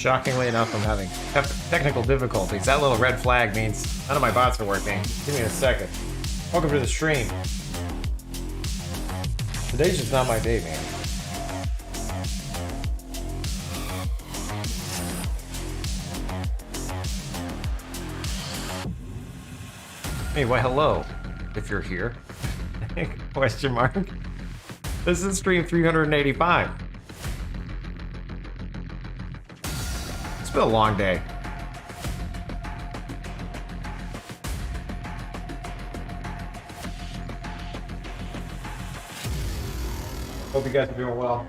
Shockingly enough, I'm having technical difficulties. That little red flag means none of my bots are working. Give me a second. Welcome to the stream. Today's just not my day, man. Hey, well, hello, if you're here. Question mark. This is stream 385. It's been a long day. Hope you guys are doing well.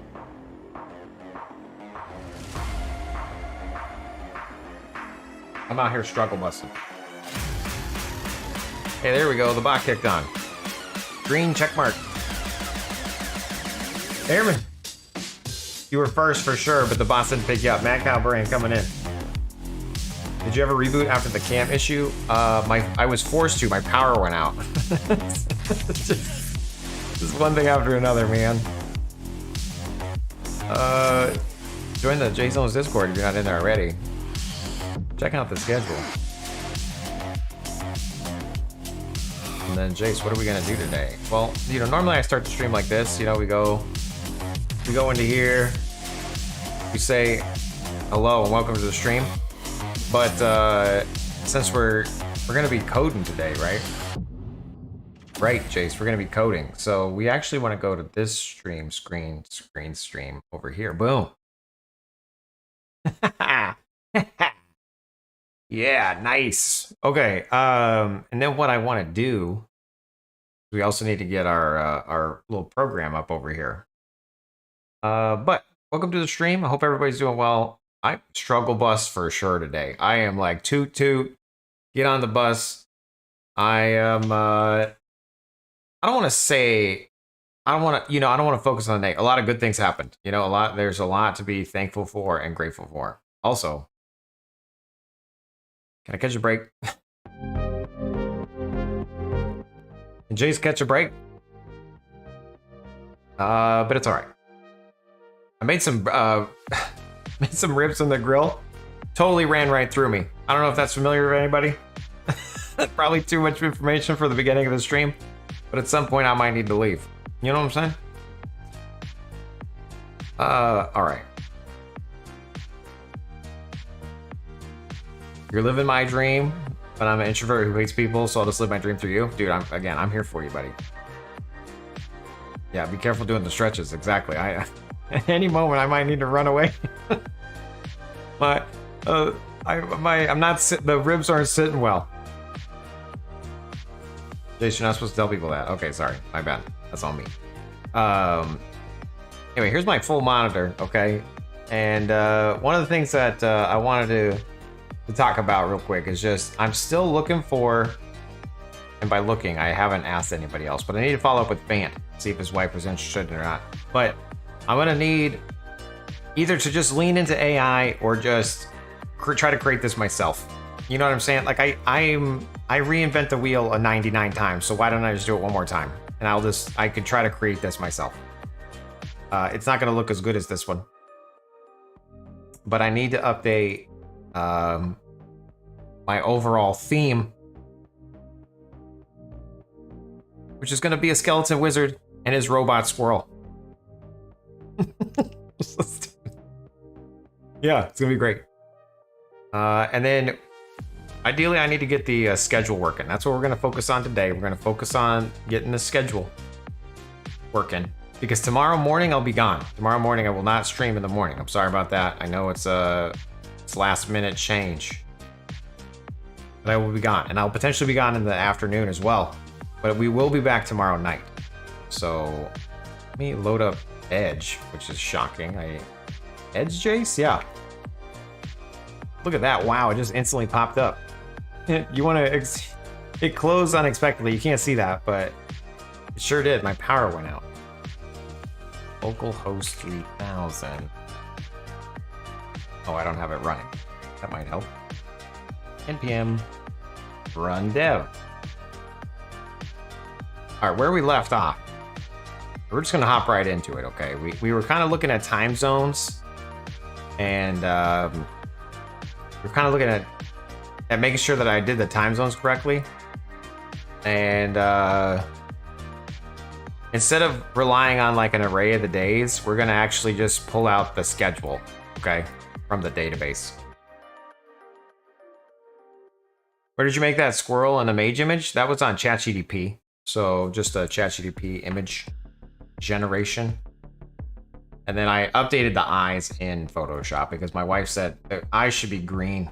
I'm out here struggle busting. Hey, there we go. The bot kicked on. Green check mark. Airman. You were first for sure, but the boss didn't pick you up. Mad Cow Brain coming in. Did you ever reboot after the cam issue? I was forced to. My power went out. Just one thing after another, man. Join the Jaseowns Discord if you're not in there already. Check out the schedule. And then Jace, what are we gonna do today? Well, you know, normally I start the stream like this. You know, we go into here, we say hello and welcome to the stream. But since we're gonna be coding today, right? Right, Jace, we're gonna be coding. So we actually want to go to this screen stream over here. Boom. Yeah, nice. Okay, and then what I want to do, we also need to get our little program up over here. But welcome to the stream. I hope everybody's doing well. I struggle bus for sure today. I am like toot toot, get on the bus. I am. I don't want to say. I don't want to. You know, I don't want to focus on the day. A lot of good things happened. You know, there's a lot to be thankful for and grateful for. Also. Can I catch a break? Can Jace catch a break? But it's all right. I made some made some ribs on the grill. Totally ran right through me. I don't know if that's familiar with anybody. Probably too much information for the beginning of the stream, but at some point I might need to leave. You know what I'm saying? All right. You're living my dream, but I'm an introvert who hates people, so I'll just live my dream through you. Dude, I'm here for you, buddy. Yeah, be careful doing the stretches. Exactly. At any moment, I might need to run away. I'm not the ribs aren't sitting well. Jason, you're not supposed to tell people that. Okay, sorry. My bad. That's on me. Anyway, here's my full monitor, okay? And one of the things that I wanted to talk about real quick is just I'm still looking for, and by looking I haven't asked anybody else, but I need to follow up with Vant, see if his wife was interested or not. But I'm gonna need either to just lean into AI or just try to create this myself. You know what I'm saying? Like I reinvent the wheel 99 times, so why don't I just do it one more time? And I could try to create this myself. It's not gonna look as good as this one, but I need to update my overall theme, which is going to be a skeleton wizard and his robot squirrel. Yeah, it's going to be great. And then ideally I need to get the schedule working. That's what we're going to focus on today. We're going to focus on getting the schedule working because tomorrow morning I'll be gone. Tomorrow morning I will not stream in the morning. I'm sorry about that. I know it's last minute change, but I will be gone, and I'll potentially be gone in the afternoon as well, but we will be back tomorrow night. So let me load up Edge, which is shocking. Edge Jace? Yeah, look at that. Wow, it just instantly popped up. You want to it closed unexpectedly. You can't see that, but it sure did. My power went out. Localhost 3000. Oh, I don't have it running. That might help. npm run dev. All right, where we left off. We're just gonna hop right into it, okay? We were kind of looking at time zones, and we're kind of looking at making sure that I did the time zones correctly. And instead of relying on like an array of the days, we're gonna actually just pull out the schedule, okay, from the database. Where did you make that squirrel and a mage image? That was on ChatGPT. So just a ChatGPT image generation. And then I updated the eyes in Photoshop because my wife said the eyes should be green.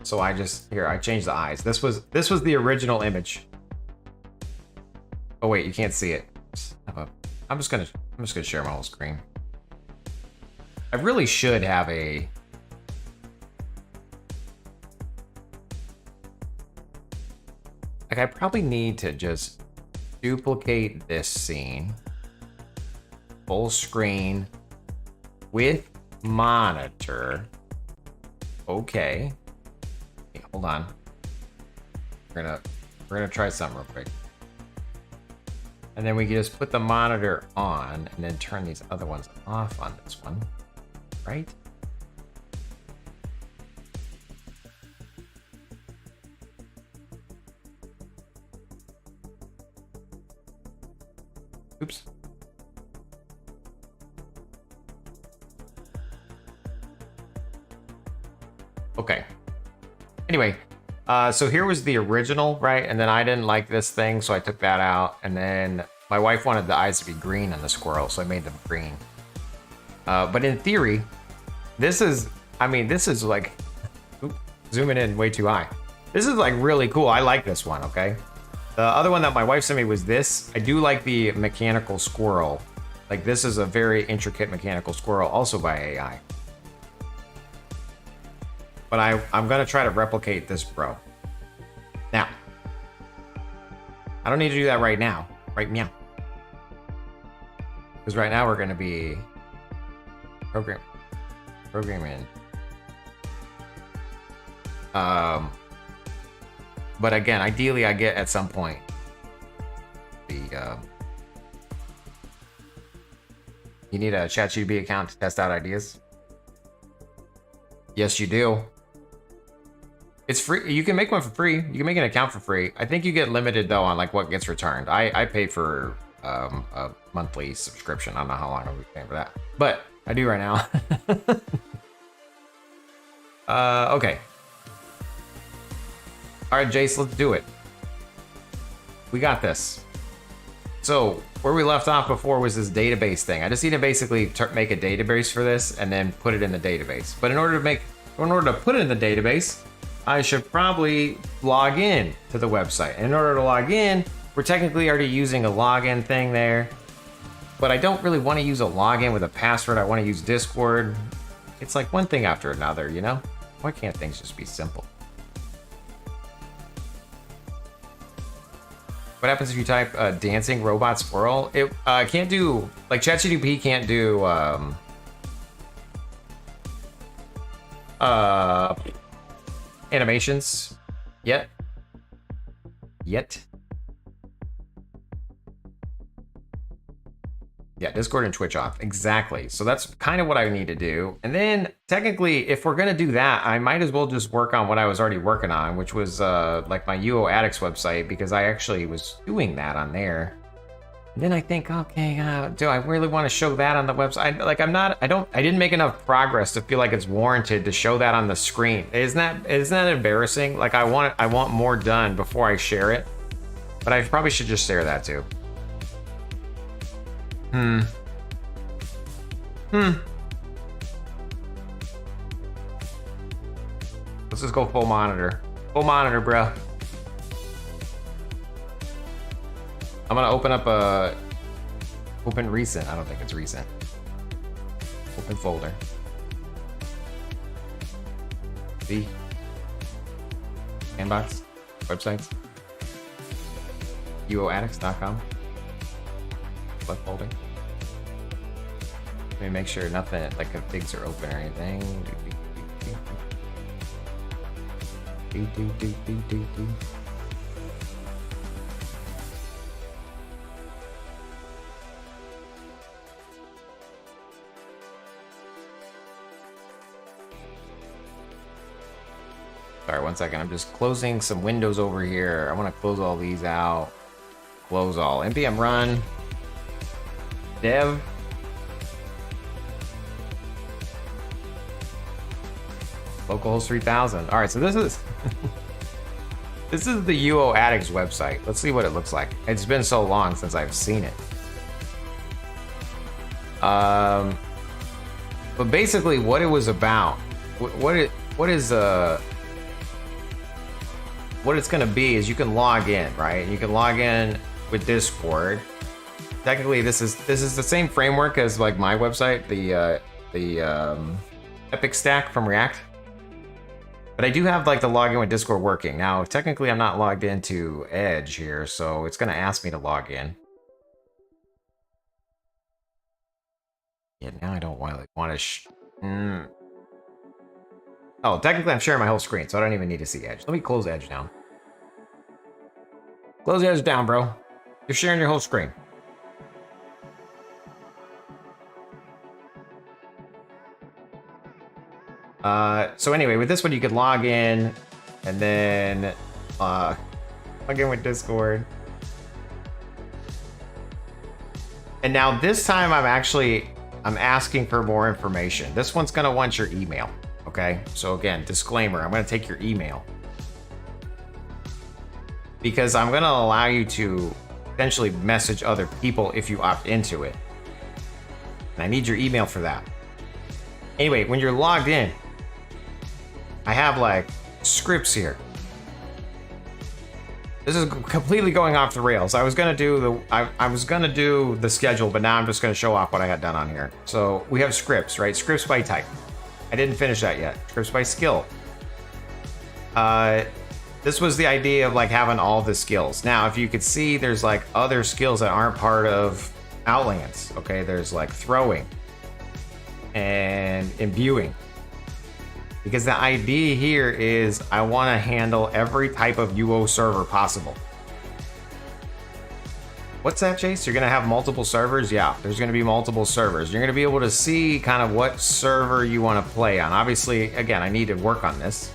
So I changed the eyes. This was the original image. Oh wait, you can't see it. I'm just gonna share my whole screen. I really should have a. Like, I probably need to just duplicate this scene, full screen with monitor. Okay. Hey, hold on. We're gonna try something real quick. And then we can just put the monitor on and then turn these other ones off on this one, right? Oops. Okay. Anyway, so here was the original, right? And then I didn't like this thing, so I took that out. And then my wife wanted the eyes to be green on the squirrel, so I made them green. But in theory, this is like, oops, zooming in way too high. This is like really cool. I like this one, okay? The other one that my wife sent me was this. I do like the mechanical squirrel. Like, this is a very intricate mechanical squirrel, also by AI. But I'm gonna try to replicate this bro. Now, I don't need to do that right now. Right meow. Because right now we're gonna be programming. But again, ideally I get at some point the you need a ChatGPT account to test out ideas. Yes, you do. It's free. You can make one for free. You can make an account for free. I think you get limited though on like what gets returned. I pay for a monthly subscription. I don't know how long I'll be paying for that, but I do right now. Okay. All right, Jace, let's do it. We got this. So where we left off before was this database thing. I just need to basically make a database for this and then put it in the database. But in order to put it in the database, I should probably log in to the website. In order to log in, we're technically already using a login thing there. But I don't really want to use a login with a password. I want to use Discord. It's like one thing after another, you know? Why can't things just be simple? What happens if you type dancing robot squirrel? It can't do, like ChatGPT can't do animations yet. Yeah, Discord and Twitch off. Exactly. So that's kind of what I need to do. And then technically, if we're going to do that, I might as well just work on what I was already working on, which was like my UO Addicts website, because I actually was doing that on there. And then I think, okay, do I really want to show that on the website? Like, I didn't make enough progress to feel like it's warranted to show that on the screen. Isn't that embarrassing? Like, I want more done before I share it. But I probably should just share that too. Let's just go full monitor. Full monitor, bro. I'm gonna open up open recent. I don't think it's recent. Open folder. See? Inbox. Websites. uoaddicts.com. Select folder. Let me make sure nothing like configs are open or anything. Sorry, 1 second. I'm just closing some windows over here. I want to close all these out. Close all. npm run dev localhost 3000. All right, so this is this is the UO Addicts website. Let's see what it looks like. It's been so long since I've seen it. But basically, what it was about, what it's going to be is you can log in, right? You can log in with Discord. Technically, this is the same framework as like my website, the Epic Stack from React. But I do have like the login with Discord working. Now, technically, I'm not logged into Edge here, so it's going to ask me to log in. Yeah, now I don't want to. Oh, technically, I'm sharing my whole screen, so I don't even need to see Edge. Let me close Edge down. Close Edge down, bro. You're sharing your whole screen. So anyway, with this one, you could log in and then log in with Discord. And now this time I'm asking for more information. This one's gonna want your email. Okay, so again, disclaimer, I'm gonna take your email because I'm gonna allow you to potentially message other people if you opt into it. And I need your email for that. Anyway, when you're logged in, I have like scripts here. This is completely going off the rails. I was gonna do the schedule, but now I'm just gonna show off what I had done on here. So we have scripts, right? Scripts by type. I didn't finish that yet. Scripts by skill. This was the idea of like having all the skills. Now, if you could see, there's like other skills that aren't part of Outlands. Okay, there's like throwing and imbuing. Because the idea here is I want to handle every type of UO server possible. What's that, Chase? You're going to have multiple servers? Yeah, there's going to be multiple servers. You're going to be able to see kind of what server you want to play on. Obviously, again, I need to work on this.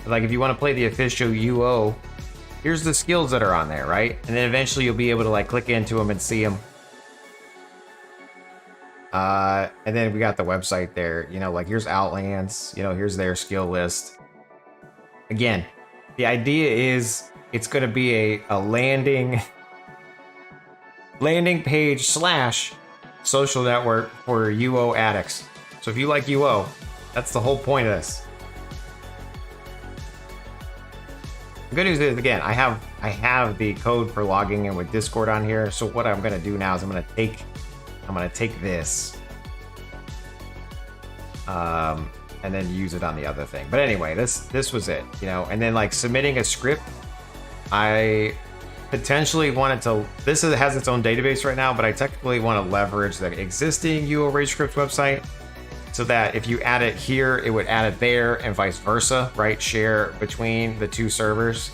Like if you want to play the official UO, here's the skills that are on there, right? And then eventually you'll be able to like click into them and see them. And then we got the website there, you know, like here's Outlands, you know, here's their skill list. Again, the idea is it's going to be a landing page / social network for UO addicts. So if you like UO, that's the whole point of this. The good news is, again, I have the code for logging in with Discord on here. So what I'm going to do now is I'm going to take this and then use it on the other thing. But anyway, this was it, you know. And then like submitting a script, I potentially wanted to, has its own database right now, but I technically want to leverage the existing UO Rage Script website so that if you add it here, it would add it there and vice versa, right? Share between the two servers.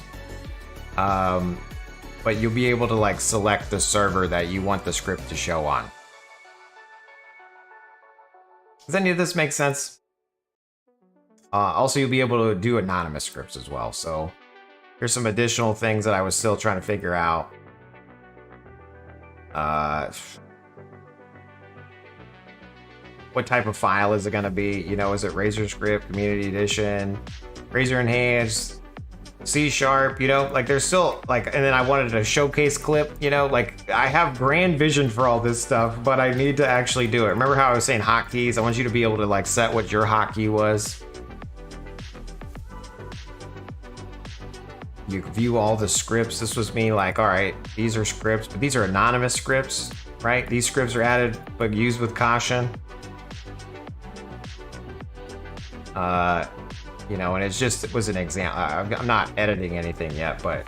But you'll be able to like select the server that you want the script to show on. Does any of this make sense? Also, you'll be able to do anonymous scripts as well. So here's some additional things that I was still trying to figure out. What type of file is it going to be? You know, is it Razor Script, Community Edition, Razor Enhanced, C#? You know, like there's still like, and then I wanted a showcase clip, you know, like I have grand vision for all this stuff, but I need to actually do it. Remember how I was saying hotkeys? I want you to be able to like set what your hotkey was. You view all the scripts. This was me like, all right, these are scripts, but these are anonymous scripts, right? These scripts are added, but used with caution. You know, and it was an example. I'm not editing anything yet, but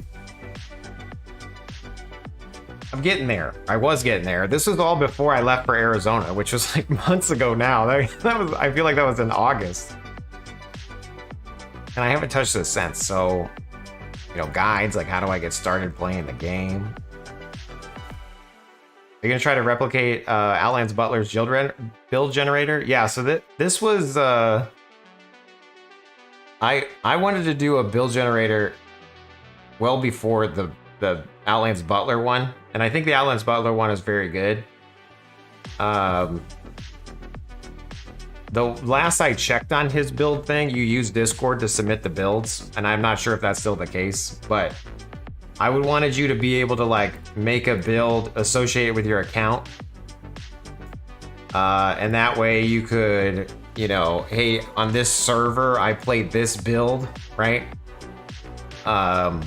I'm getting there. I was getting there. This was all before I left for Arizona, which was like months ago now. That was, I feel like that was in August. And I haven't touched this since, so, you know, guides, like how do I get started playing the game? Are you gonna try to replicate Outlands Butler's build generator? Yeah, so this was I wanted to do a build generator well before the Outlands Butler one, and I think the Outlands Butler one is very good. The last I checked on his build thing, you use Discord to submit the builds, and I'm not sure if that's still the case, but I would wanted you to be able to like make a build associated with your account. And that way you could, you know, hey, on this server, I played this build, right? I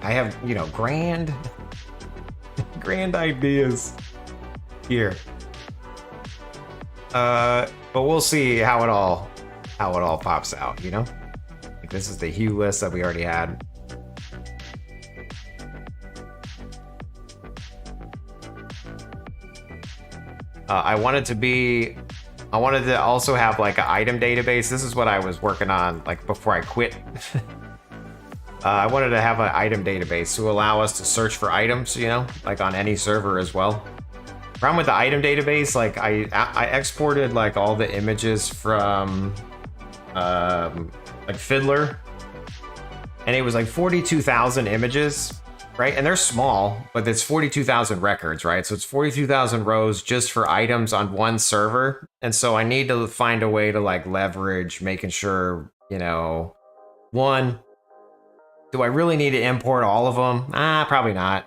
have, you know, grand ideas here. But we'll see how it all pops out, you know? Like this is the hue list that we already had. I wanted to also have like an item database. This is what I was working on like before I quit. I wanted to have an item database to allow us to search for items, you know, like on any server as well. Problem with the item database, like I exported like all the images from like Fiddler, and it was like 42,000 images, right? And they're small, but it's 42,000 records, right? So it's 42,000 rows just for items on one server. And so I need to find a way to like leverage making sure, you know, one, do I really need to import all of them? Probably not.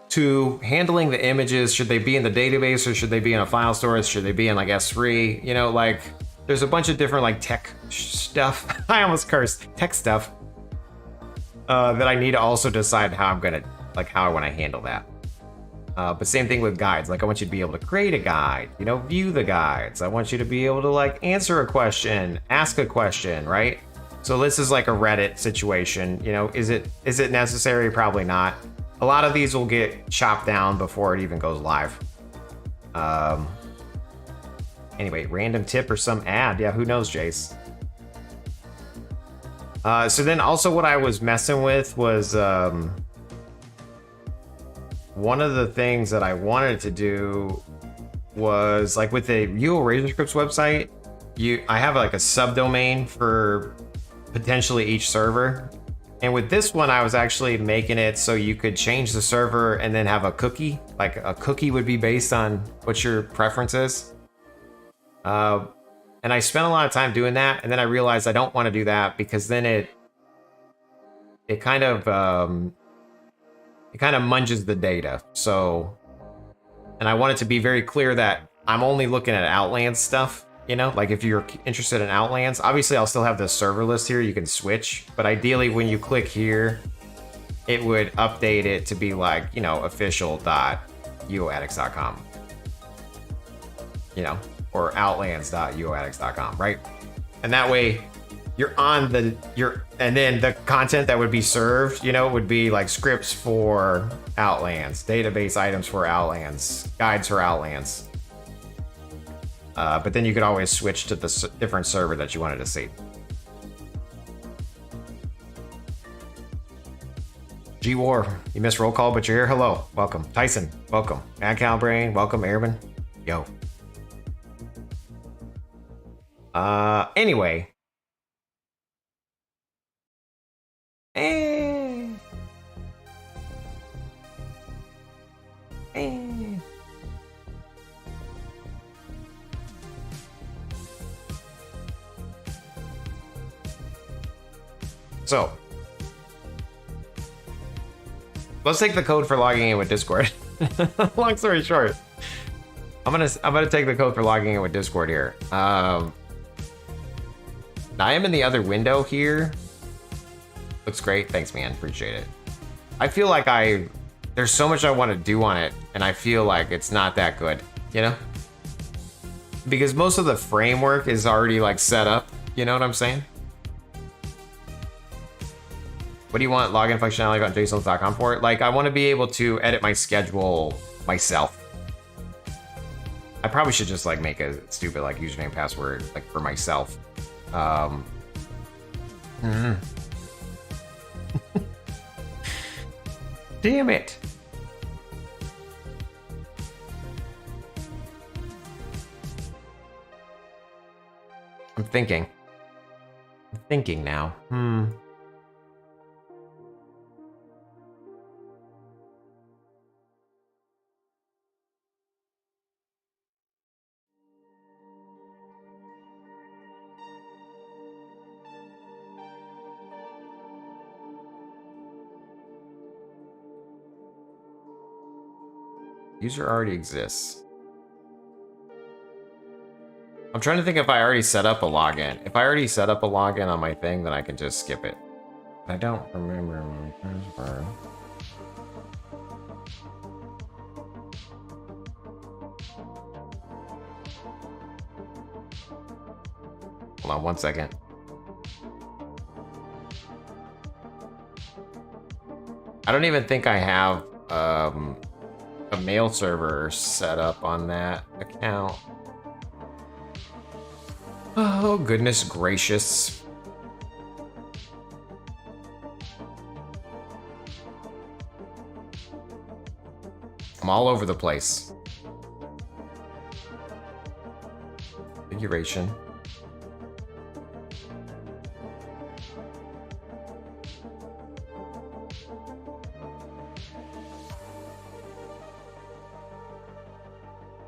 Two, handling the images, should they be in the database or should they be in a file storage? Should they be in like S3? You know, like there's a bunch of different like tech stuff. I almost cursed. Tech stuff that I need to also decide how I'm gonna, like how I want to handle that. But same thing with guides. Like I want you to be able to create a guide, you know, view the guides. I want you to be able to like answer a question, ask a question, right? So this is like a Reddit situation, you know, is it necessary? Probably not. A lot of these will get chopped down before it even goes live. Anyway, random tip or some ad. Yeah, who knows, Jace? So then also what I was messing with was one of the things that I wanted to do was like with the UO Razor Scripts website, I have like a subdomain for potentially each server. And with this one, I was actually making it so you could change the server and then have a cookie. Like a cookie would be based on what your preference is. And I spent a lot of time doing that, and then I realized I don't want to do that because then it kind of munges the data. So, and I want it to be very clear that I'm only looking at Outlands stuff. You know, like if you're interested in Outlands, obviously I'll still have the server list here. You can switch, but ideally when you click here, it would update it to be like, you know, official.uoaddicts.com, you know, or outlands.uoaddicts.com, right? And that way you're on and then the content that would be served, you know, would be like scripts for Outlands, database items for Outlands, guides for Outlands. But then you could always switch to the different server that you wanted to see. G-War, you missed roll call, but you're here. Hello, welcome. Tyson, welcome. Mad Cow Brain, welcome. Airman, yo. Anyway. So, let's take the code for logging in with Discord. Long story short, I'm gonna take the code for logging in with Discord here. I am in the other window here. Looks great. Thanks, man. Appreciate it. I feel like there's so much I want to do on it, and I feel like it's not that good, you know? Because most of the framework is already like set up. You know what I'm saying? What do you want login functionality on Jaseowns.com for? Like, I want to be able to edit my schedule myself. I probably should just like make a stupid like username password like for myself. Damn it. I'm thinking. I'm thinking now. User already exists. I'm trying to think if I already set up a login. If I already set up a login on my thing, then I can just skip it. I don't remember my password. Hold on 1 second. I don't even think I have a mail server set up on that account. Oh, goodness gracious. I'm all over the place. Configuration.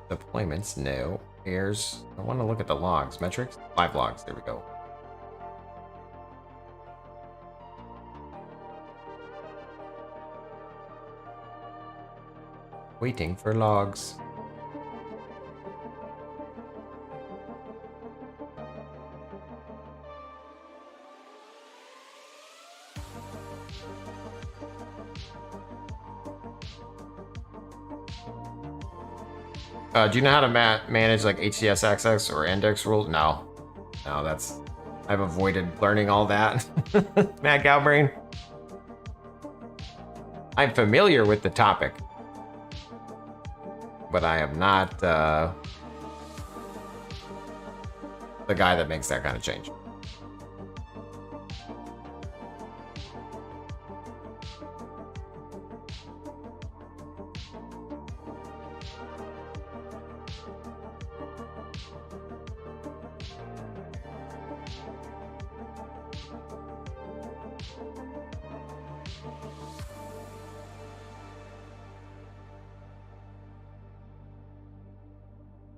Deployments, no. Airs. I want to look at the logs. Metrics? Live logs. There we go. Waiting for logs. Do you know how to manage like HTTPS access or index rules? No. No, that's... I've avoided learning all that. Mad Cowbrain. I'm familiar with the topic. But I am not the guy that makes that kind of change.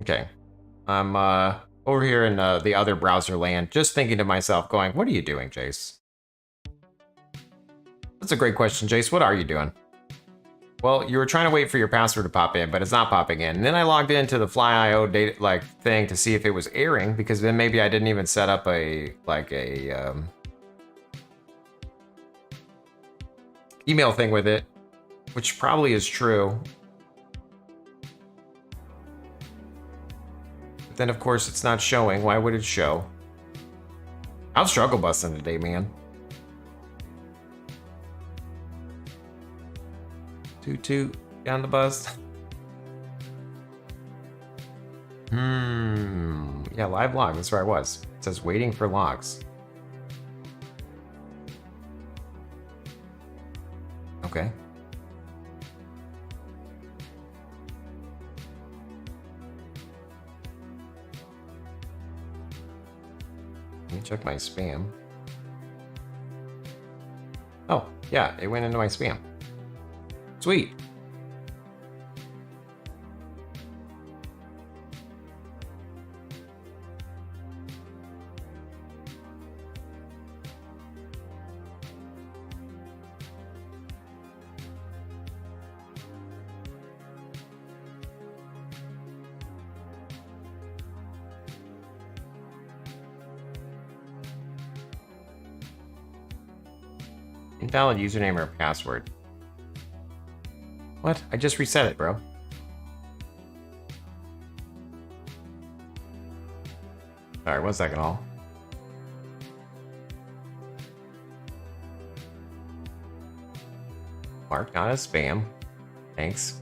Okay, I'm over here in the other browser land, just thinking to myself, going, what are you doing, Jace? That's a great question, Jace. What are you doing? Well, you were trying to wait for your password to pop in, but it's not popping in. And then I logged into the FlyIO data thing to see if it was airing, because then maybe I didn't even set up a email thing with it, which probably is true. But then, of course, it's not showing. Why would it show? I'm struggle busting today, man. Toot toot down the bus. Yeah, live log. That's where I was. It says waiting for logs. Okay. Let me check my spam. Oh, yeah, it went into my spam. Sweet. Invalid username or password. What? I just reset it, bro. Alright, 1 second, all. Marked not as spam. Thanks.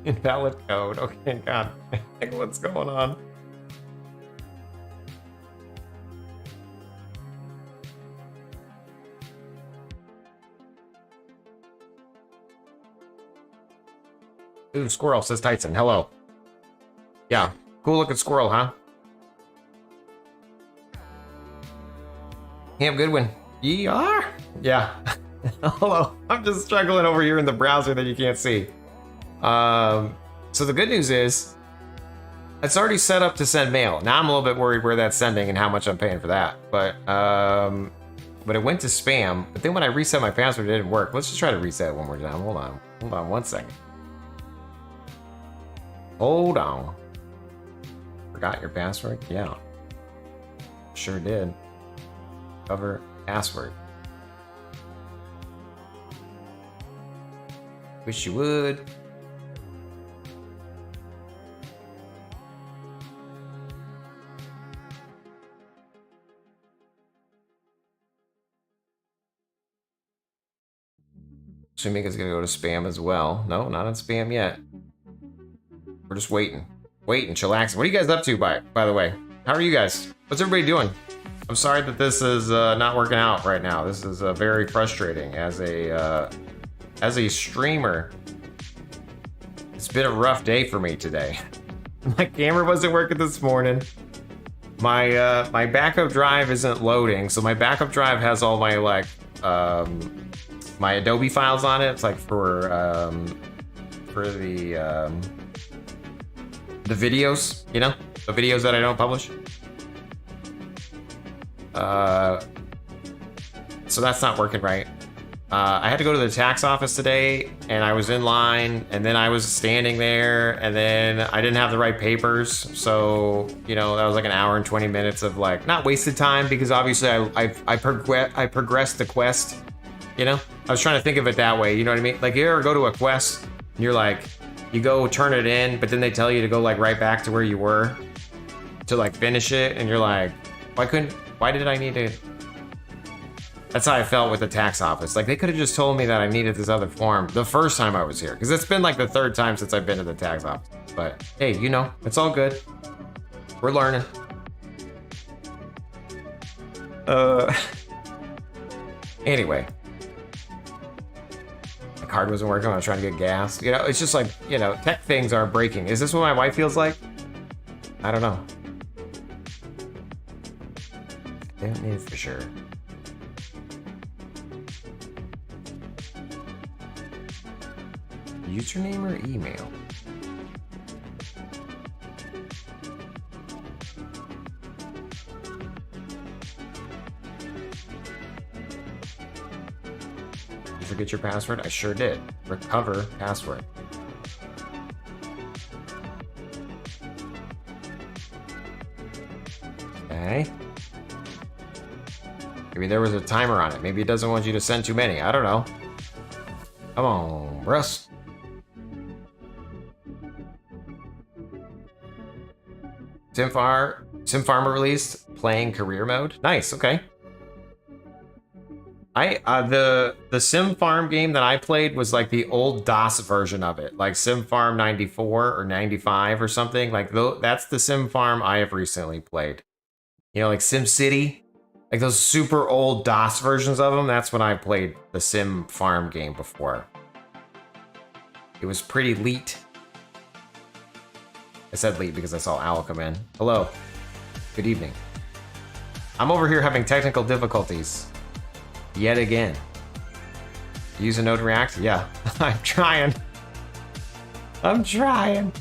Invalid code. Okay, God. What's going on? Ooh, squirrel, says Tyson. Hello. Yeah, cool looking squirrel, huh? Camp Goodwin. Yeah. Hello. I'm just struggling over here in the browser that you can't see. So the good news is, it's already set up to send mail. Now I'm a little bit worried where that's sending and how much I'm paying for that. But it went to spam. But then when I reset my password, it didn't work. Let's just try to reset it one more time. Hold on 1 second. Hold on. Forgot your password? Yeah. Sure did. Cover password. Wish you would. Shamika's gonna go to spam as well. No, not in spam yet. We're just waiting. Chillaxing. What are you guys up to, by the way? How are you guys? What's everybody doing? I'm sorry that this is not working out right now. This is very frustrating as a streamer. It's been a rough day for me today. My camera wasn't working this morning. My backup drive isn't loading, so my backup drive has all my my Adobe files on it. It's like for the videos, you know, the videos that I don't publish. So that's not working right. I had to go to the tax office today, and I was in line, and then I was standing there, and then I didn't have the right papers. So, you know, that was like an hour and 20 minutes of like, not wasted time, because obviously I progressed the quest, you know? I was trying to think of it that way, you know what I mean? Like, you ever go to a quest, and you're like, you go turn it in, but then they tell you to go like right back to where you were to like finish it, and you're like, why did I need to? That's how I felt with the tax office. Like, they could have just told me that I needed this other form the first time I was here, because it's been like the 3rd time since I've been to the tax office. But hey, you know, it's all good. We're learning. Anyway. My card wasn't working when I was trying to get gas. You know, it's just like, you know, tech things are breaking. Is this what my wife feels like? I don't know. I don't know for sure. Username or email? You forget your password? I sure did. Recover password. Okay. Maybe there was a timer on it. Maybe it doesn't want you to send too many. I don't know. Come on, Russ. Sim Farmer released playing career mode. Nice, okay. The Sim Farm game that I played was like the old DOS version of it, like Sim Farm 94 or 95 or something. Like that's the Sim Farm I have recently played. You know, like Sim City, like those super old DOS versions of them. That's when I played the Sim Farm game before. It was pretty leet. I said leet because I saw Owl come in. Hello. Good evening. I'm over here having technical difficulties. Yet again. Use a Node React? Yeah. I'm trying. I'm trying.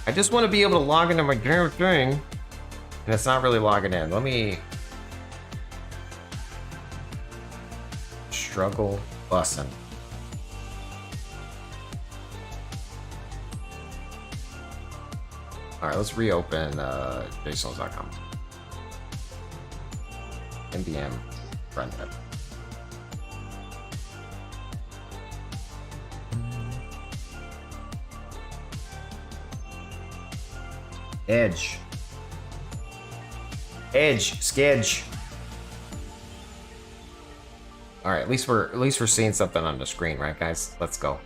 I just want to be able to log into my damn thing. And it's not really logging in. Let me... Struggle bussin'. All right, let's reopen Jaseowns.com. NVM frontend. Edge, Sketch. All right, at least we're seeing something on the screen, right, guys? Let's go.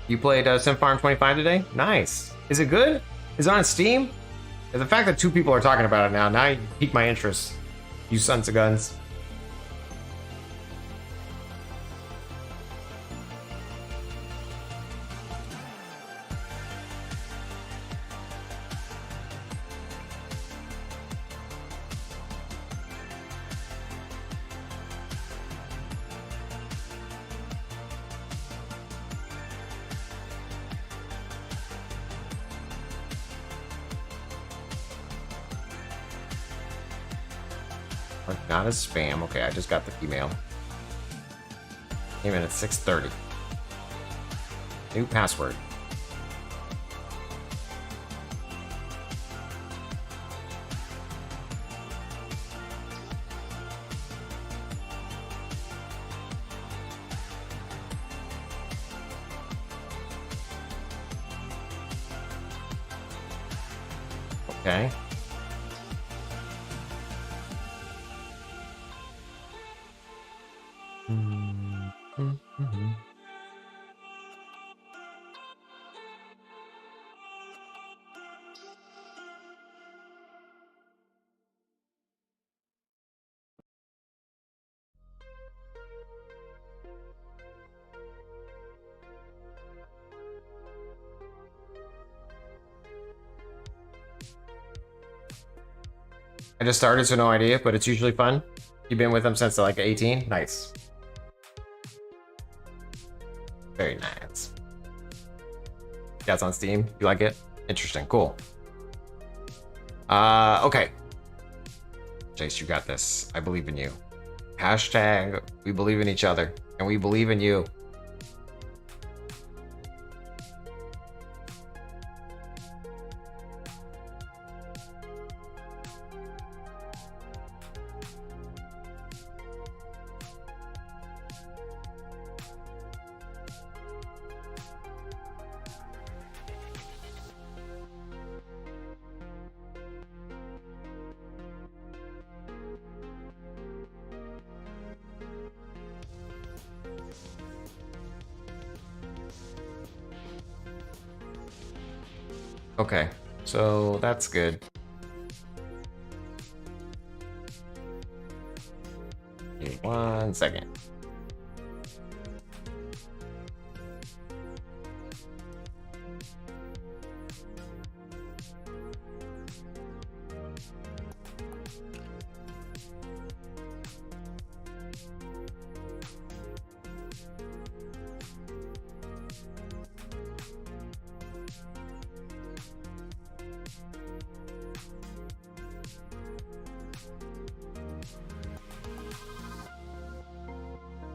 You played Sim Farm 25 today? Nice. Is it good? Is it on Steam? The fact that 2 people are talking about it now you pique my interest. You sons of guns. Mark not as spam. Okay, I just got the email. Came in at 6:30. New password. Okay. I just started, so no idea, but it's usually fun. You've been with them since like 18? Nice. Very nice. Yeah, it's on Steam. You like it? Interesting. Cool. Okay. Jace, you got this. I believe in you. Hashtag, we believe in each other, and we believe in you. Okay, so that's good. Give me 1 second.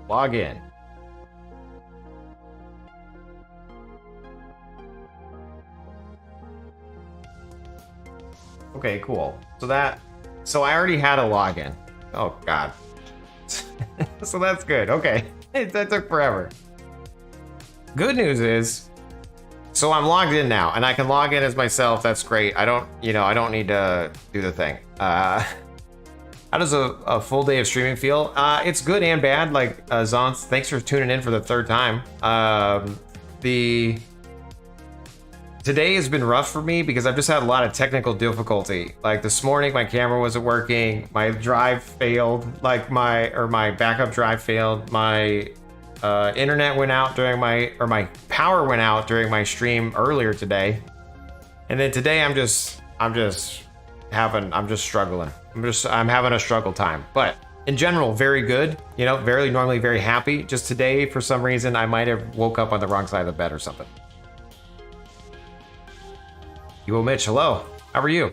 Log in. Okay, cool. So I already had a login. Oh God. So that's good. Okay. That took forever. Good news is, so I'm logged in now, and I can log in as myself. That's great. I don't need to do the thing. How does a full day of streaming feel? It's good and bad. Like, Zonth, thanks for tuning in for the 3rd time. Today has been rough for me because I've just had a lot of technical difficulty. Like this morning, my camera wasn't working, my drive failed, like my backup drive failed, my internet went out during my power went out during my stream earlier today. And then today I'm just struggling. I'm having a struggle time, but in general, very good. You know, normally very happy. Just today, for some reason, I might have woke up on the wrong side of the bed or something. Yo, Mitch, hello. How are you?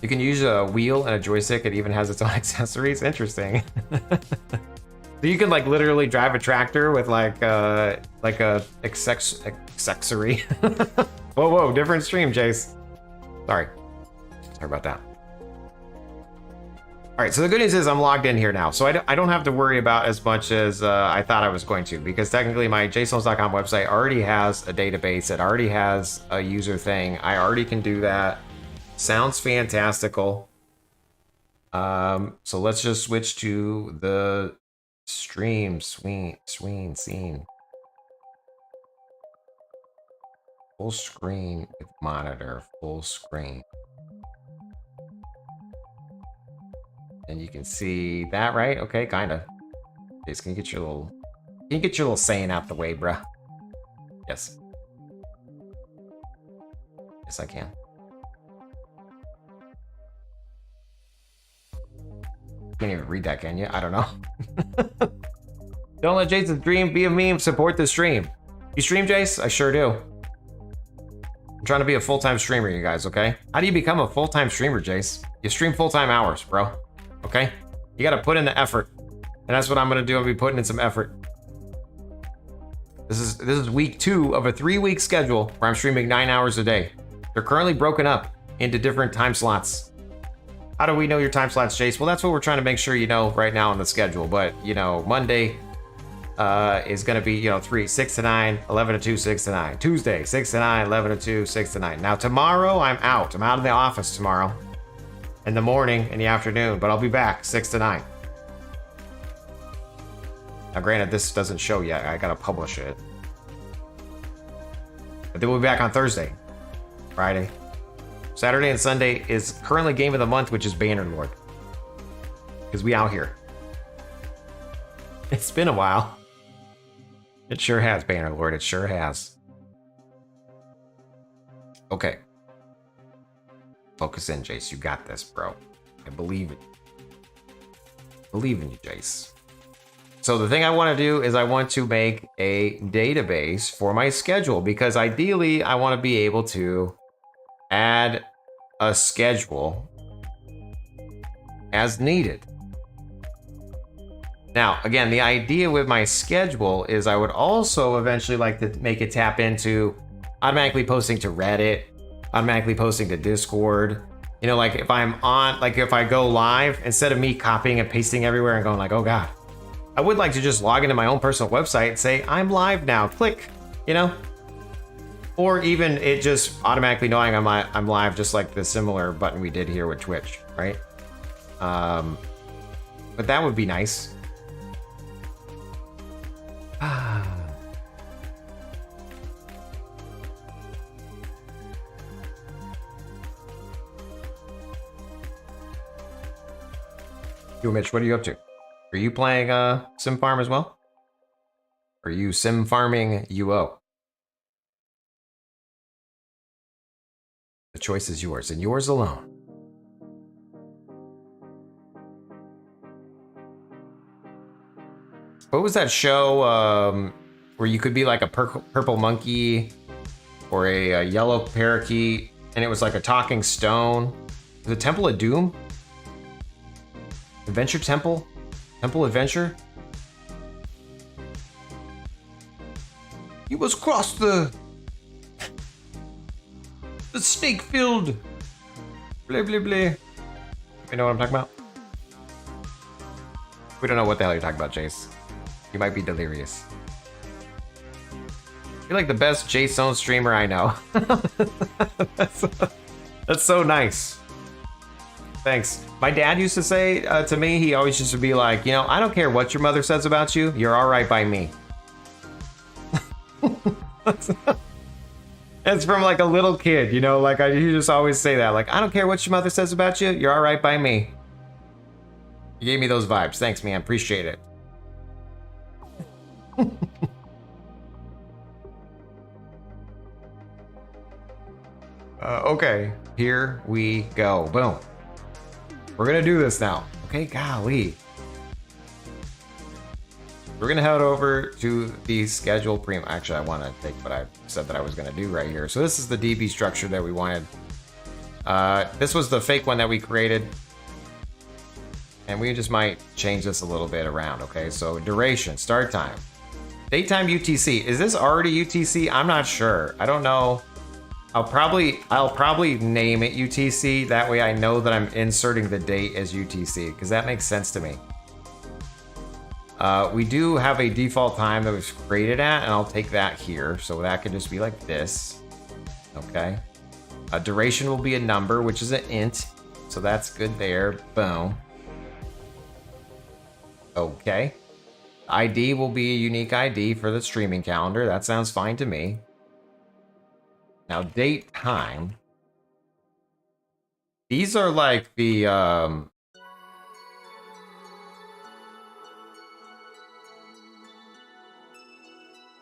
You can use a wheel and a joystick. It even has its own accessories. Interesting. So you can like literally drive a tractor with like a accessory. Whoa, different stream, Jace. Sorry about that. All right, so the good news is I'm logged in here now, so I don't have to worry about as much as I thought I was going to, because technically my Jaseowns.com website already has a database. It already has a user thing. I already can do that. Sounds fantastical. So let's just switch to the stream scene. Full screen with monitor, full screen. And you can see that, right? Okay, kinda. Jace, can you get your little saying out the way, bruh? Yes. Yes, I can. Can't even read that, can you? I don't know. Don't let Jason's dream be a meme. Support the stream. You stream, Jace? I sure do. I'm trying to be a full-time streamer, you guys, okay? How do you become a full-time streamer, Jace? You stream full-time hours, bro. Okay? You gotta put in the effort. And that's what I'm gonna do. I'm gonna be putting in some effort. This is week 2 of a 3-week schedule where I'm streaming 9 hours a day. They're currently broken up into different time slots. How do we know your time slots, Jace? Well, that's what we're trying to make sure you know right now on the schedule. But, you know, Monday is going to be, you know, 6 to 9, 11 to 2, 6 to 9. Tuesday, 6 to 9, 11 to 2, 6 to 9. Now, tomorrow, I'm out. I'm out of the office tomorrow. In the morning, in the afternoon. But I'll be back 6 to 9. Now, granted, this doesn't show yet. I got to publish it. But then we'll be back on Thursday. Friday. Saturday and Sunday is currently game of the month, which is Bannerlord. Because we out here. It's been a while. It sure has, Bannerlord. It sure has. Okay. Focus in, Jace. You got this, bro. I believe in you. Believe in you, Jace. So the thing I want to do is I want to make a database for my schedule. Because ideally, I want to be able to add a schedule as needed. Now, again, the idea with my schedule is I would also eventually like to make it tap into automatically posting to Reddit, automatically posting to Discord. You know, like if I'm on, like if I go live, instead of me copying and pasting everywhere and going like, oh God, I would like to just log into my own personal website and say, I'm live now, click, you know? Or even it just automatically knowing I'm live, just like the similar button we did here with Twitch, right? But that would be nice. Yo, Mitch, what are you up to? Are you playing Sim Farm as well? Are you Sim Farming UO? The choice is yours, and yours alone. What was that show where you could be like a purple monkey or a yellow parakeet, and it was like a talking stone? The Temple of Doom? Adventure Temple? Temple Adventure? You must cross the snake-filled blah blah blah. You know what I'm talking about? We don't know what the hell you're talking about, Jace. You might be delirious. You're like the best Jaseowns streamer I know. That's so nice. Thanks. My dad used to say to me, he always used to be like, you know, I don't care what your mother says about you, you're all right by me. It's from like a little kid, you know, like you just always say that, like, I don't care what your mother says about you, you're all right by me. You gave me those vibes. Thanks, man. Appreciate it. Okay, here we go. Boom. We're gonna do this now. Okay, golly. We're gonna head over to the schedule Prisma. Actually, I want to take what I said that I was gonna do right here. So this is the DB structure that we wanted. This was the fake one that we created. And we just might change this a little bit around, okay? So duration, start time. Daytime UTC. Is this already UTC? I'm not sure. I don't know. I'll probably name it UTC. That way I know that I'm inserting the date as UTC, because that makes sense to me. We do have a default time that was created at, and I'll take that here. So that could just be like this. Okay. Duration will be a number, which is an int. So that's good there. Boom. Okay. ID will be a unique ID for the streaming calendar. That sounds fine to me. Now, date, time. These are like the,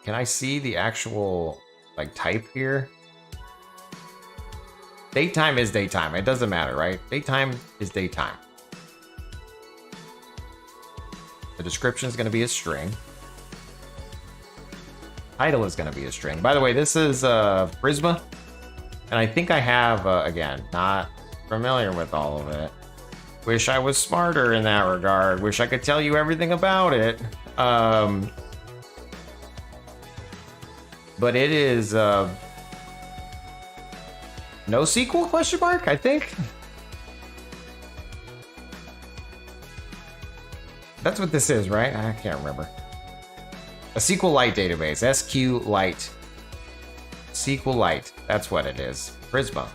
can I see the actual, like, type here? Daytime is daytime. It doesn't matter, right? Daytime is daytime. The description is going to be a string. Title is going to be a string. By the way, this is Prisma. And I think I have, again, not familiar with all of it. Wish I was smarter in that regard. Wish I could tell you everything about it. But it is, no sequel, question mark, I think? That's what this is, right? I can't remember. A SQLite database, SQLite. SQLite, that's what it is. Prisma.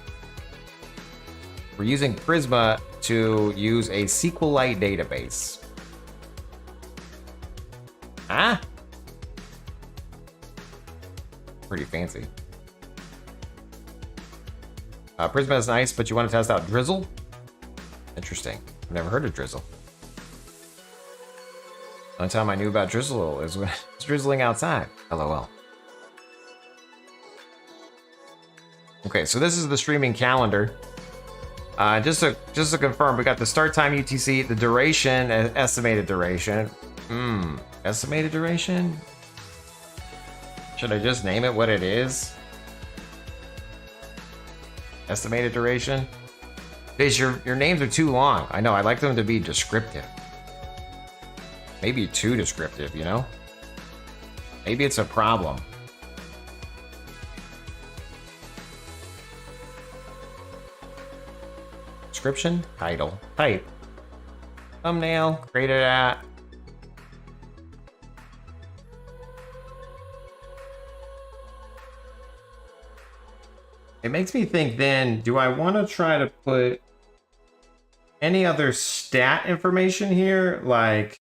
We're using Prisma to use a SQLite database. Ah? Pretty fancy. Prisma is nice, but you want to test out Drizzle? Interesting. I've never heard of Drizzle. The only time I knew about Drizzle is when it's drizzling outside. LOL. Okay, so this is the streaming calendar. Just to confirm, we got the start time UTC, the duration, estimated duration. Estimated duration? Should I just name it what it is? Estimated duration? Fish, your names are too long. I know, I like them to be descriptive. Maybe too descriptive, you know? Maybe it's a problem. Description, title, type, thumbnail, created at. It makes me think then, do I want to try to put any other stat information here? Like,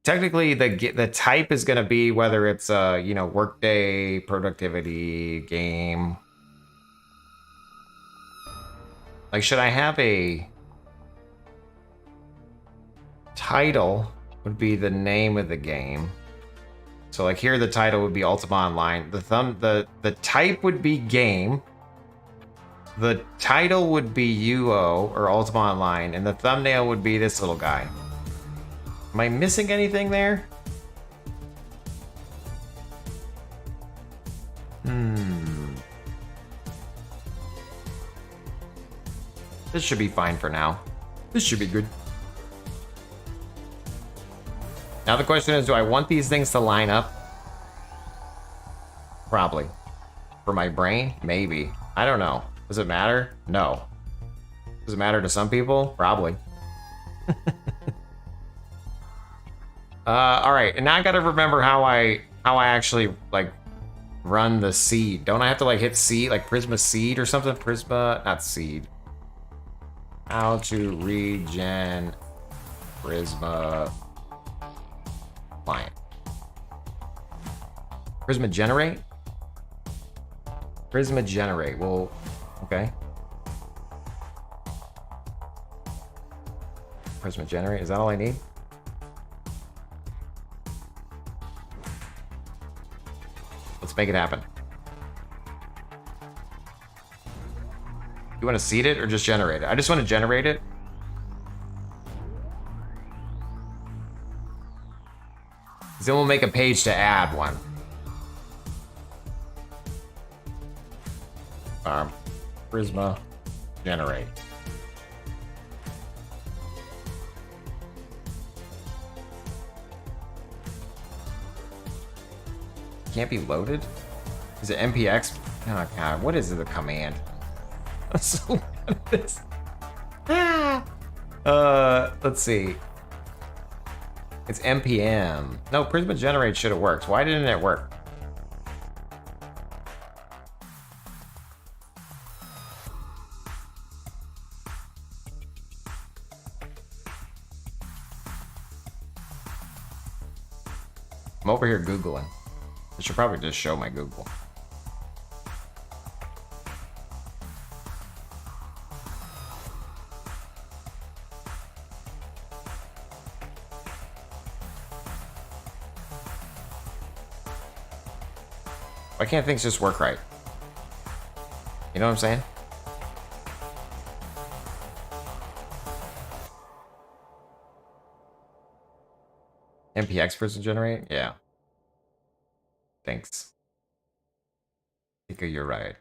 technically the type is going to be whether it's you know, workday, productivity, game. Like, should I have a title would be the name of the game. So like here the title would be Ultima Online. The type would be game. The title would be UO or Ultima Online, and the thumbnail would be this little guy. Am I missing anything there? This should be fine for now. This should be good. Now the question is, do I want these things to line up? Probably. For my brain? Maybe. I don't know. Does it matter? No. Does it matter to some people? Probably. All right, and now I gotta remember how I actually like run the seed. Don't I have to like hit seed, like Prisma seed or something? Prisma, not seed. How to regen Prisma client. Prisma generate? Prisma generate. Well, okay. Prisma generate. Is that all I need? Let's make it happen. You want to seed it or just generate it? I just want to generate it. Then we'll make a page to add one. Prisma generate. Can't be loaded? Is it MPX? Oh god, what is the command? I'm so bad at this. Let's see. It's npm. No, Prisma generate should have worked. Why didn't it work? I'm over here Googling. I should probably just show my Google. Why can't things just work right? You know what I'm saying? MPX person generate? Yeah. Thanks. I think you're right.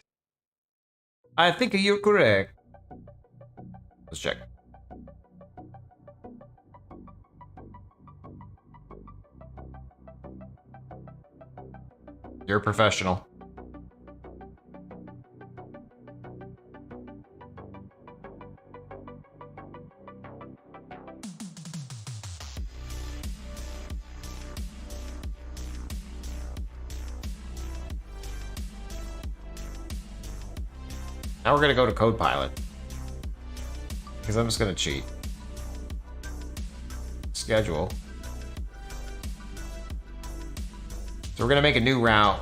I think you're correct. Let's check. You're a professional. Now we're gonna go to Code Pilot. Because I'm just gonna cheat. Schedule. So we're gonna make a new route.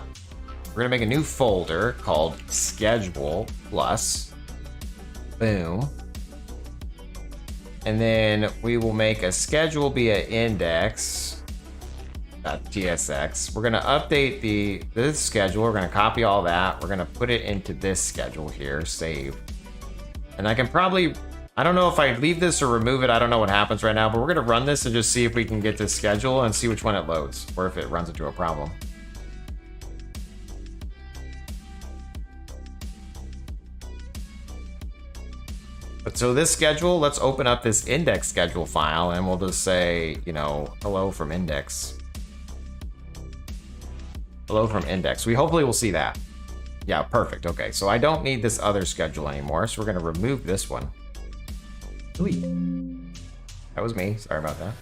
We're gonna make a new folder called Schedule Plus. Boom. And then we will make a schedule be an index.tsx. We're gonna update this schedule. We're gonna copy all that. We're gonna put it into this schedule here, save. And I can probably, I don't know if I leave this or remove it. I don't know what happens right now, but we're gonna run this and just see if we can get this schedule and see which one it loads or if it runs into a problem. But so this schedule, let's open up this index schedule file and we'll just say, you know, hello from index. Hello from index. We hopefully will see that. Yeah, perfect. Okay, so I don't need this other schedule anymore, so we're gonna remove this one. Delete. That was me, sorry about that.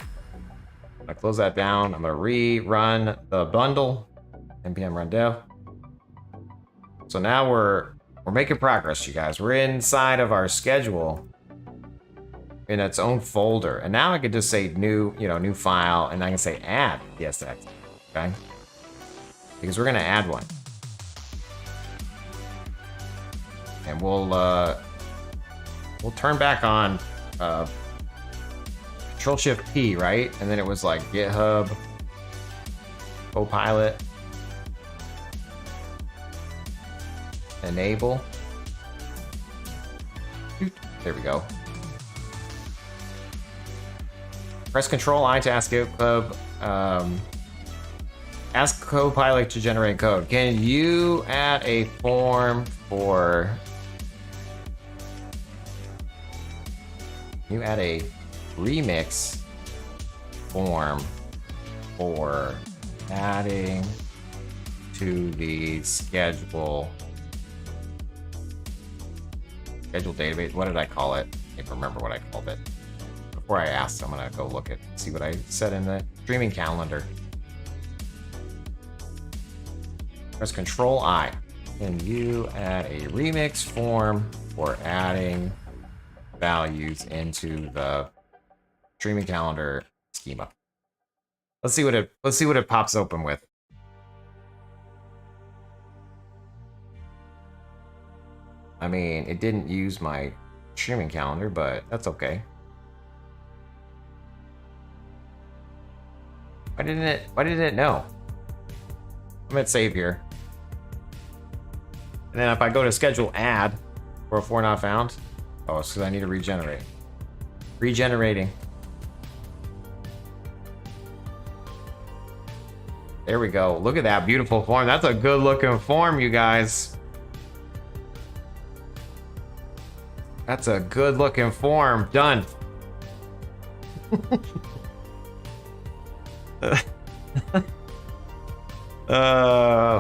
I'm gonna close that down. I'm gonna rerun the bundle, npm run dev. So now we're making progress, you guys. We're inside of our schedule in its own folder. And now I could just say new, you know, new file, and I can say add tsx, okay? Because we're gonna add one. And we'll turn back on Control-Shift-P, right? And then it was like GitHub, Copilot, enable. There we go. Press Control-I to ask GitHub. Ask Copilot to generate code. Can you add a form for... Can you add a remix form for adding to the schedule database? What did I call it? I can't remember what I called it. Before I asked, I'm gonna go look at see what I said in the streaming calendar. Press Control-I. Can you add a remix form for adding values into the streaming calendar schema? Let's see what it pops open with. I mean, it didn't use my streaming calendar, but that's okay. Why didn't it know? I'm gonna save here. And then if I go to schedule add for a for not found, oh, it's because I need to regenerate. Regenerating. There we go. Look at that beautiful form. That's a good looking form, you guys. That's a good looking form. Done.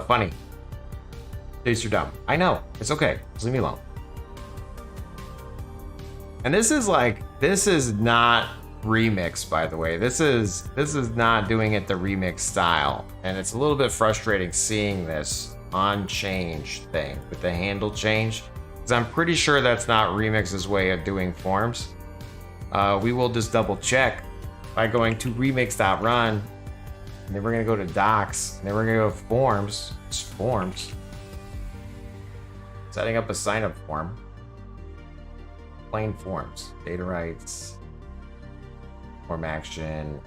Funny. Chase, you're dumb. I know. It's okay. Just leave me alone. And this is not remix, by the way. This is not doing it the remix style. And it's a little bit frustrating seeing this on-change thing with the handle change. Because I'm pretty sure that's not Remix's way of doing forms. We will just double check by going to remix.run. And then we're gonna go to docs. And then we're gonna go to forms. It's forms. Setting up a sign up form. Plain forms. Data rights. Form action.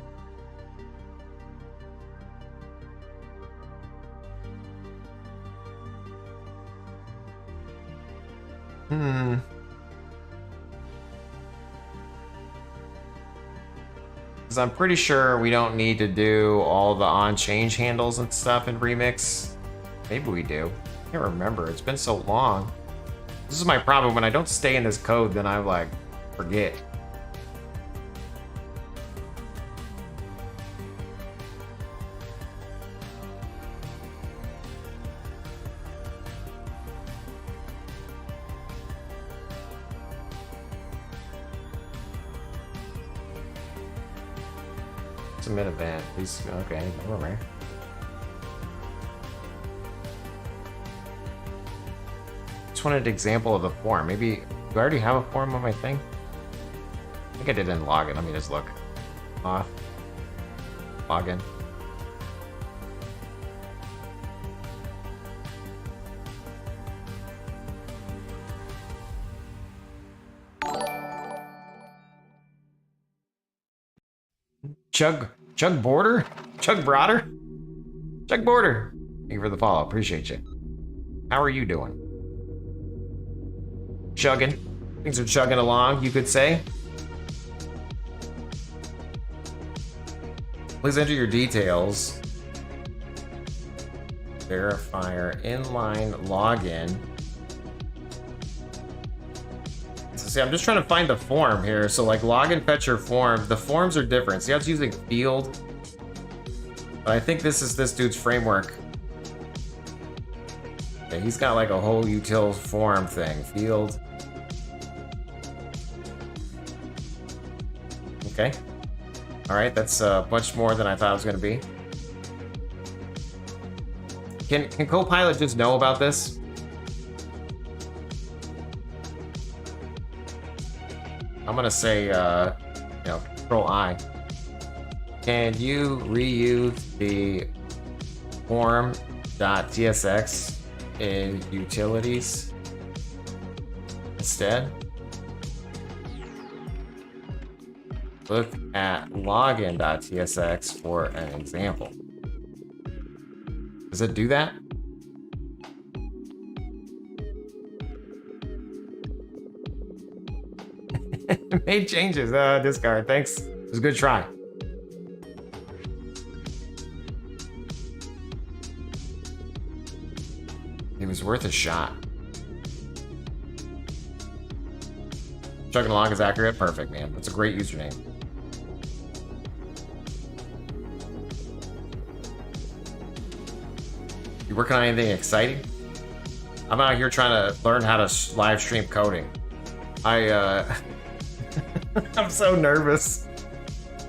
Because I'm pretty sure we don't need to do all the on-change handles and stuff in Remix. Maybe we do. I can't remember. It's been so long. This is my problem. When I don't stay in this code, then I like forget. Submit event. Please. Okay. Over. Just wanted an example of the form. Maybe do I already have a form on my thing? I think I did in login. Let me just look. Off. Login. Chug Border? Chug Broader? Chug Border. Thank you for the follow. Appreciate you. How are you doing? Chugging. Things are chugging along, you could say. Please enter your details. Verifier inline login. See, I'm just trying to find the form here. So like login, fetch your form. The forms are different. See, I was using field. But I think this is this dude's framework. Okay, he's got like a whole util form thing. Field. Okay. All right, that's much more than I thought it was going to be. Can Copilot just know about this? I'm gonna say, Control I. Can you reuse the form.tsx in utilities instead? Look at login.tsx for an example. Does it do that? Made changes. Discard. Thanks. It was a good try. It was worth a shot. Chugging along is accurate. Perfect, man. That's a great username. You working on anything exciting? I'm out here trying to learn how to live stream coding. I'm so nervous.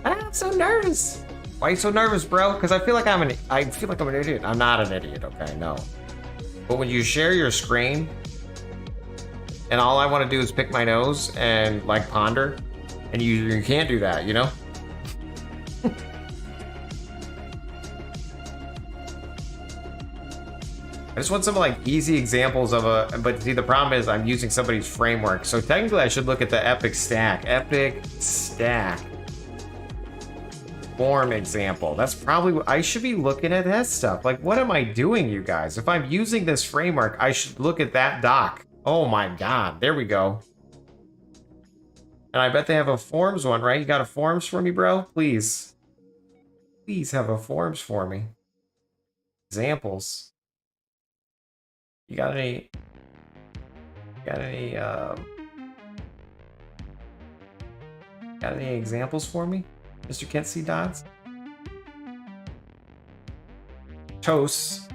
I'm so nervous. Why are you so nervous, bro? Because I feel like I'm an idiot. I'm not an idiot, okay? No. But when you share your screen, and all I want to do is pick my nose and like ponder, and you can't do that, you know? I just want some like easy examples of but see, the problem is I'm using somebody's framework. So technically I should look at the Epic Stack form example. That's probably what I should be looking at. That stuff. Like, what am I doing, you guys? If I'm using this framework, I should look at that doc. Oh my God, there we go. And I bet they have a forms one, right? You got a forms for me, bro? Please have a forms for me. Examples. You got any examples for me, Mr. Kent C. Dodds? Toasts.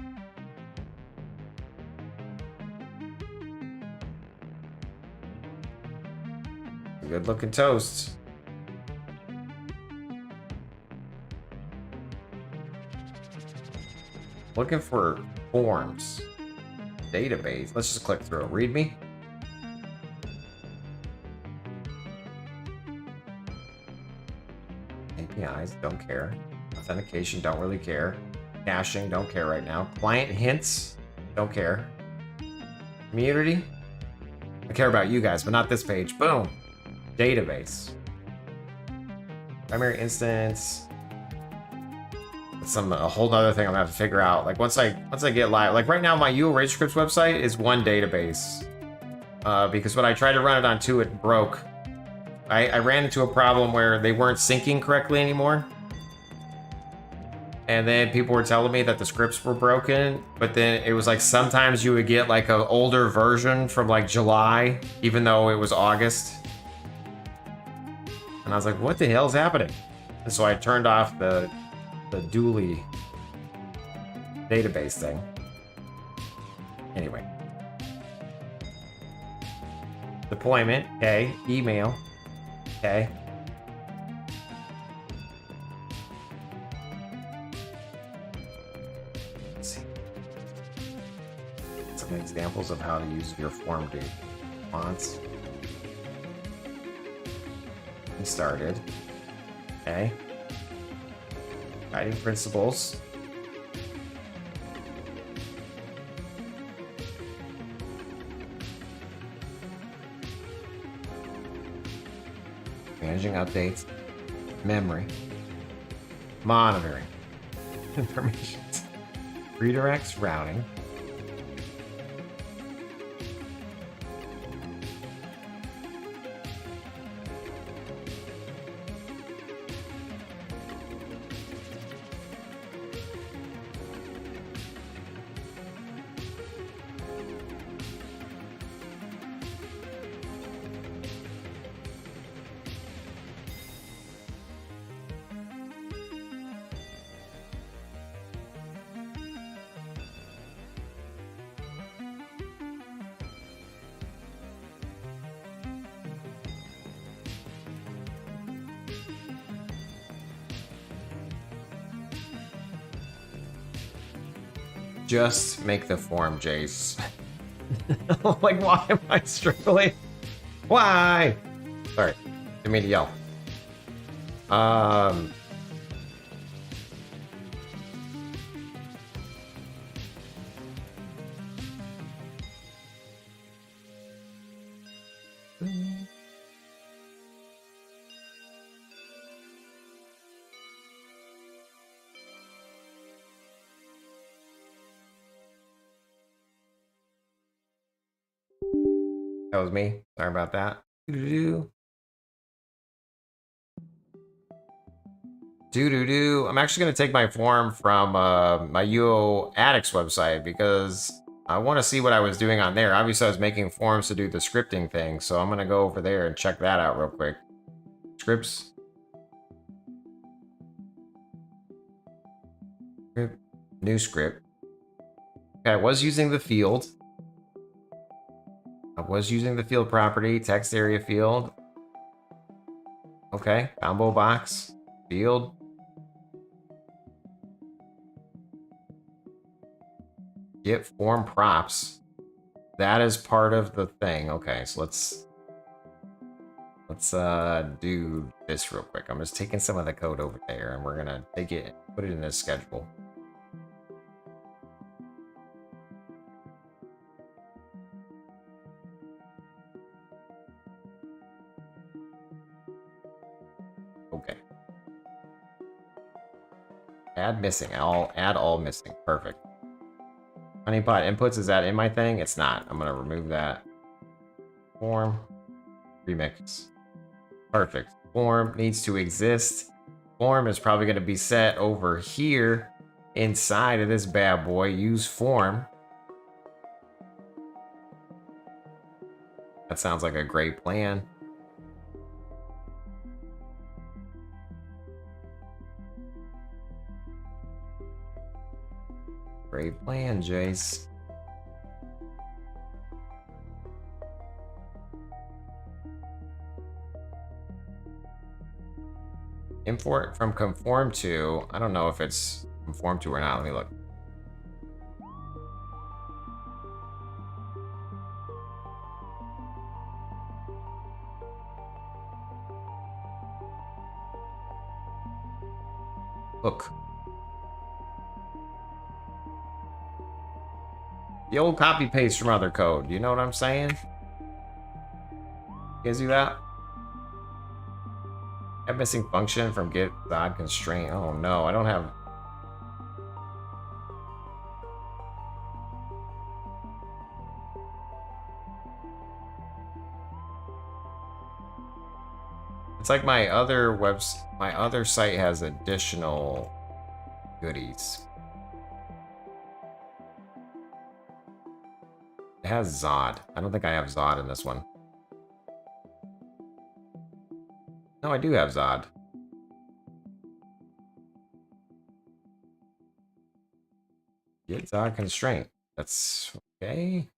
Good looking toasts. Looking for forms. Database. Let's just click through. README. APIs, don't care. Authentication, don't really care. Caching, don't care right now. Client hints, don't care. Community, I care about you guys, but not this page. Boom. Database. Primary instance. A whole other thing I'm gonna have to figure out. Like once I get live, like right now my UL Rage Scripts website is one database. Because when I tried to run it on two, it broke. I ran into a problem where they weren't syncing correctly anymore. And then people were telling me that the scripts were broken, but then it was like sometimes you would get like an older version from like July, even though it was August. And I was like, what the hell's happening? And so I turned off the Dooley database thing. Anyway. Deployment, okay. Email, okay. Let's see. Some examples of how to use your form date fonts. We started. Okay. Guiding principles. Managing updates, memory, monitoring, information, redirects, routing, just make the form, Jace. Like, why am I struggling? Why? Sorry, didn't mean to yell. That was me. Sorry about that. Do. I'm actually going to take my form from my UO Addicts website because I want to see what I was doing on there. Obviously, I was making forms to do the scripting thing, so I'm going to go over there and check that out real quick. Scripts. Script. New script. Okay, I was using the field. I was using the field property, text area field. Okay, combo box, field. Get form props. That is part of the thing. Okay, so let's do this real quick. I'm just taking some of the code over there and we're gonna take it and put it in this schedule. Okay. Add missing. I'll add all missing. Perfect. Honeypot inputs, is that in my thing? It's not. I'm gonna remove that. Form. Remix. Perfect. Form needs to exist. Form is probably gonna be set over here inside of this bad boy. Use form. That sounds like a great plan. Great plan, Jace. Import from conform to. I don't know if it's conform to or not. Let me look. Look. The old copy paste from other code. You know what I'm saying? You guys do that? Have missing function from get odd constraint. Oh no, I don't have. It's like my other site has additional Goodies. It has Zod. I don't think I have Zod in this one. No, I do have Zod. Get Zod constraint. That's okay.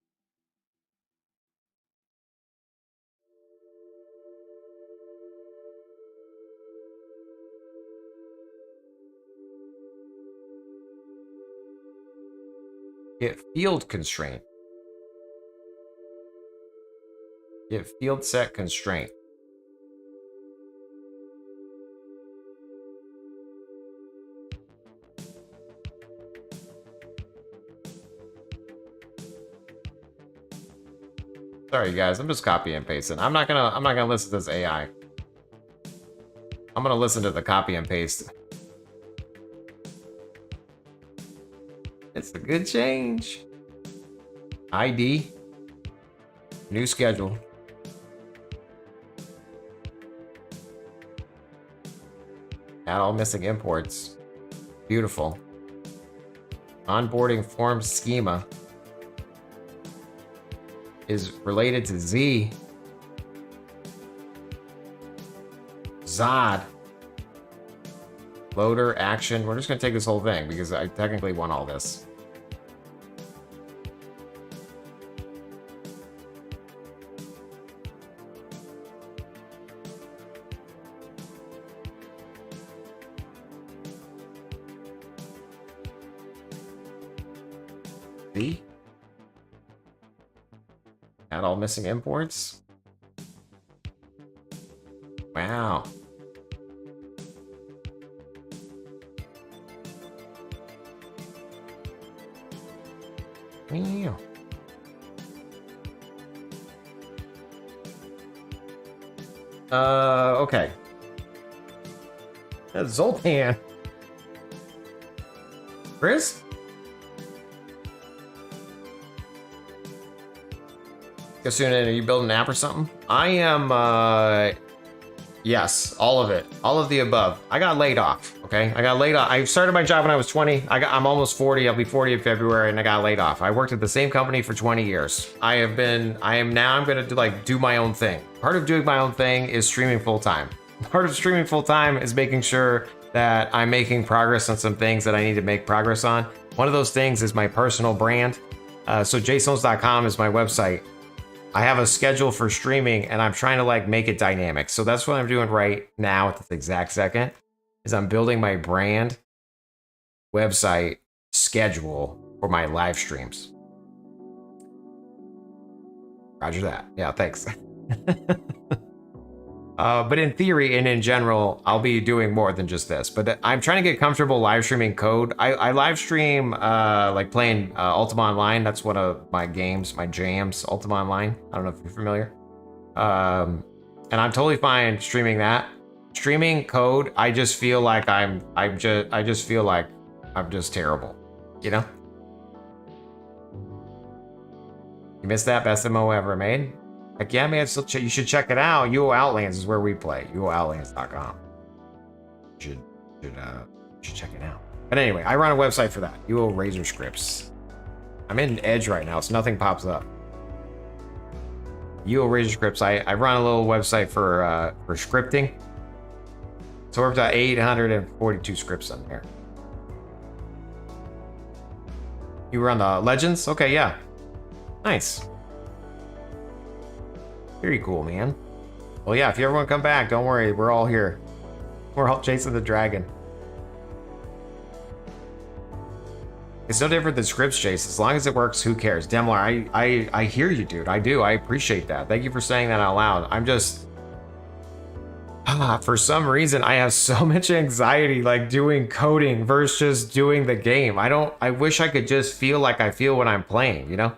Get field constraint. Get field set constraint. Sorry guys, I'm just copy and pasting. I'm not gonna listen to this AI. I'm gonna listen to the copy and paste. It's a good change. ID. New schedule. Add all missing imports. Beautiful. Onboarding form schema is related to Z. Zod. Loader, action. We're just gonna take this whole thing because I technically want all this. See? Add all missing imports. Wow. Wow. Okay. That's Zoltan. Chris? Kasuna, are you building an app or something? I am, yes, all of it. All of the above. I got laid off, okay? I got laid off. I started my job when I was 20. I'm almost 40. I'll be 40 in February, and I got laid off. I worked at the same company for 20 years. I'm gonna do my own thing. Part of doing my own thing is streaming full-time. Part of streaming full-time is making sure that I'm making progress on some things that I need to make progress on. One of those things is my personal brand. So Jaseowns.com is my website. I have a schedule for streaming and I'm trying to like make it dynamic. So that's what I'm doing right now at this exact second is I'm building my brand website schedule for my live streams. Roger that. Yeah, thanks. But in theory and in general, I'll be doing more than just this. But I'm trying to get comfortable live streaming code. I live stream like playing Ultima Online. That's one of my games, my jams, Ultima Online. I don't know if you're familiar. And I'm totally fine streaming that. Streaming code, I just feel like I just feel like I'm just terrible. You know? You missed that best MO ever made? Heck yeah, man, you should check it out. UO Outlands is where we play. UOOutlands.com. You should check it out. But anyway, I run a website for that. UO Razor Scripts. I'm in Edge right now, so nothing pops up. UO Razor Scripts. I run a little website for scripting. So we're up to 842 scripts on there. You run the Legends? Okay, yeah. Nice. Very cool, man. Well, yeah, if you ever want to come back, don't worry. We're all here. We're all chasing the dragon. It's no different than scripts, Chase. As long as it works, who cares? Demlar, I hear you, dude. I do. I appreciate that. Thank you for saying that out loud. I'm just... for some reason, I have so much anxiety, like, doing coding versus just doing the game. I wish I could just feel like I feel when I'm playing, you know?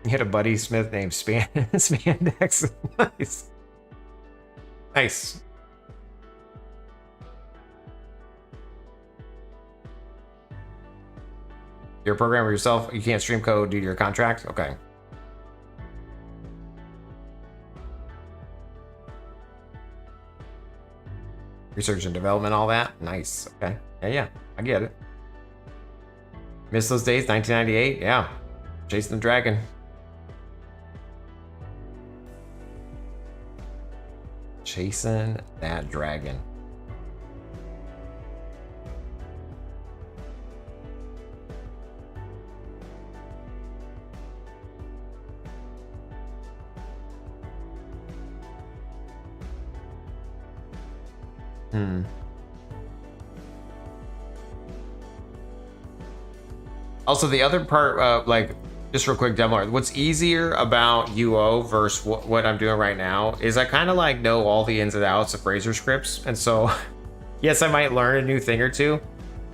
You had a buddy Smith named Spandex. Nice. Nice. You're a programmer yourself. You can't stream code due to your contract? Okay. Research and development, all that. Nice. Okay. Yeah, I get it. Miss those days, 1998. Yeah. Chasing the dragon. Chasing that dragon. Also, the other part, like, just real quick demo, what's easier about UO versus what I'm doing right now is I kind of like know all the ins and outs of Razor scripts. And so, yes, I might learn a new thing or two,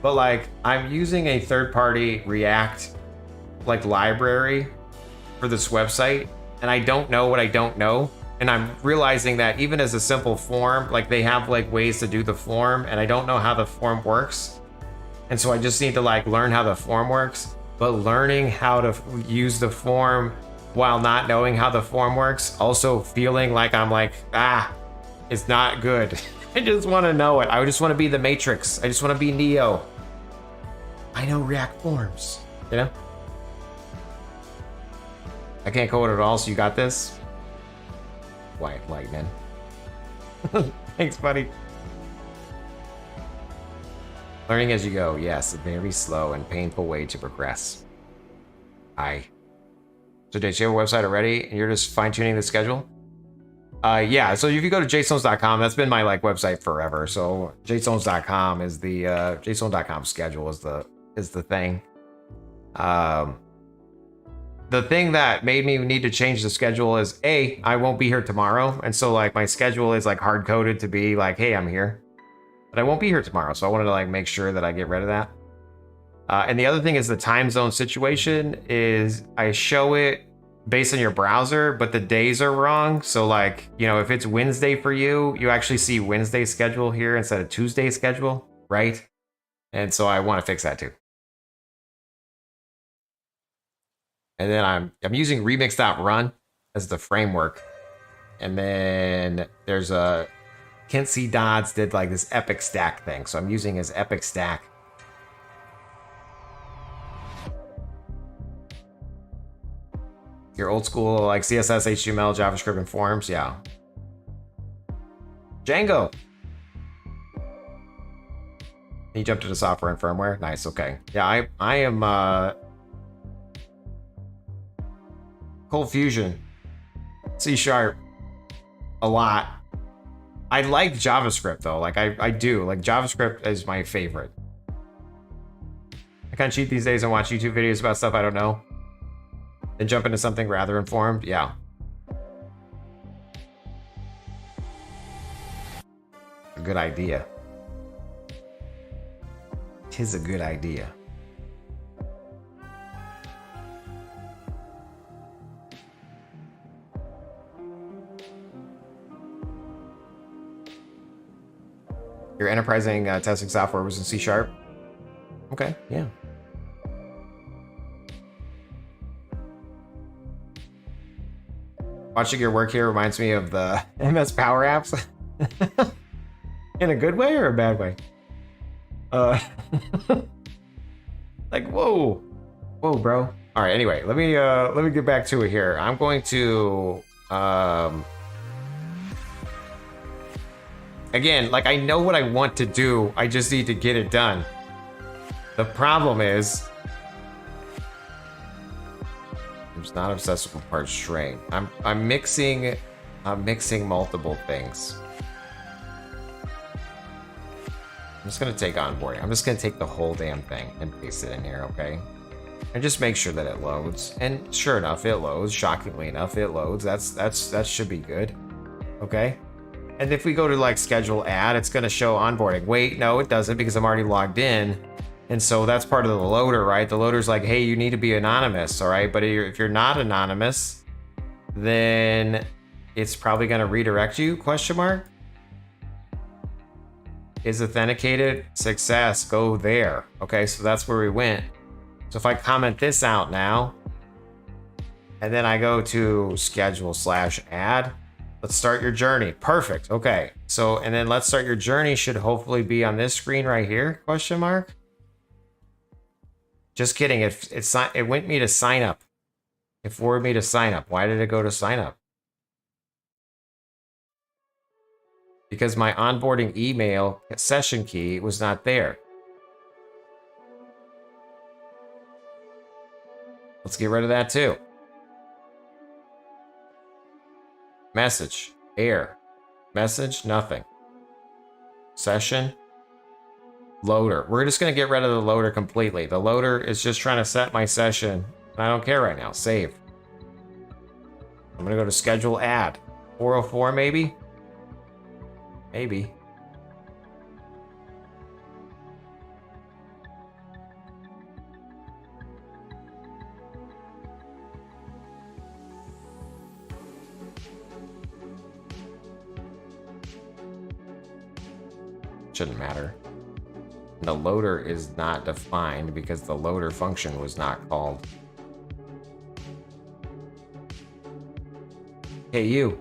but like I'm using a third-party React like library for this website, and I don't know what I don't know. And I'm realizing that even as a simple form, like they have like ways to do the form, and I don't know how the form works. And so I just need to like learn how the form works, but learning how to use the form while not knowing how the form works, also feeling like I'm like, it's not good. I just want to know it. I just want to be the Matrix. I just want to be Neo. I know React forms, you know? I can't code at all, so you got this? White lightning. Thanks, buddy. Learning as you go, yes, a very slow and painful way to progress. So Jay, you have a website already and you're just fine-tuning the schedule? Yeah, so if you go to jaseowns.com, that's been my like website forever. So jaseowns.com is the jaseowns.com schedule is the thing. The thing that made me need to change the schedule is I won't be here tomorrow, and so like my schedule is like hard coded to be like, hey, I'm here. But I won't be here tomorrow, so I wanted to like make sure that I get rid of that. And the other thing is the time zone situation is I show it based on your browser, but the days are wrong. So like, you know, if it's Wednesday for you, you actually see Wednesday schedule here instead of Tuesday schedule, right? And so I want to fix that too. And then I'm using remix.run as the framework. And then there's a Kinsey Dodds did like this epic stack thing. So I'm using his epic stack. Your old school like CSS, HTML, JavaScript, and forms. Yeah. Django. You jumped into software and firmware. Nice. Okay. Yeah, I am Cold Fusion, C#, a lot. I like JavaScript though. Like I do. Like JavaScript is my favorite. I kind of cheat these days and watch YouTube videos about stuff I don't know. Then jump into something rather informed. Yeah. A good idea. Tis a good idea. Your enterprising testing software was in C#? Okay, yeah. Watching your work here reminds me of the MS Power Apps. In a good way or a bad way? Like, whoa. Whoa, bro. All right, anyway, let me get back to it here. I'm going to again, like I know what I want to do. I just need to get it done. The problem is I'm just not obsessed with part string. I'm mixing multiple things. I'm just gonna take onboarding. I'm just gonna take the whole damn thing and paste it in here, okay? And just make sure that it loads. And sure enough, it loads. Shockingly enough, it loads. That should be good. Okay. And if we go to like schedule add, it's gonna show onboarding. Wait, no, it doesn't because I'm already logged in. And so that's part of the loader, right? The loader's like, hey, you need to be anonymous, all right? But if you're not anonymous, then it's probably gonna redirect you, question mark? Is authenticated, success, go there. Okay, so that's where we went. So if I comment this out now, and then I go to schedule/add, let's start your journey. Perfect. Okay. So, and then let's start your journey should hopefully be on this screen right here, question mark. Just kidding, it went me to sign up. It forwarded me to sign up. Why did it go to sign up? Because my onboarding email session key was not there. Let's get rid of that too. Message, air. Message, nothing. Session, loader. We're just gonna get rid of the loader completely. The loader is just trying to set my session. I don't care right now, save. I'm gonna go to schedule add. 404 maybe? Maybe. Shouldn't matter. The loader is not defined because the loader function was not called. Hey, you.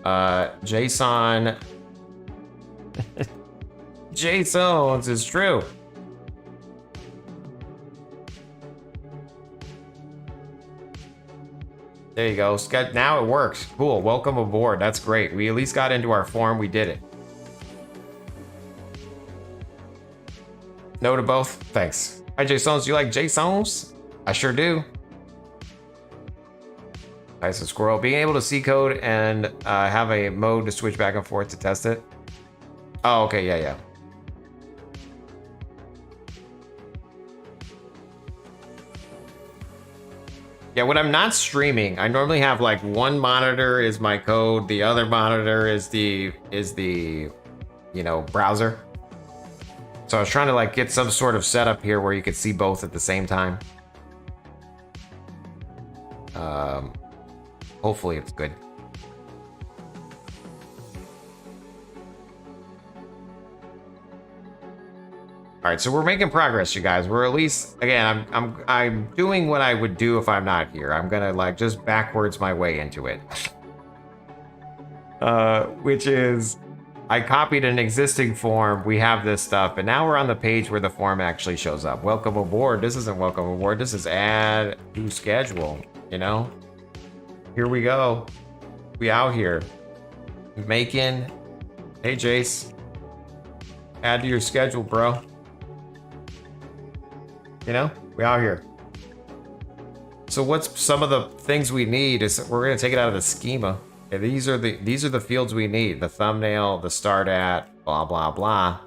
JSON. Jaseowns is true. There you go. Now it works. Cool. Welcome aboard. That's great. We at least got into our form. We did it. No to both? Thanks. Hi, Jaseowns. You like Jaseowns? I sure do. Nice and squirrel. Being able to see code and have a mode to switch back and forth to test it. Oh, okay. Yeah. Yeah, when I'm not streaming, I normally have like one monitor is my code, the other monitor is the browser. So I was trying to like get some sort of setup here where you could see both at the same time. Hopefully it's good. All right, so we're making progress, you guys. We're at least, again, I'm doing what I would do if I'm not here. I'm gonna like just backwards my way into it. Which is, I copied an existing form. We have this stuff, and now we're on the page where the form actually shows up. Welcome aboard. This isn't welcome aboard. This is add to schedule, you know? Here we go. We out here. Making, hey Jace, add to your schedule, bro. You know, we out here. So what's some of the things we need is we're gonna take it out of the schema. Okay, these are the fields we need. The thumbnail, the start at, blah, blah, blah.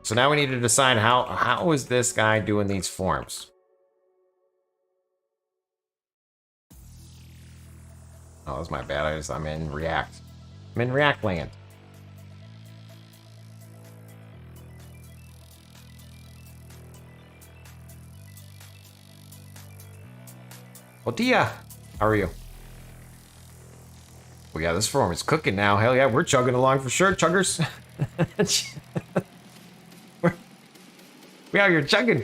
So now we need to decide how is this guy doing these forms? Oh, that's my bad. I'm in React. I'm in React land. Well, Dia, how are you? Well, yeah, this form is cooking now. Hell yeah, we're chugging along for sure, chuggers. We out here chugging.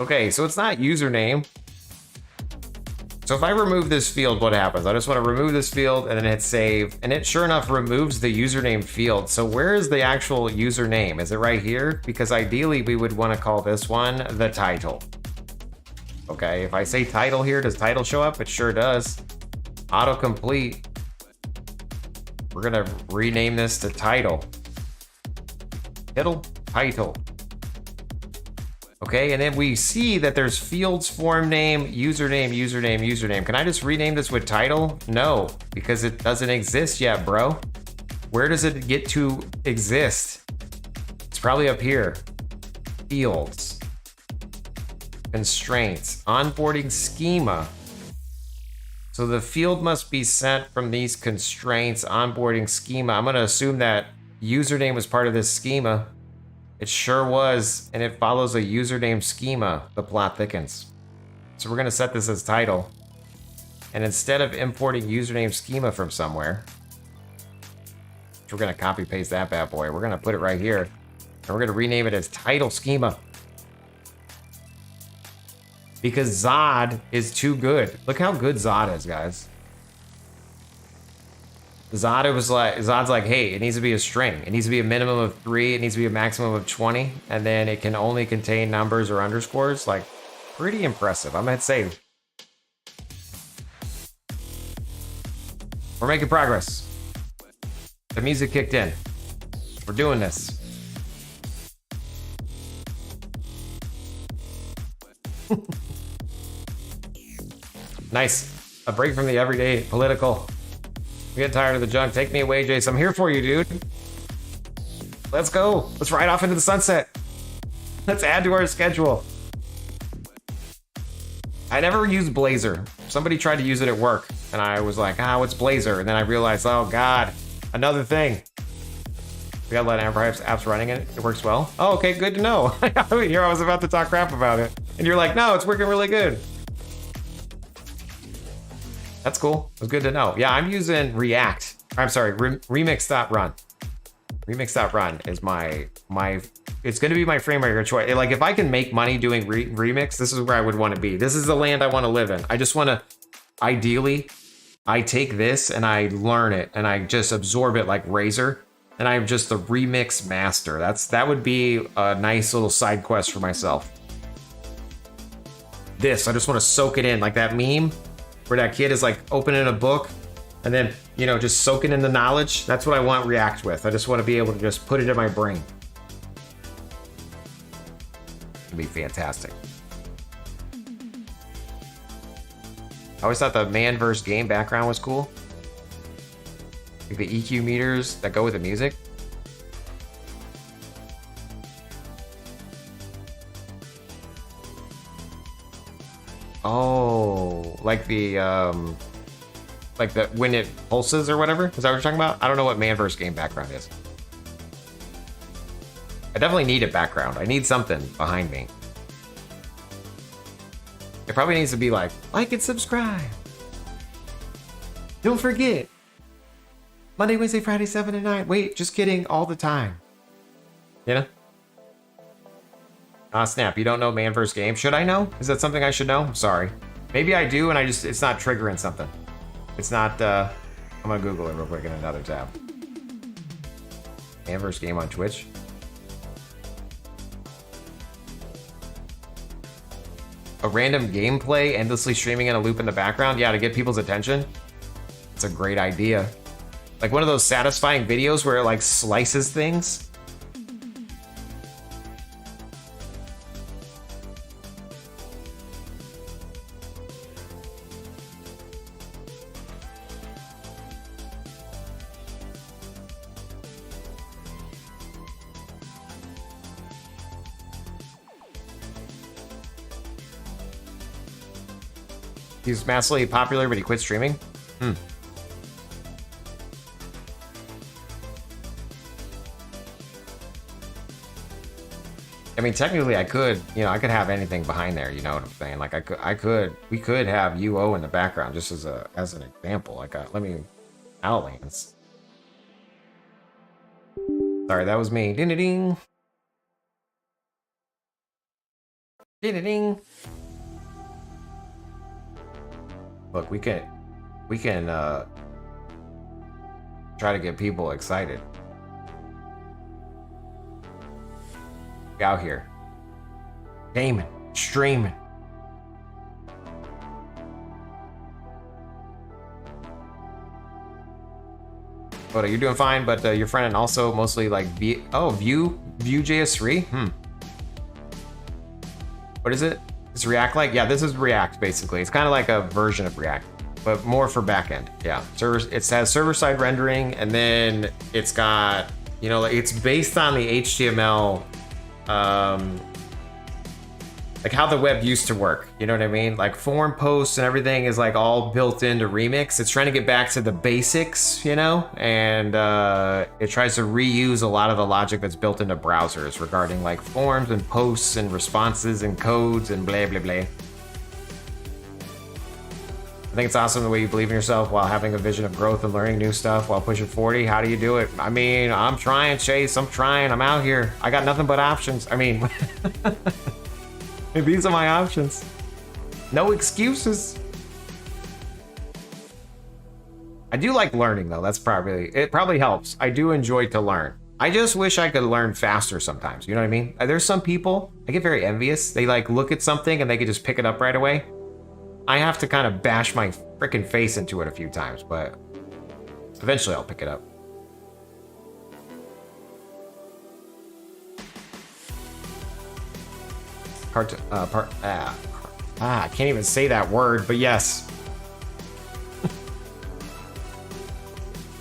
Okay, so it's not username. So if I remove this field, what happens? I just want to remove this field and then hit save, and it sure enough removes the username field. So where is the actual username? Is it right here? Because ideally we would want to call this one the title. Okay, if I say title here, does title show up? It sure does. Autocomplete. We're gonna rename this to title. Title. Okay, and then we see that there's fields, form name, username. Can I just rename this with title? No, because it doesn't exist yet, bro. Where does it get to exist? It's probably up here. Fields. Constraints. Onboarding schema. So the field must be sent from these constraints, onboarding schema. I'm gonna assume that username was part of this schema. It sure was, and it follows a username schema. The plot thickens. So we're gonna set this as title. And instead of importing username schema from somewhere, we're gonna copy paste that bad boy. We're gonna put it right here. we're going to rename it as Title Schema. Because Zod is too good. Look how good Zod is, guys. Zod's like, hey, it needs to be a string. It needs to be a minimum of 3. It needs to be a maximum of 20. And then it can only contain numbers or underscores. Like, pretty impressive. I'm going to say we're making progress. The music kicked in. We're doing this. Nice. A break from the everyday political. I'm getting tired of the junk. Take me away, Jace. I'm here for you, dude. Let's go. Let's ride off into the sunset. Let's add to our schedule. I never used Blazor. Somebody tried to use it at work, and I was like, what's Blazor? And then I realized, oh, God, another thing. We got a lot of apps running in it. It works well. Oh, okay, good to know. Here I was about to talk crap about it. And you're like, no, it's working really good. That's cool. It was good to know. Yeah, I'm using React. I'm sorry, remix.run. Remix.run is my it's going to be my framework of choice. Like, if I can make money doing remix, this is where I would want to be. This is the land I want to live in. I just want to, ideally, I take this and I learn it and I just absorb it like Razor, and I'm just the remix master. That would be a nice little side quest for myself. I just want to soak it in, like that meme where that kid is like opening a book and then, you know, just soaking in the knowledge. That's what I want React with. I just want to be able to just put it in my brain. It'd be fantastic. I always thought the man versus game background was cool. Like the EQ meters that go with the music. Oh, like the when it pulses or whatever. Is that what you're talking about? I don't know what man versus game background is. I definitely need a background. I need something behind me. It probably needs to be like and subscribe. Don't forget. Monday, Wednesday, Friday, 7 to 9. Wait, just kidding. All the time. You know? Ah, snap. You don't know man versus game? Should I know? Is that something I should know? I'm sorry. Maybe I do, and it's not triggering something. It's not, I'm gonna Google it real quick in another tab. Man versus game on Twitch. A random gameplay endlessly streaming in a loop in the background? Yeah, to get people's attention. It's a great idea. Like one of those satisfying videos where it like slices things. He's massively popular, but he quit streaming? I mean, technically I could, I could have anything behind there, you know what I'm saying? Like we could have UO in the background just as an example. Like, let me, Outlands. Sorry, that was me. Ding-a-ding. Ding-a-ding. Look, we can try to get people excited. Out here. Gaming, streaming. But you're doing fine, but your friend and also mostly like Vue.js3? What is it? It's React like? Yeah, this is React basically. It's kind of like a version of React, but more for backend. Yeah, it has server-side rendering, and then it's got, it's based on the HTML, like how the web used to work. You know what I mean? Like form posts and everything is like all built into Remix. It's trying to get back to the basics, and it tries to reuse a lot of the logic that's built into browsers regarding like forms and posts and responses and codes and blah, blah, blah. I think it's awesome the way you believe in yourself while having a vision of growth and learning new stuff while pushing 40. How do you do it? I mean, I'm trying, Chase. I'm trying. I'm out here. I got nothing but options. I mean, these are my options. No excuses. I do like learning though. It probably helps. I do enjoy to learn. I just wish I could learn faster sometimes. You know what I mean? There's some people, I get very envious. They like look at something and they can just pick it up right away. I have to kind of bash my freaking face into it a few times, but eventually I'll pick it up. I can't even say that word, but yes.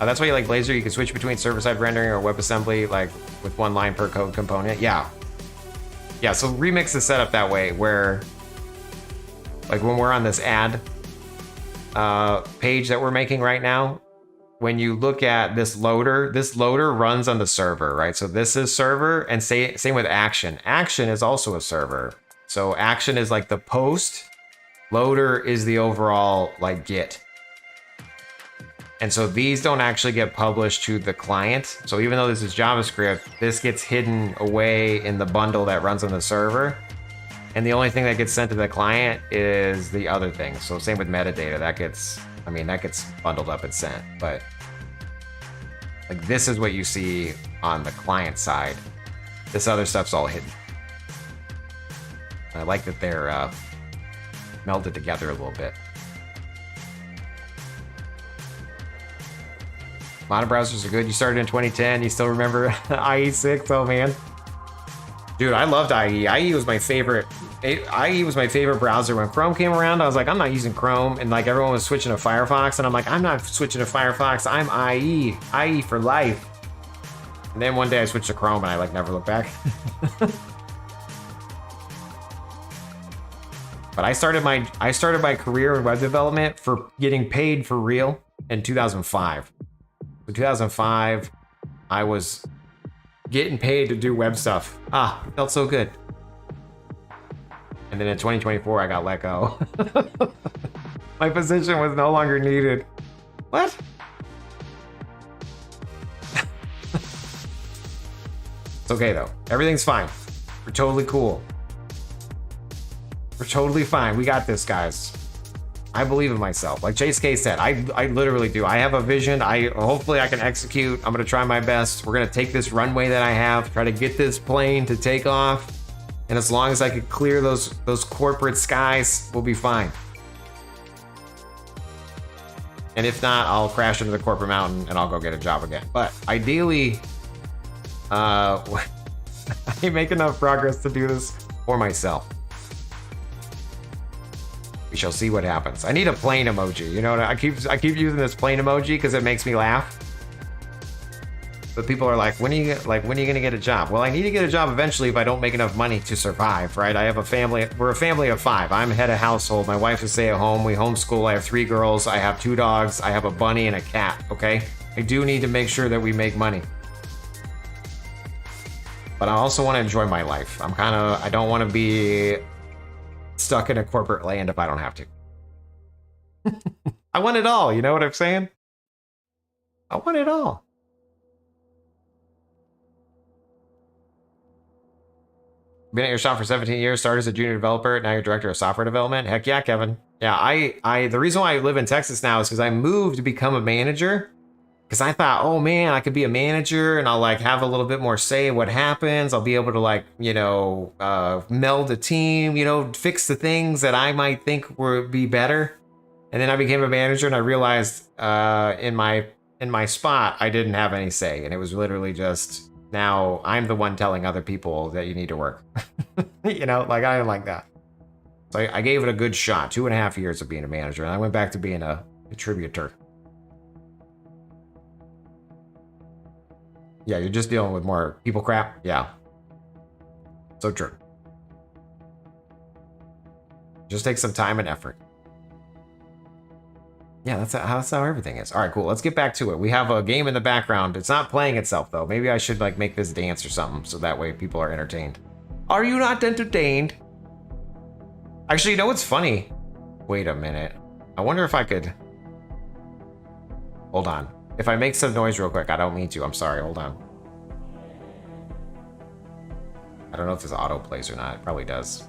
That's why you like Blazor. You can switch between server-side rendering or WebAssembly, like with one line per code component. Yeah. Yeah, so Remix is set up that way where, like when we're on this ad page that we're making right now, when you look at this loader runs on the server, right? So this is server, and same with Action. Action is also a server. So Action is like the post, loader is the overall like Git. And so these don't actually get published to the client. So even though this is JavaScript, this gets hidden away in the bundle that runs on the server. And the only thing that gets sent to the client is the other thing. So same with metadata, that gets bundled up and sent. But like this is what you see on the client side. This other stuff's all hidden. I like that they're melded together a little bit. A lot of browsers are good. You started in 2010. You still remember IE6? Oh man, dude, I loved IE. IE was my favorite. IE was my favorite browser when Chrome came around. I was like, I'm not using Chrome, and like everyone was switching to Firefox, and I'm like, I'm not switching to Firefox. I'm IE. IE for life. And then one day I switched to Chrome, and I like never looked back. But I started my career in web development for getting paid for real in 2005. In 2005, I was getting paid to do web stuff. It felt so good. And then in 2024, I got let go. My position was no longer needed. What? It's okay though. Everything's fine. We're totally cool. We're totally fine. We got this, guys. I believe in myself. Like Chase K said, I literally do. I have a vision. Hopefully I can execute. I'm gonna try my best. We're gonna take this runway that I have, try to get this plane to take off. And as long as I can clear those corporate skies, we'll be fine. And if not, I'll crash into the corporate mountain and I'll go get a job again. But ideally, I make enough progress to do this for myself. We shall see what happens. I need a plane emoji. You know, I keep using this plane emoji because it makes me laugh. But people are like, when are you gonna get a job? Well, I need to get a job eventually if I don't make enough money to survive, right? I have a family. We're a family of 5. I'm head of household. My wife is stay at home. We homeschool. I have 3 girls. I have 2 dogs. I have a bunny and a cat. Okay, I do need to make sure that we make money. But I also want to enjoy my life. I don't want to be stuck in a corporate land if I don't have to. I want it all, you know what I'm saying? I want it all. Been at your shop for 17 years, started as a junior developer, now you're director of software development. Heck yeah, Kevin. Yeah, the reason why I live in Texas now is because I moved to become a manager. Because I thought, oh man, I could be a manager and I'll like have a little bit more say in what happens. I'll be able to like, you know, meld a team, you know, fix the things that I might think would be better. And then I became a manager and I realized in my spot, I didn't have any say. And it was literally just, now I'm the one telling other people that you need to work. You know, like I didn't like that. So I gave it a good shot, 2.5 years of being a manager. And I went back to being a contributor. Yeah, you're just dealing with more people crap. Yeah. So true. Just take some time and effort. Yeah, that's how everything is. All right, cool. Let's get back to it. We have a game in the background. It's not playing itself, though. Maybe I should like make this dance or something so that way people are entertained. Are you not entertained? Actually, you know what's funny? Wait a minute. I wonder if I could... Hold on. If I make some noise real quick, I don't mean to. I'm sorry. Hold on. I don't know if this auto plays or not. It probably does.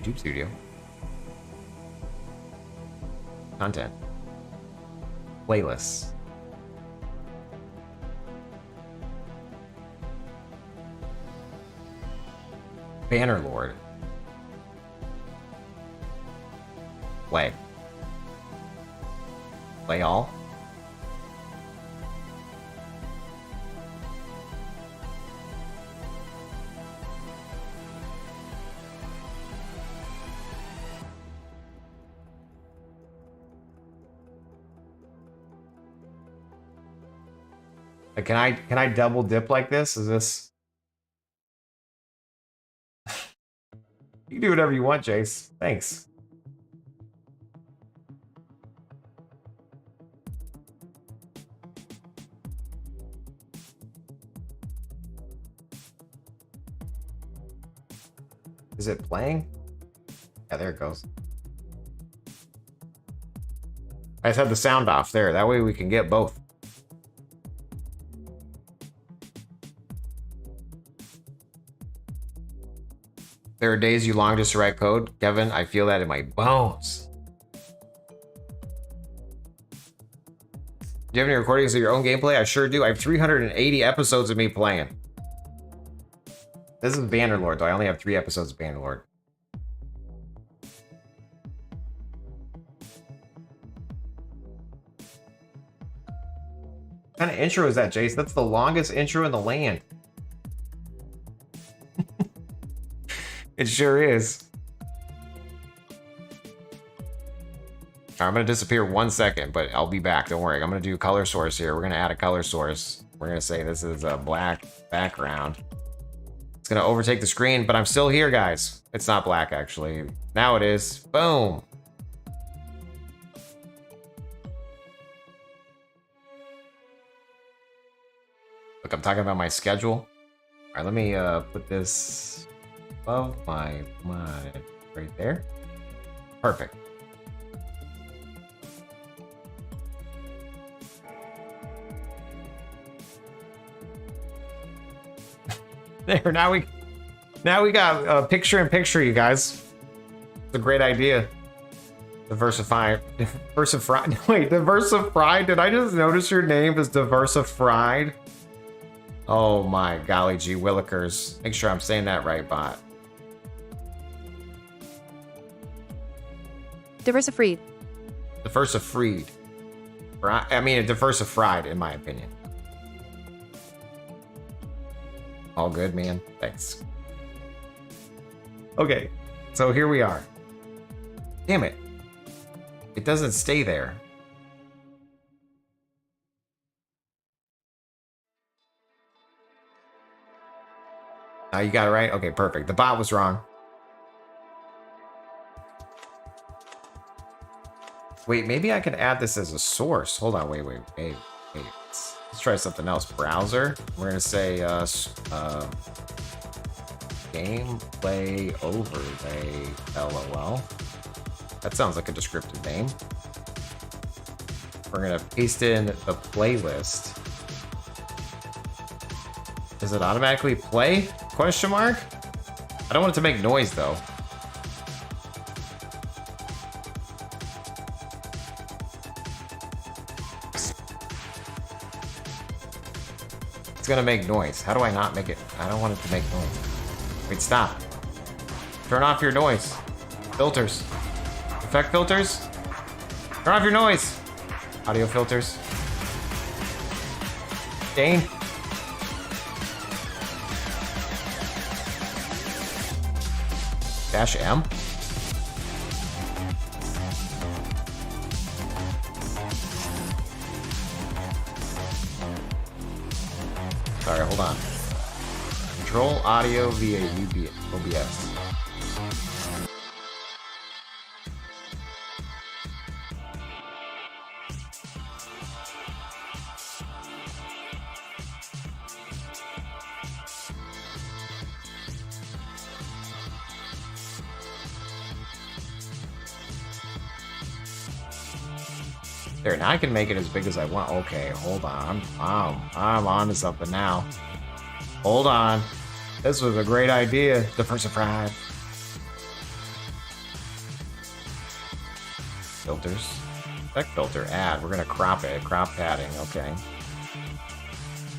YouTube Studio. Content. Playlists. Bannerlord. Play. Play all. Like, can I double dip like this? Is this... You can do whatever you want, Jace. Thanks. Is it playing? Yeah, there it goes. I just had the sound off there. That way we can get both. There are days you long just to write code. Kevin, I feel that in my bones. Do you have any recordings of your own gameplay? I sure do. I have 380 episodes of me playing. This is Bannerlord, though. I only have 3 episodes of Bannerlord. What kind of intro is that, Jace? That's the longest intro in the land. It sure is. I'm going to disappear 1 second, but I'll be back. Don't worry. I'm going to do color source here. We're going to add a color source. We're going to say this is a black background. It's going to overtake the screen, but I'm still here, guys. It's not black, actually. Now it is. Boom. Look, I'm talking about my schedule. All right, let me put this above my right there. Perfect. There, now we got a picture in picture, you guys. It's a great idea. Diversify. Wait, Diversified? Did I just notice your name is Diversified? Oh my golly gee willikers. Make sure I'm saying that right, bot. Diversified. Diversified. I mean, diversified, in my opinion. All good, man. Thanks. Okay, so here we are. Damn it. It doesn't stay there. Now you got it right? Okay, perfect. The bot was wrong. Wait, maybe I can add this as a source. Hold on, wait. Let's try something else. Browser. We're gonna say gameplay overlay LOL. That sounds like a descriptive name. We're gonna paste in the playlist. Does it automatically play? Question mark? I don't want it to make noise though. It's gonna make noise. How do I not make it? I don't want it to make noise. Wait, stop. Turn off your noise. Filters. Effect filters. Turn off your noise. Audio filters. Dane. Dash M. Sorry, hold on. Control audio via OBS. There, now I can make it as big as I want. Okay, hold on. I'm on to something now. Hold on. This was a great idea. The first surprise. Filters. Effect filter, add. We're gonna crop it. Crop padding, okay.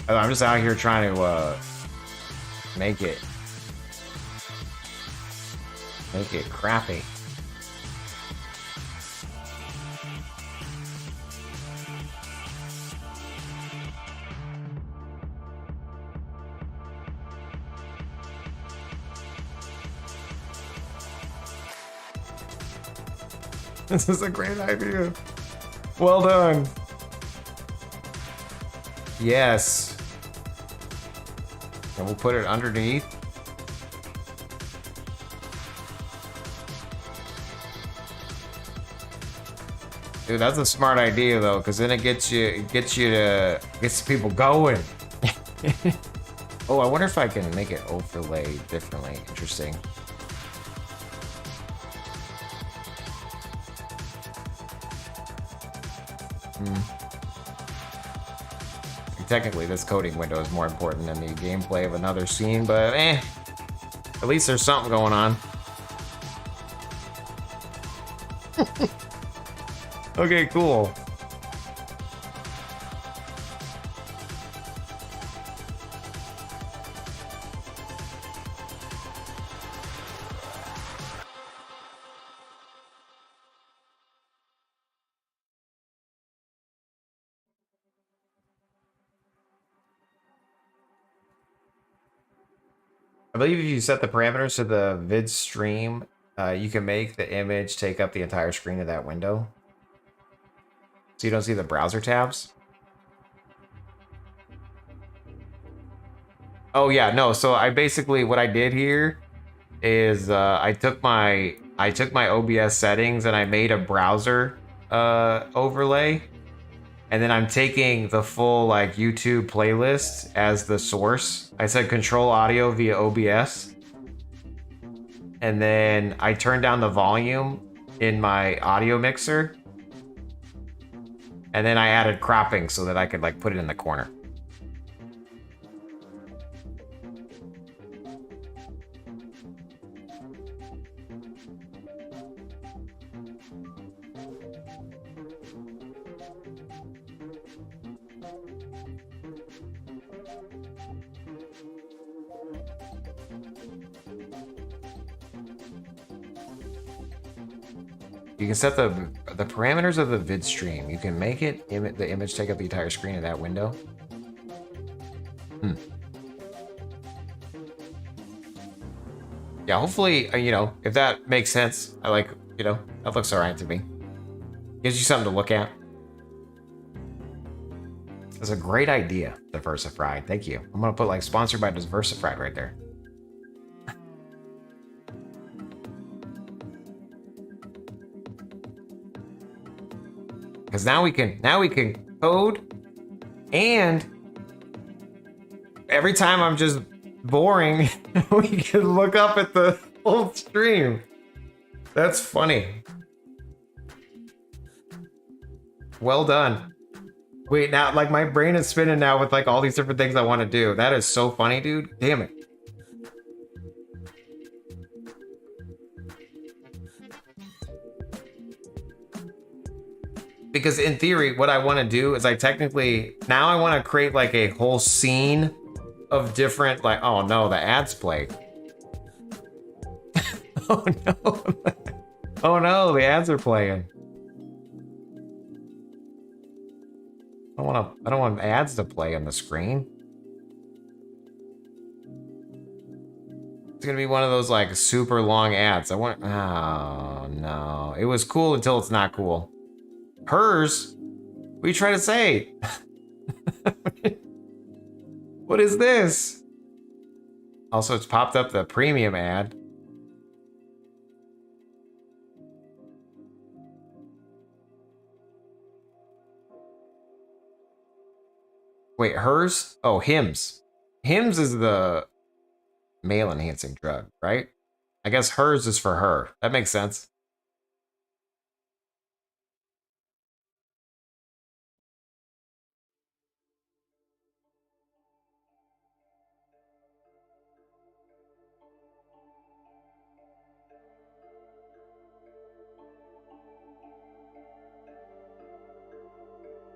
I'm just out here trying to make it crappy. This is a great idea. Well done. Yes. And we'll put it underneath. Dude, that's a smart idea though, because then it gets people going. Oh, I wonder if I can make it overlay differently. Interesting. Technically, this coding window is more important than the gameplay of another scene, but at least there's something going on. Okay, cool. I believe if you set the parameters to the vid stream, you can make the image take up the entire screen of that window. So you don't see the browser tabs. Oh yeah, no. So I basically, what I did here is I took my OBS settings and I made a browser overlay. And then I'm taking the full like YouTube playlist as the source. I said control audio via OBS. And then I turned down the volume in my audio mixer. And then I added cropping so that I could like put it in the corner. You can set the parameters of the vid stream. You can make it the image take up the entire screen of that window. Yeah, hopefully, you know, if that makes sense, I like, you know, that looks all right to me. Gives you something to look at. That's a great idea, Diversified. Thank you. I'm gonna put like sponsored by Diversified right there. Because now we can code, and every time I'm just boring, we can look up at the whole stream. That's funny. Well done. Wait, now like my brain is spinning now with like all these different things I want to do. That is so funny, dude. Damn it. Because in theory, what I want to do is now I want to create like a whole scene of different, like, oh no, the ads played. Oh no. Oh no, the ads are playing. I don't want ads to play on the screen. It's gonna be one of those like super long ads. Oh no. It was cool until it's not cool. Hers? What are you trying to say? What is this? Also, it's popped up the premium ad. Wait, hers? Oh, Hims. Hims is the male enhancing drug, right? I guess hers is for her. That makes sense.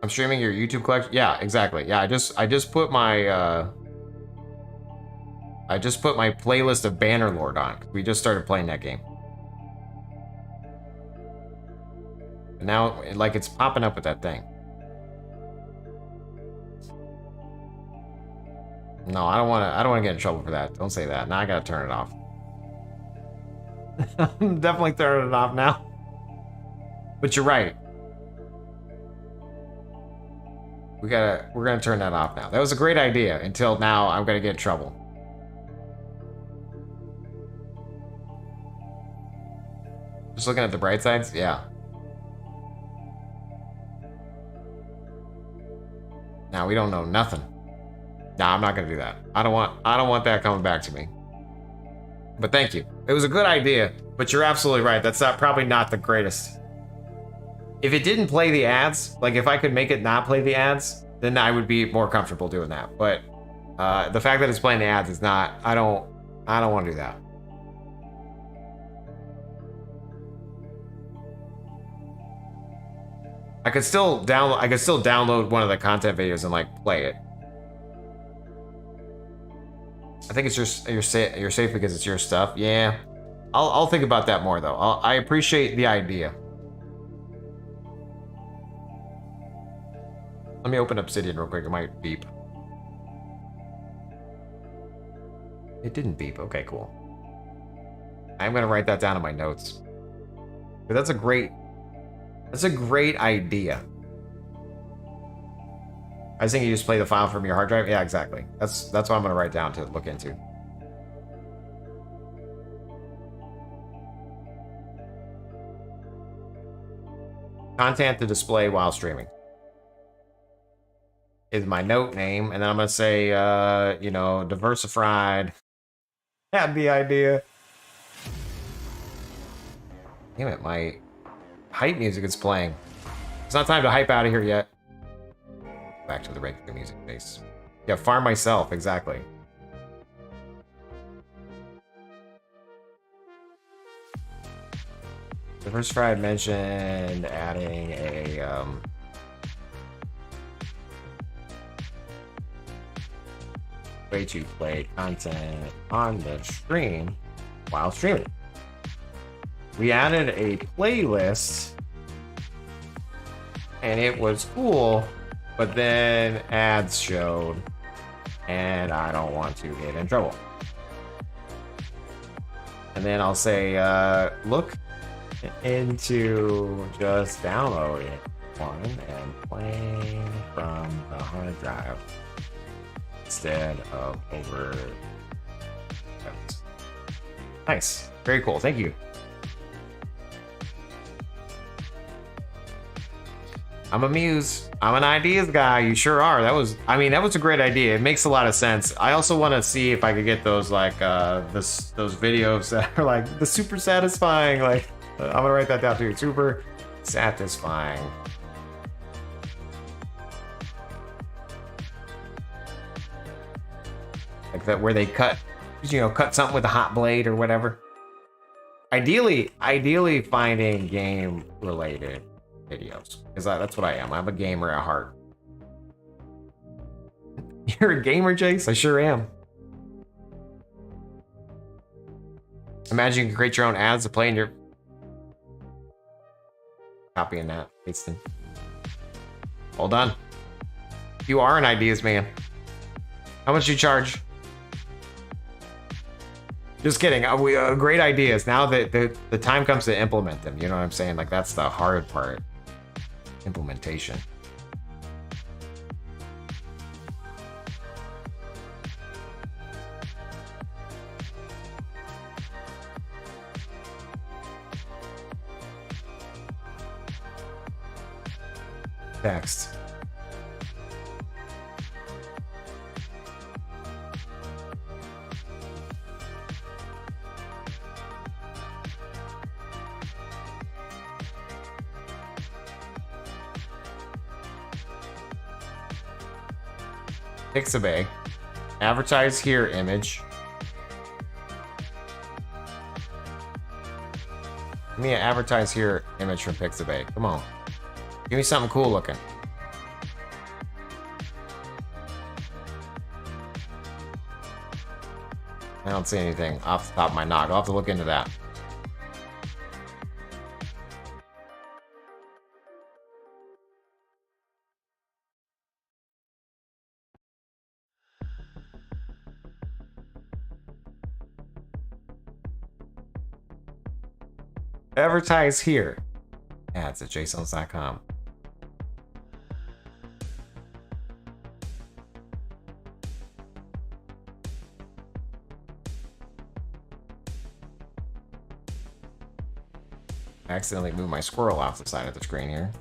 I'm streaming your YouTube collection. Yeah, exactly. Yeah, I just put my playlist of Bannerlord on. We just started playing that game. And now, like, it's popping up with that thing. No, I don't want to get in trouble for that. Don't say that. Now I gotta turn it off. I'm definitely turning it off now. But you're right. We're gonna turn that off now. That was a great idea until now I'm gonna get in trouble. Just looking at the bright sides? Yeah. Now we don't know nothing. Nah, I'm not gonna do that. I don't want that coming back to me. But thank you. It was a good idea, but you're absolutely right. That's probably not the greatest. If it didn't play the ads, like if I could make it not play the ads, then I would be more comfortable doing that. But the fact that it's playing the ads is not. I don't want to do that. I could still download one of the content videos and like play it. I think it's you're safe because it's your stuff. Yeah, I'll think about that more though. I appreciate the idea. Let me open Obsidian real quick. It might beep. It didn't beep. Okay, cool. I'm gonna write that down in my notes. But that's a great idea. I was thinking you just play the file from your hard drive. Yeah, exactly. That's what I'm gonna write down to look into. Content to display while streaming is my note name, and then I'm gonna say, you know, diversified. Had the idea. Damn it, my hype music is playing. It's not time to hype out of here yet. Back to the regular music base. Yeah, farm myself, exactly. Diversified mentioned adding a way to play content on the stream while streaming. We added a playlist and it was cool, but then ads showed and I don't want to get in trouble. And then I'll say, look into just downloading one and playing from the hard drive instead of over. Nice, very cool, thank you. I'm a muse. I'm an ideas guy. You sure are. That was a great idea. It makes a lot of sense. I also want to see if I could get those like those videos that are like the super satisfying. Like I'm gonna write that down too. Super satisfying. Like that where they cut something with a hot blade or whatever. Ideally finding game related videos, because that's what I am. I'm a gamer at heart. You're a gamer, Jace? I sure am. Imagine you can create your own ads to play in your... Copying that. Pasting. Well done. You are an ideas man. How much do you charge? Just kidding. Great ideas. Now that the time comes to implement them, you know what I'm saying? Like that's the hard part. Implementation. Text. Pixabay. Advertise here image. Give me an advertise here image from Pixabay. Come on. Give me something cool looking. I don't see anything off the top of my noggin. I'll have to look into that. Advertise here. Ads at jaseowns.com. I accidentally moved my squirrel off the side of the screen here.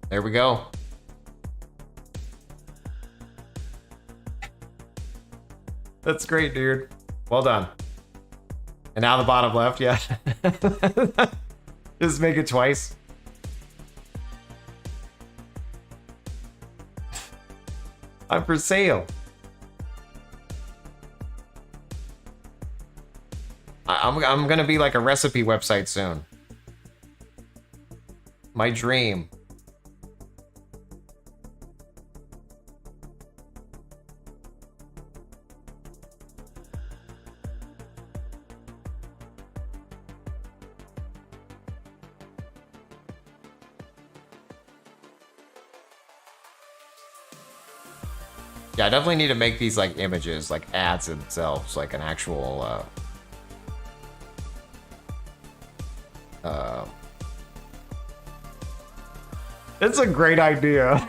There we go. That's great, dude. Well done. And now the bottom left, yeah. Just make it twice. I'm for sale. I'm gonna be like a recipe website soon. My dream. Yeah, I definitely need to make these like images, like ads themselves, like an actual it's a great idea.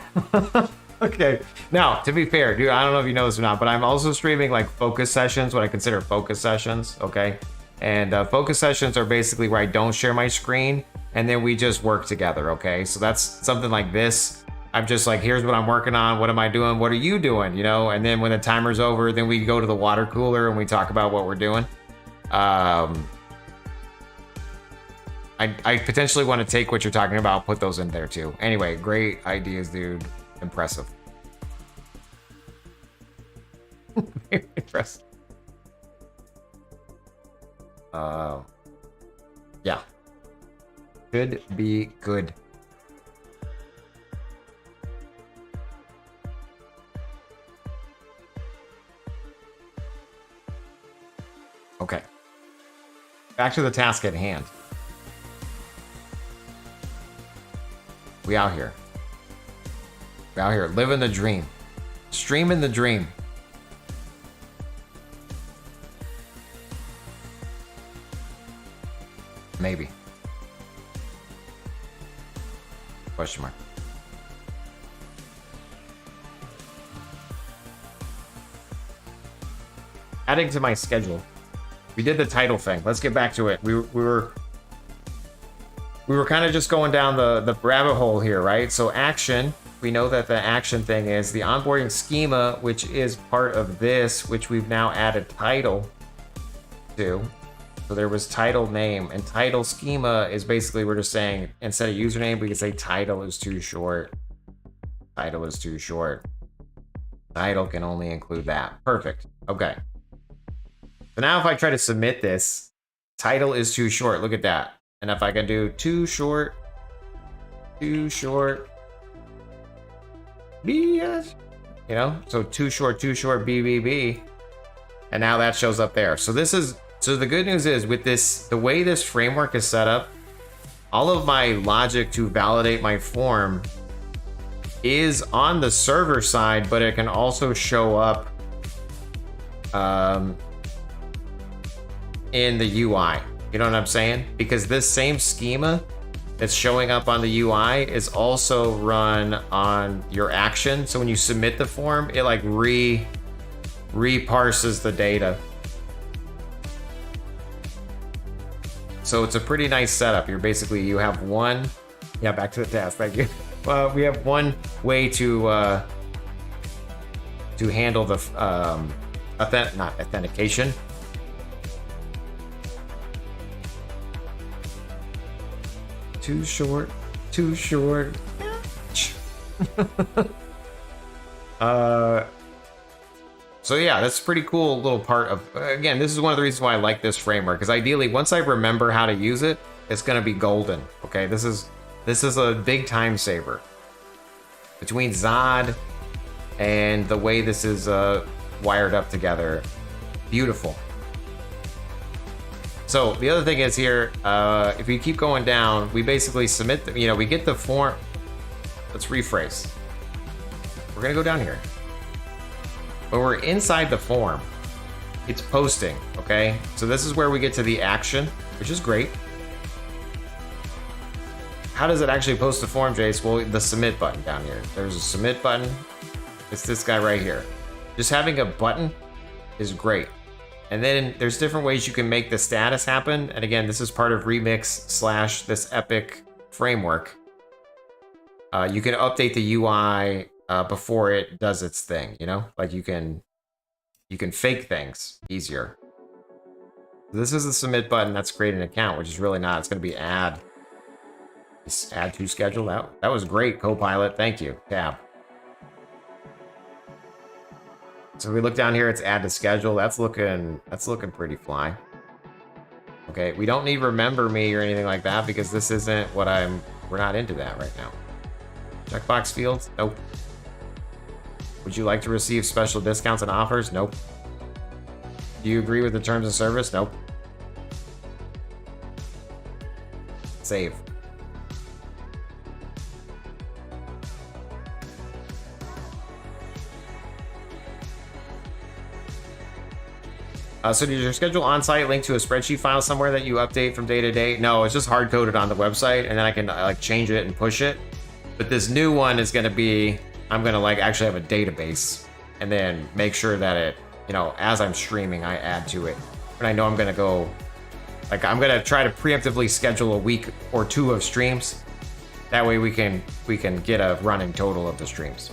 Okay, now to be fair, dude, I don't know if you know this or not, but I'm also streaming like focus sessions, what I consider focus sessions. Okay, and focus sessions are basically where I don't share my screen and then we just work together. Okay, so that's something like this. I'm just like, here's what I'm working on. What am I doing? What are you doing? You know, and then when the timer's over, then we go to the water cooler and we talk about what we're doing. I potentially want to take what you're talking about, put those in there too. Anyway, great ideas, dude. Impressive. Very impressive. Yeah. Could be good. Okay. Back to the task at hand. We out here. We out here living the dream. Streaming the dream. Maybe. Question mark. Adding to my schedule. We did the title thing. Let's get back to it. We were kind of just going down the rabbit hole here, right? So action, we know that the action thing is the onboarding schema, which is part of this, which we've now added title to. So there was title name, and title schema is basically we're just saying instead of username, we can say title is too short. Title is too short. Title can only include that. Perfect. Okay. So now if I try to submit this, title is too short. Look at that. And if I can do too short, BS, you know, so too short, BBB. And now that shows up there. So this is, so the good news is with this, the way this framework is set up, all of my logic to validate my form is on the server side, but it can also show up in the UI. You know what I'm saying? Because this same schema that's showing up on the UI is also run on your action. So when you submit the form, it like re-parses the data. So it's a pretty nice setup. You're basically, you have one, yeah, back to the task, thank you. We have one way to handle the not authentication. Too short. So yeah, that's a pretty cool little part of, again, this is one of the reasons why I like this framework, because ideally once I remember how to use it, it's going to be golden. Okay, this is a big time saver. between Zod and the way this is wired up together. Beautiful. So the other thing is here, if we keep going down, we basically submit, we get the form. Let's rephrase. We're gonna go down here. When we're inside the form, it's posting, okay? So this is where we get to the action, which is great. How does it actually post the form, Jace? Well, the submit button down here. There's a submit button. It's this guy right here. Just having a button is great. And then there's different ways you can make the status happen. And again, this is part of Remix / this Epic framework. You can update the UI before it does its thing, Like you can fake things easier. This is the submit button. That's create an account, which is really not. It's going to be add. Just add to schedule. That was great, Copilot. Thank you. Tab. So if we look down here, it's add to schedule. That's looking pretty fly. Okay, we don't need remember me or anything like that because this isn't what we're not into that right now. Checkbox fields? Nope. Would you like to receive special discounts and offers? Nope. Do you agree with the terms of service? Nope. Save. So does your schedule on-site link to a spreadsheet file somewhere that you update from day to day? No, it's just hard-coded on the website, and then I can like change it and push it. But this new one is going to be, I'm going to like actually have a database and then make sure that it, as I'm streaming, I add to it. And I know I'm going to go, like I'm going to try to preemptively schedule a week or two of streams. That way we can get a running total of the streams.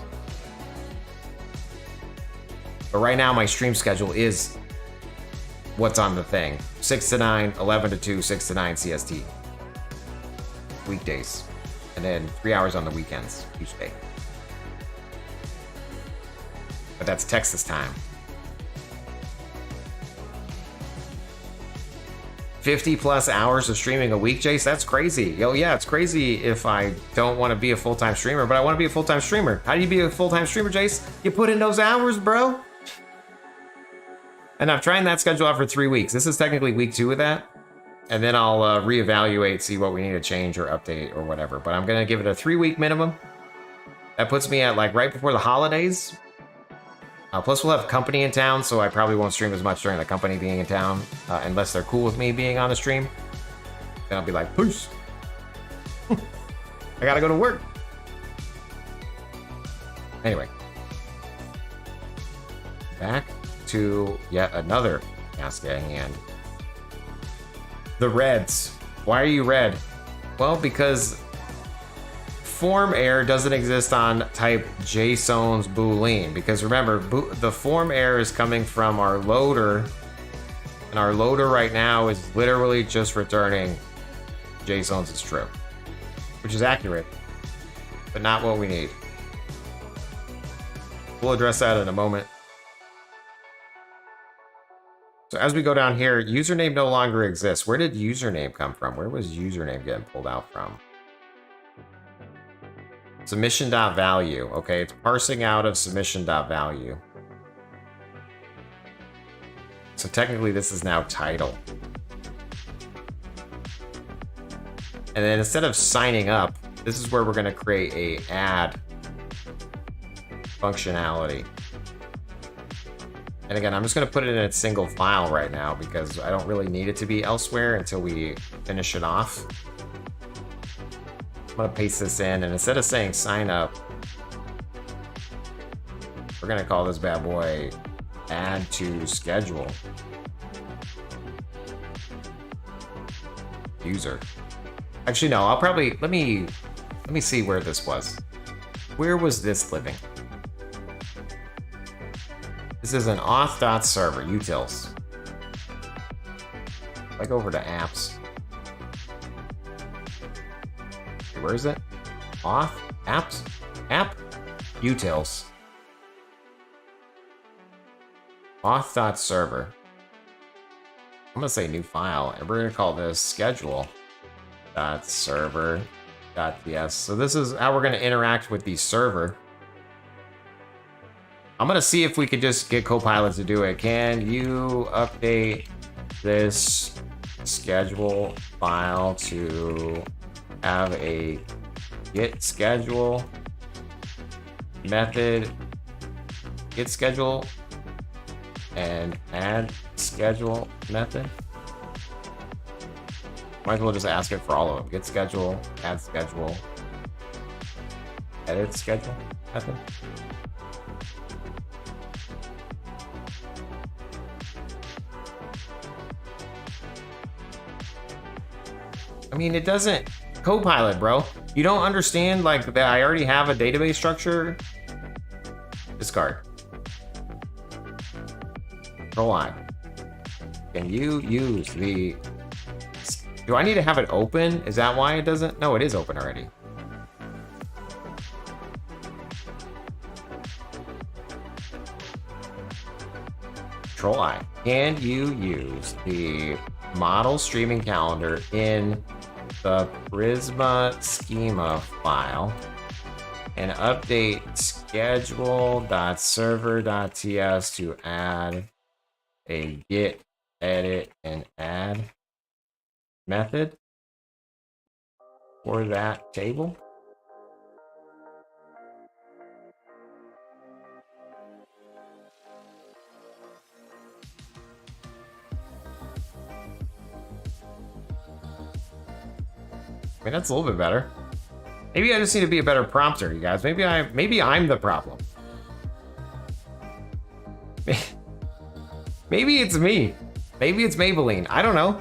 But right now my stream schedule is what's on the thing. 6 to 9, 11 to 2, 6 to 9 CST. Weekdays. And then 3 hours on the weekends each day. But that's Texas time. 50 plus hours of streaming a week, Jace? That's crazy. Yo, yeah, it's crazy if I don't want to be a full-time streamer, but I want to be a full-time streamer. How do you be a full-time streamer, Jace? You put in those hours, bro. And I'm trying that schedule out for 3 weeks. This is technically week 2 of that. And then I'll reevaluate, see what we need to change or update or whatever. But I'm going to give it a 3-week minimum. That puts me at like right before the holidays. Plus we'll have company in town, so I probably won't stream as much during the company being in town. Unless they're cool with me being on the stream. Then I'll be like, peace. I gotta go to work. Anyway. Back to yet another Yasuke hand. The Reds. Why are you red? Well, because form error doesn't exist on type Jaseowns Boolean. Because remember, the form error is coming from our loader, and our loader right now is literally just returning Jaseowns is true, which is accurate, but not what we need. We'll address that in a moment. So as we go down here, username no longer exists. Where did username come from? Where was username getting pulled out from? Submission.value. Okay, it's parsing out of submission.value. So technically this is now title. And then instead of signing up, this is where we're going to create a add functionality. And again, I'm just going to put it in a single file right now because I don't really need it to be elsewhere until we finish it off. I'm going to paste this in, and instead of saying sign up, we're going to call this bad boy add to schedule. User. Actually, no, I'll probably, let me see where this was. Where was this living? This is an auth.server, utils. Like over to apps. Where is it? Auth? Apps? App? Utils. Auth.server. I'm gonna say new file, and we're gonna call this schedule.server. .ts. So this is how we're going to interact with the server. I'm going to see if we could just get Copilot to do it. Can you update this schedule file to have a get schedule method, get schedule, and add schedule method? Might as well just ask it for all of them. Get schedule, add schedule, edit schedule method. I mean, it doesn't. Copilot, bro. You don't understand, like, that I already have a database structure? Discard. Control-I. Can you use the... Do I need to have it open? Is that why it doesn't? No, it is open already. Control-I. Can you use the model streaming calendar in the Prisma schema file and update schedule.server.ts to add a get, edit, and add method for that table? I mean, that's a little bit better. Maybe I just need to be a better prompter, you guys. Maybe I'm the problem. Maybe it's me. Maybe it's Maybelline. I don't know.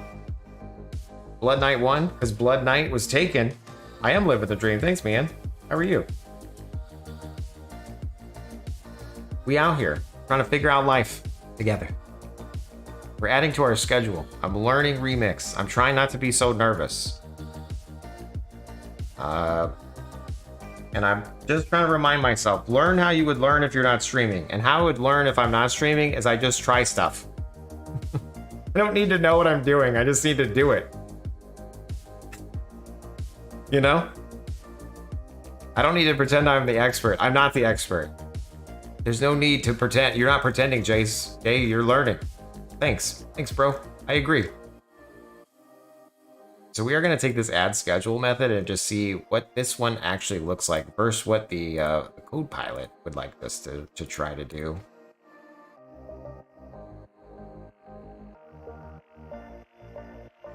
Blood Knight won because Blood Knight was taken. I am living the dream. Thanks, man. How are you? We out here trying to figure out life together. We're adding to our schedule. I'm learning Remix. I'm trying not to be so nervous. And I'm just trying to remind myself, learn how you would learn if you're not streaming. And how I would learn if I'm not streaming is I just try stuff. I don't need to know what I'm doing. I just need to do it. You know? I don't need to pretend I'm the expert. I'm not the expert. There's no need to pretend. You're not pretending, Jace. Hey, you're learning. Thanks. Thanks, bro. I agree. So we are going to take this add schedule method and just see what this one actually looks like versus what the code pilot would like us to try to do.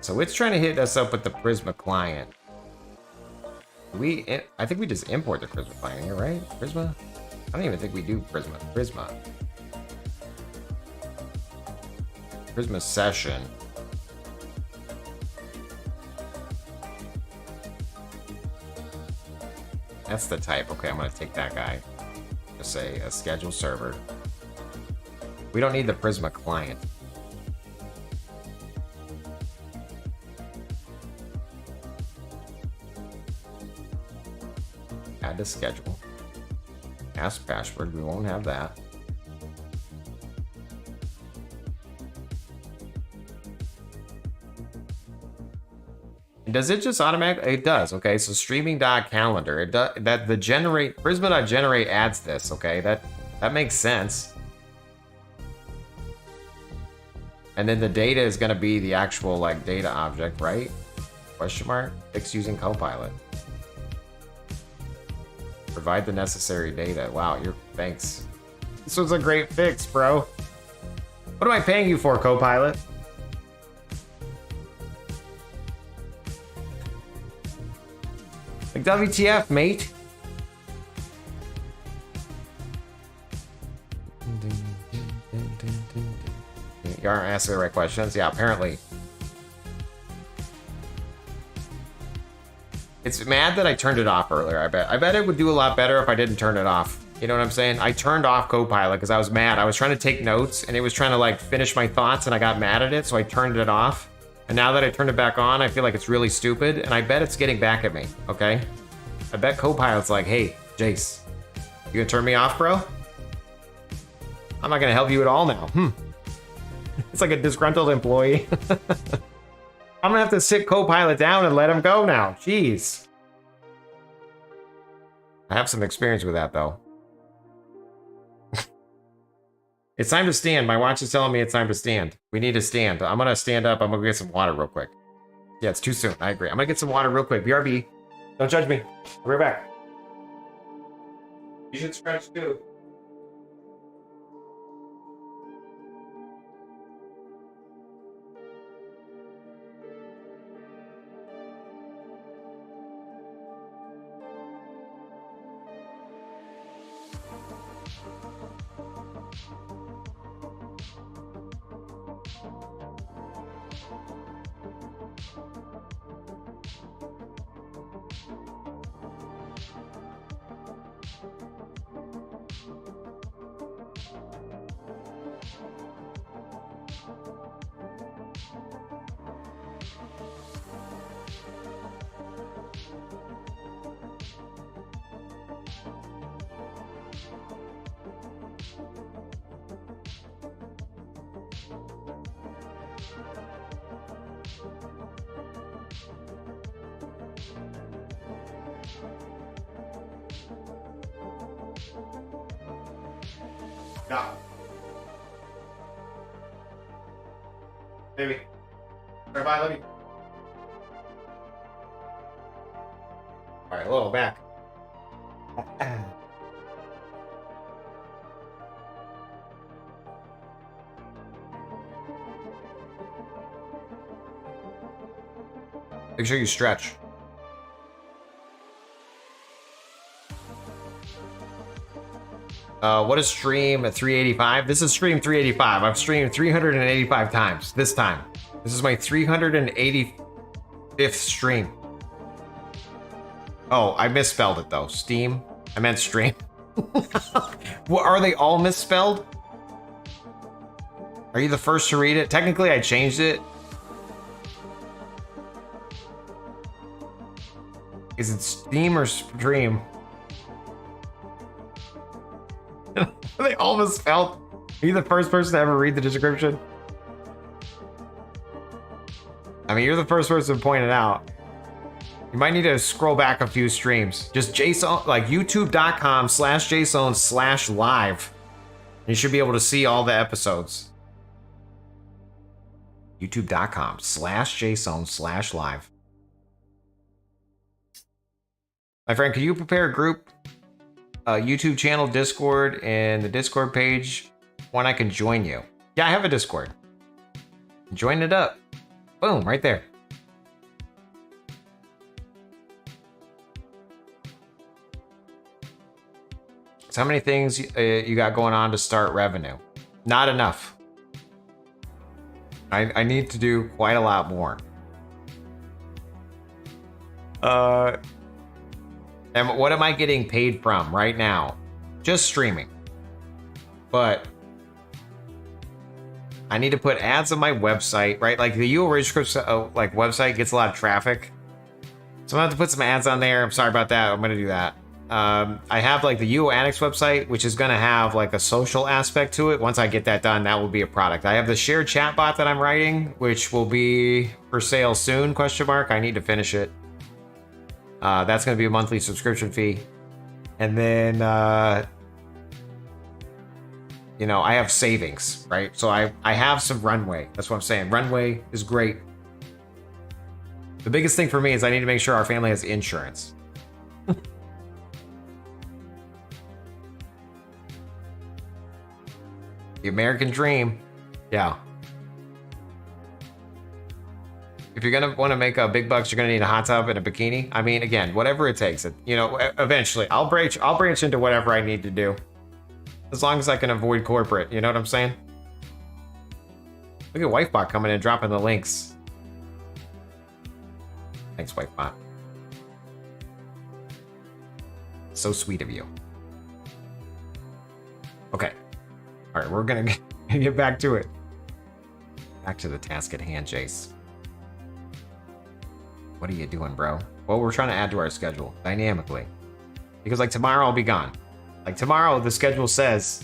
So it's trying to hit us up with the Prisma client. I think we just import the Prisma client here, right? Prisma? I don't even think we do Prisma. Prisma session. That's the type. Okay, I'm going to take that guy. Just say a schedule server. We don't need the Prisma client. Add to schedule. Ask password. We won't have that. Does it just automatically? It does. Okay, so streaming.calendar. It does that. The generate Prisma.generate adds this. Okay, that makes sense. And then the data is going to be the actual like data object, right? Question mark. Fix using Copilot. Provide the necessary data. Wow, thanks. This was a great fix, bro. What am I paying you for, Copilot? Like, WTF, mate? You aren't asking the right questions. Yeah, apparently. It's mad that I turned it off earlier, I bet. I bet it would do a lot better if I didn't turn it off. You know what I'm saying? I turned off Copilot because I was mad. I was trying to take notes, and it was trying to, like, finish my thoughts, and I got mad at it, so I turned it off. And now that I turned it back on, I feel like it's really stupid, and I bet it's getting back at me, okay? I bet Copilot's like, hey, Jace, you gonna turn me off, bro? I'm not gonna help you at all now. It's like a disgruntled employee. I'm gonna have to sit Copilot down and let him go now. Jeez. I have some experience with that, though. It's time to stand. My watch is telling me it's time to stand. We need to stand. I'm gonna stand up. I'm gonna get some water real quick. Yeah, it's too soon. I agree. I'm gonna get some water real quick. BRB. Don't judge me. I'll be right back. You should stretch too. Yeah. Maybe. Bye, love you. Alright, a little back. Make sure you stretch. What is stream at 385? This is stream 385. I've streamed 385 times this time. This is my 385th stream. Oh, I misspelled it though. Steam. I meant stream. Well, are they all misspelled? Are you the first to read it? Technically, I changed it. Is it Steam or Stream? Are they all misspelled? Are you the first person to ever read the description? I mean, you're the first person to point it out. You might need to scroll back a few streams. Just Jaseown, like youtube.com/Jaseowns/live. You should be able to see all the episodes. youtube.com/Jaseowns/live. My friend, could you prepare a group, YouTube channel, Discord, and the Discord page when I can join you? Yeah, I have a Discord. Join it up. Boom, right there. So how many things you got going on to start revenue? Not enough. I need to do quite a lot more. And what am I getting paid from right now? Just streaming. But I need to put ads on my website, right? Like the UORichScripts like website gets a lot of traffic. So I'm gonna have to put some ads on there. I'm sorry about that. I'm gonna do that. I have like the UO Annex website, which is gonna have like a social aspect to it. Once I get that done, that will be a product. I have the shared chatbot that I'm writing, which will be for sale soon, question mark. I need to finish it. That's going to be a monthly subscription fee. And then, you know, I have savings, right? So I have some runway. That's what I'm saying. Runway is great. The biggest thing for me is I need to make sure our family has insurance. The American dream. Yeah. If you're gonna want to make big bucks, you're gonna need a hot tub and a bikini. I mean, again, whatever it takes. You know, eventually, I'll branch into whatever I need to do, as long as I can avoid corporate. You know what I'm saying? Look at Wifebot coming in, dropping the links. Thanks, Wifebot. So sweet of you. Okay. All right, we're gonna get back to it. Back to the task at hand, Jace. What are you doing, bro? Well, we're trying to add to our schedule dynamically. Because like tomorrow I'll be gone. Like tomorrow the schedule says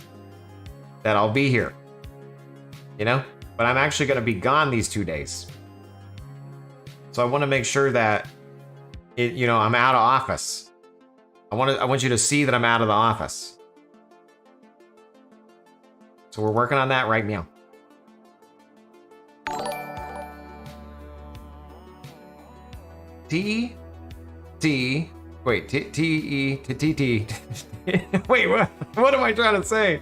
that I'll be here. You know? But I'm actually going to be gone these 2 days. So I want to make sure that I'm out of office. I want you to see that I'm out of the office. So we're working on that right now. Wait, T-E-T-T-T. Wait, what am I trying to say?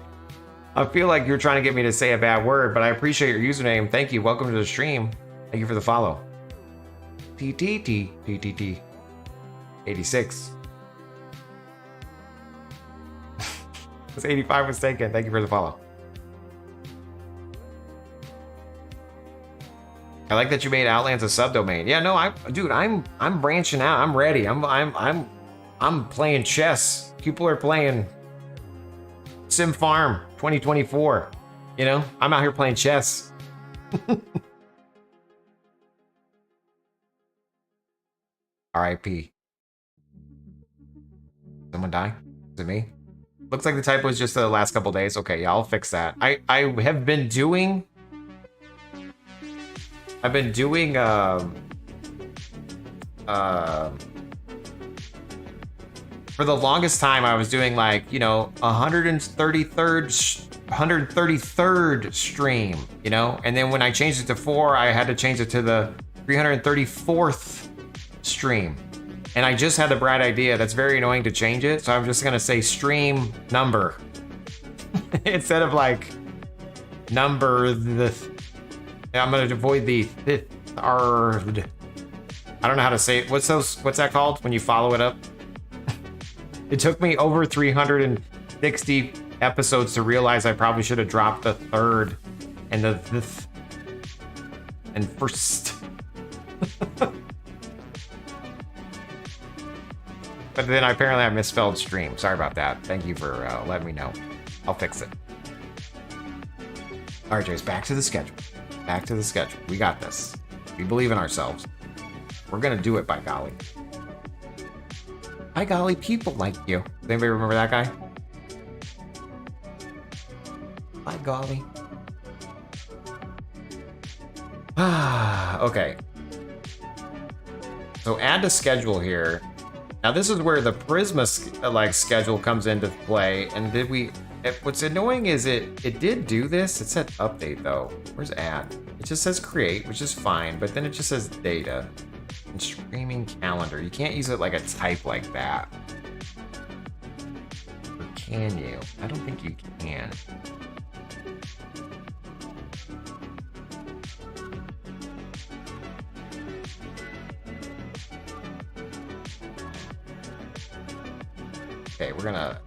I feel like you're trying to get me to say a bad word, but I appreciate your username. Thank you. Welcome to the stream. Thank you for the follow. T-T-T-T-T-T. 86. It's 85 was taken. Thank you for the follow. I like that you made Outlands a subdomain. Yeah, no, I'm branching out. I'm ready. I'm playing chess. People are playing Sim Farm 2024. You know, I'm out here playing chess. R.I.P. Someone die? Is it me? Looks like the typo was just the last couple days. Okay, yeah, I'll fix that. I have been doing. I've been doing for the longest time I was doing like, you know, 133rd stream, you know? And then when I changed it to 4, I had to change it to the 334th stream. And I just had the bright idea. That's very annoying to change it. So I'm just gonna say stream number instead of like number the. I'm gonna avoid the I don't know how to say it. What's that called when you follow it up? It took me over 360 episodes to realize I probably should have dropped the third and the fifth and first. But then apparently I misspelled stream. Sorry about that. Thank you for letting me know. I'll fix it. All right, Jace, back to the schedule. Back to the schedule. We got this. We believe in ourselves. We're gonna do it, by golly. By golly, people like you. Does anybody remember that guy? By golly. Okay. So add to schedule here. Now this is where the Prisma schedule comes into play. And what's annoying is it did do this. It said update though. Where's add? It just says create, which is fine, but then it just says data and streaming calendar. You can't use it like a type like that. Or can you? I don't think you can. Okay, we're gonna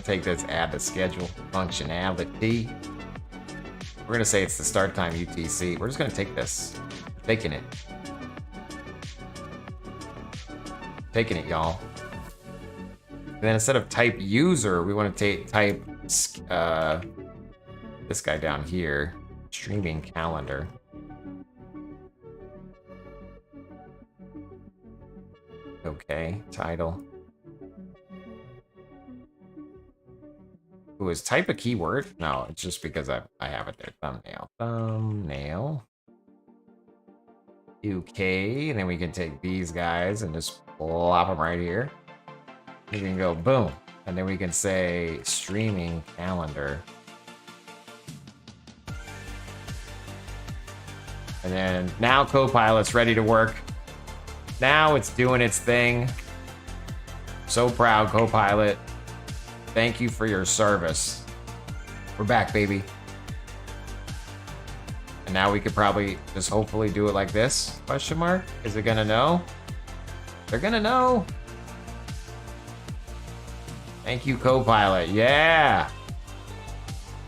take this add to schedule functionality. We're gonna say it's the start time UTC. We're just gonna take this. Taking it. Taking it, y'all. And then instead of type user, we want to type this guy down here. Streaming calendar. Okay, title. Ooh, is type a keyword? No, it's just because I have it there. Thumbnail. Okay, and then we can take these guys and just plop them right here. We can go boom, and then we can say streaming calendar. And then now Copilot's ready to work. Now it's doing its thing. So proud, Copilot. Thank you for your service. We're back, baby. And now we could probably just hopefully do it like this? Question mark? Is it gonna know? They're gonna know. Thank you, Copilot. Yeah.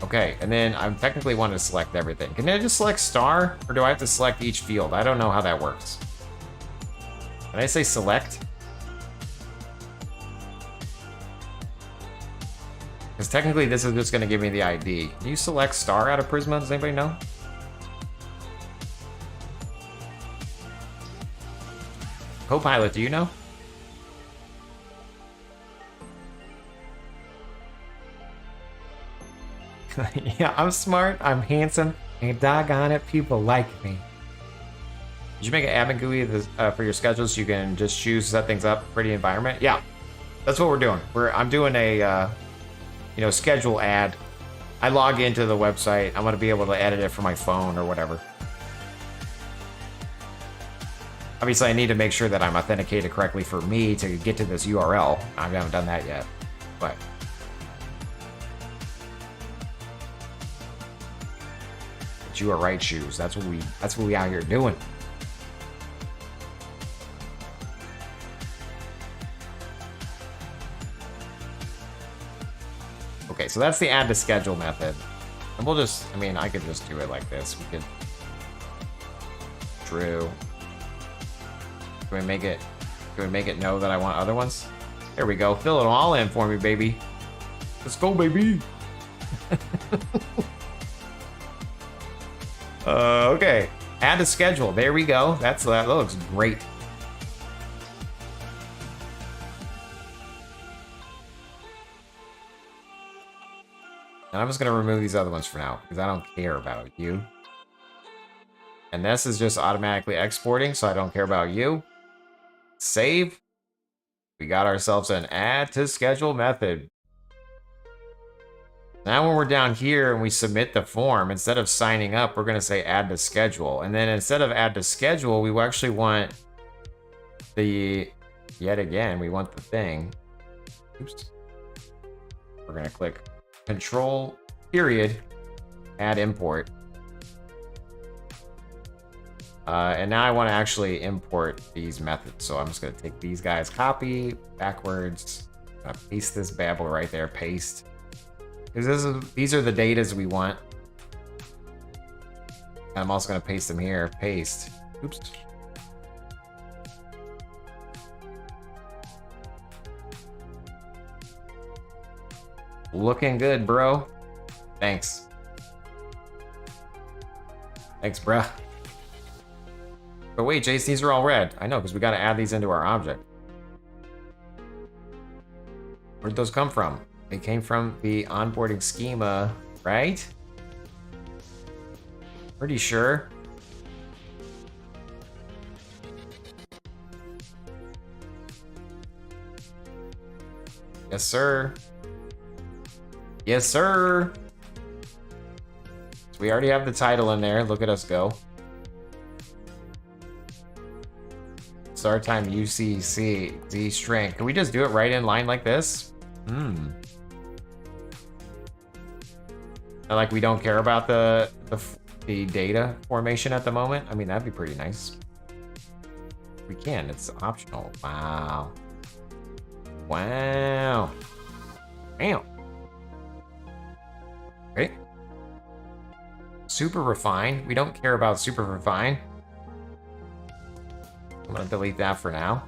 Okay, and then I technically want to select everything. Can I just select star? Or do I have to select each field? I don't know how that works. Can I say select? Because technically this is just going to give me the ID. Can you select star out of Prisma? Does anybody know? Copilot, do you know? Yeah, I'm smart, I'm handsome, and doggone it, people like me. Did you make an admin GUI for your schedule so you can just choose to set things up? Pretty environment? Yeah. That's what we're doing. I'm doing a schedule ad. I log into the website. I'm gonna be able to edit it from my phone or whatever. Obviously, I need to make sure that I'm authenticated correctly for me to get to this URL. I haven't done that yet, but you are right, shoes. That's what we out here doing. Okay, so that's the add to schedule method. And we'll just, I could just do it like this. We could, true. Can we make it know that I want other ones? There we go. Fill it all in for me, baby. Let's go, baby. Okay. Add to schedule. There we go. That looks great. And I'm just going to remove these other ones for now, because I don't care about you. And this is just automatically exporting, so I don't care about you. Save. We got ourselves an add to schedule method. Now when we're down here and we submit the form, instead of signing up, we're going to say add to schedule. And then instead of add to schedule, we actually want yet again, we want the thing. Oops. We're going to click Control, period, add import. And now I want to actually import these methods. So I'm just going to take these guys, copy, backwards, paste this babble right there, paste. Because these are the datas we want. And I'm also going to paste them here, paste. Oops. Looking good, bro. Thanks. Thanks, bro. But wait, Jace, these are all red. I know, because we got to add these into our object. Where'd those come from? They came from the onboarding schema, right? Pretty sure. Yes, sir. Yes, sir. So we already have the title in there. Look at us go. Start time UCC Z string. Can we just do it right in line like this? Like we don't care about the data formation at the moment. That'd be pretty nice. We can. It's optional. Wow. Wow. Damn. Okay. Super refine. We don't care about super refine. I'm gonna delete that for now.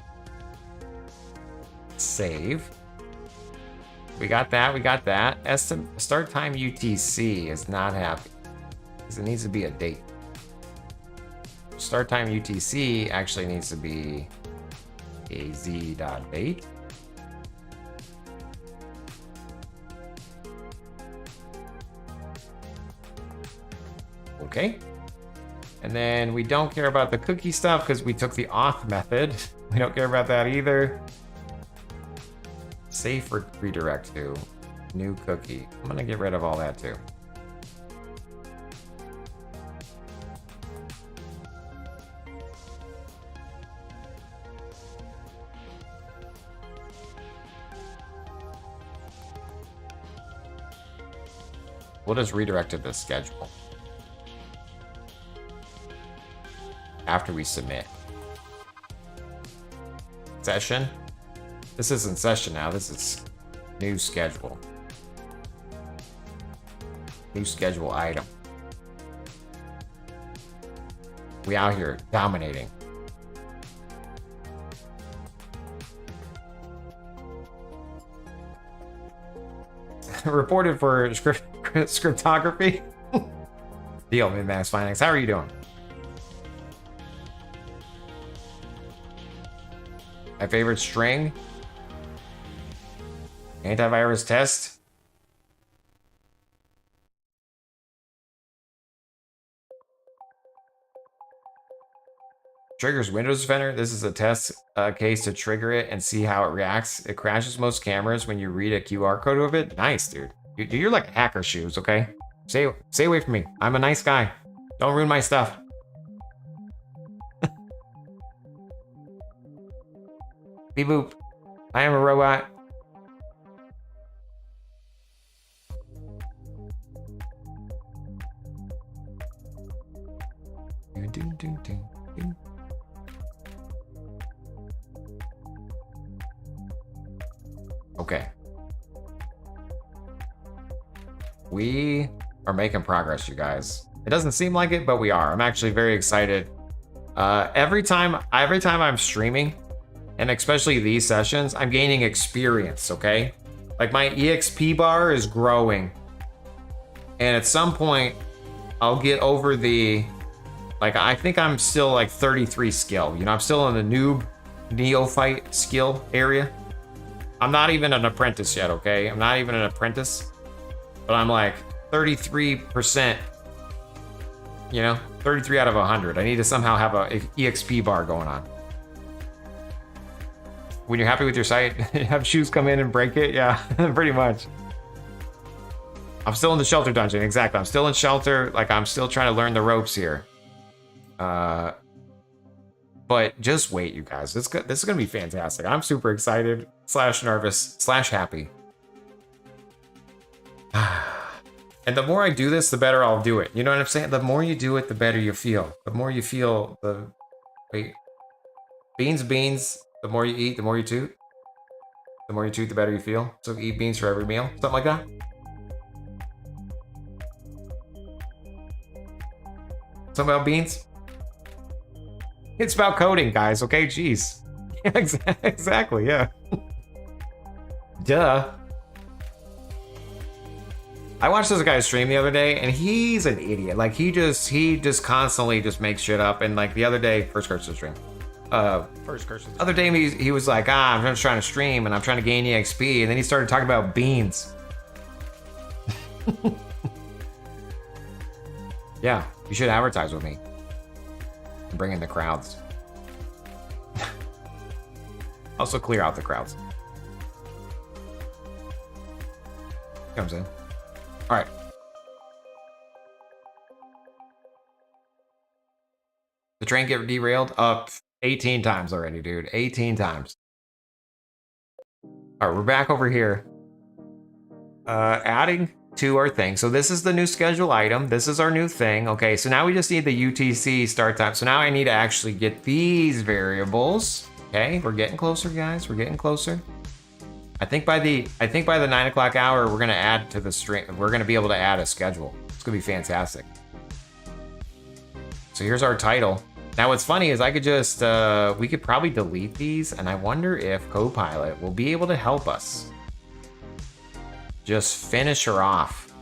Save. We got that, we got that. Start time UTC is not happy, because it needs to be a date. Start time UTC actually needs to be az.date. Okay. And then we don't care about the cookie stuff because we took the auth method. We don't care about that either. Save for redirect to new cookie. I'm gonna get rid of all that too. We'll just redirect to the schedule after we submit. Session. This isn't session now, this is new schedule. New schedule item. We out here dominating. Reported for scriptography. Deal, Min-Max Finance. How are you doing? My favorite string. Antivirus test. Triggers Windows Defender. This is a test case to trigger it and see how it reacts. It crashes most cameras when you read a QR code of it. Nice, dude. You're like hacker shoes, okay? Stay away from me. I'm a nice guy. Don't ruin my stuff. Beep boop. I am a robot. Ding, ding, ding, ding. Okay. We are making progress, you guys. It doesn't seem like it, but we are. I'm actually very excited. Every time I'm streaming, and especially these sessions, I'm gaining experience, okay? Like my EXP bar is growing. And at some point, I'll get over the, like, I think I'm still like 33 skill. You know, I'm still in the noob, neophyte skill area. I'm not even an apprentice yet, okay? I'm not even an apprentice. But I'm like 33%, you know, 33 out of 100. I need to somehow have a EXP bar going on. When you're happy with your site, have shoes come in and break it? Yeah, pretty much. I'm still in the shelter dungeon, exactly. I'm still in shelter, like I'm still trying to learn the ropes here. But just wait, you guys. This is gonna be fantastic. I'm super excited, / nervous, / happy. And the more I do this, the better I'll do it. You know what I'm saying? The more you do it, the better you feel. The more you feel wait. Beans. The more you eat, the more you toot. The more you toot, the better you feel. So eat beans for every meal. Something like that. Something about beans? It's about coding, guys, okay? Jeez. Exactly, yeah. Duh. I watched this guy stream the other day, and he's an idiot. Like, he just constantly just makes shit up. And like the other day, first curse to stream. Other day he was like, I'm just trying to stream and I'm trying to gain EXP, and then he started talking about beans. Yeah, you should advertise with me and bring in the crowds. Also clear out the crowds. Comes in. All right. The train get derailed up 18 times already, dude. 18 times. All right, we're back over here. Adding to our thing. So this is the new schedule item. This is our new thing. Okay, so now we just need the UTC start time. So now I need to actually get these variables. Okay, we're getting closer, guys. We're getting closer. I think by the 9 o'clock hour, we're gonna add to the stream. We're gonna be able to add a schedule. It's gonna be fantastic. So here's our title. Now what's funny is I could just, we could probably delete these, and I wonder if Copilot will be able to help us just finish her off.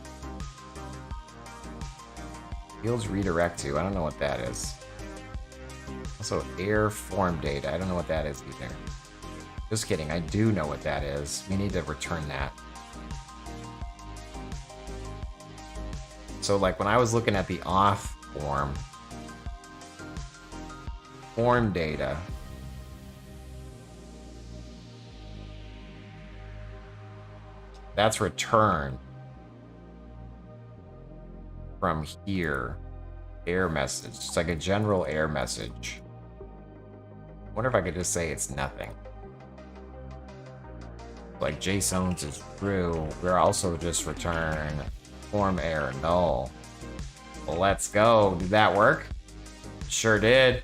Fields redirect to, I don't know what that is. Also air form data, I don't know what that is either. Just kidding, I do know what that is. We need to return that. So like when I was looking at the auth form data, that's returned from here. Error message. It's like a general error message. I wonder if I could just say it's nothing. Like Jaseowns is true. We're also just return form error null. Well, let's go. Did that work? Sure did.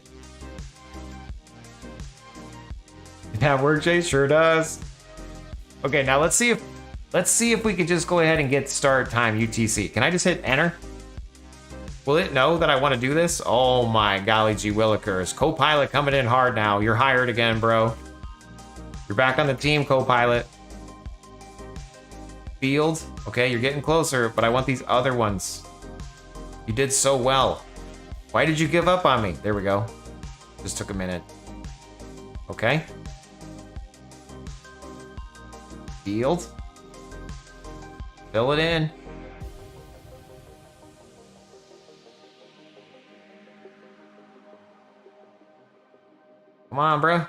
Did that work, Jay? Sure does. Okay, now let's see if we can just go ahead and get start time UTC. Can I just hit enter? Will it know that I want to do this? Oh my golly gee willikers. Copilot coming in hard now. You're hired again, bro. You're back on the team, Copilot. Field. Okay, you're getting closer, but I want these other ones. You did so well. Why did you give up on me? There we go. Just took a minute. Okay. Field. Fill it in. Come on, bro.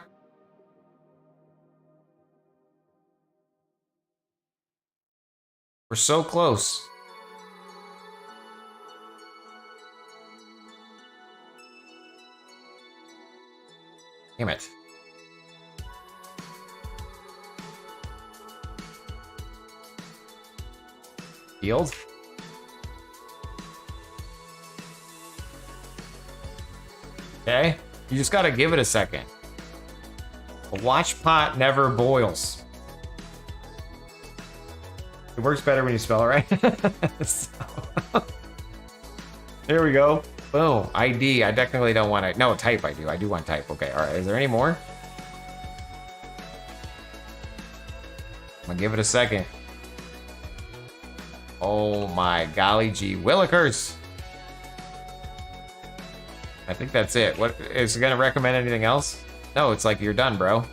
We're so close. Damn it. Field? Okay. You just gotta give it a second. A watch pot never boils. It works better when you spell it right. So, here we go. Boom. ID. I technically don't want to. No, type I do. I do want type. Okay. All right. Is there any more? I'm going to give it a second. Oh my golly gee willikers. I think that's it. What is it going to recommend anything else? No, it's like you're done, bro.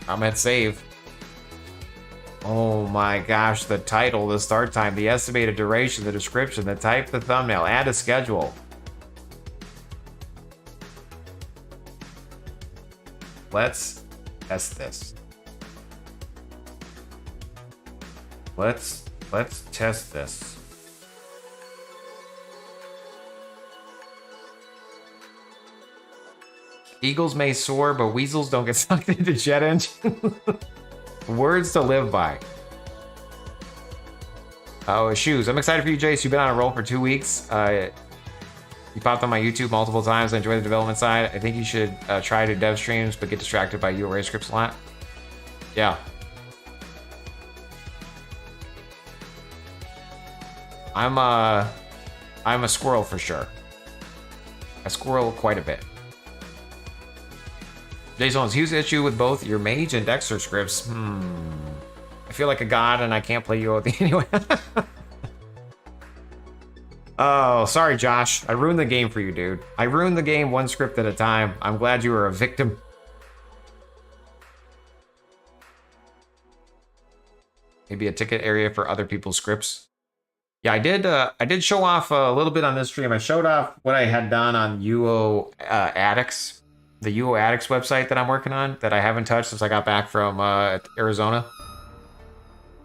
I'm at save. Oh my gosh, the title, the start time, the estimated duration, the description, the type, the thumbnail, add a schedule. Let's test this. Let's test this. Eagles may soar, but weasels don't get sucked into jet engine. Words to live by. Oh, shoes. I'm excited for you, Jace. You've been on a roll for 2 weeks. You popped on my YouTube multiple times. I enjoy the development side. I think you should try to dev streams, but get distracted by URA scripts a lot. Yeah. I'm a squirrel for sure. I squirrel quite a bit. Jaseowns, huge issue with both your mage and Dexter scripts. I feel like a god and I can't play you anyway. Oh, sorry, Josh. I ruined the game for you, dude. I ruined the game one script at a time. I'm glad you were a victim. Maybe a ticket area for other people's scripts. Yeah, I did show off a little bit on this stream. I showed off what I had done on UO Addicts. The UO Addicts website that I'm working on that I haven't touched since I got back from Arizona.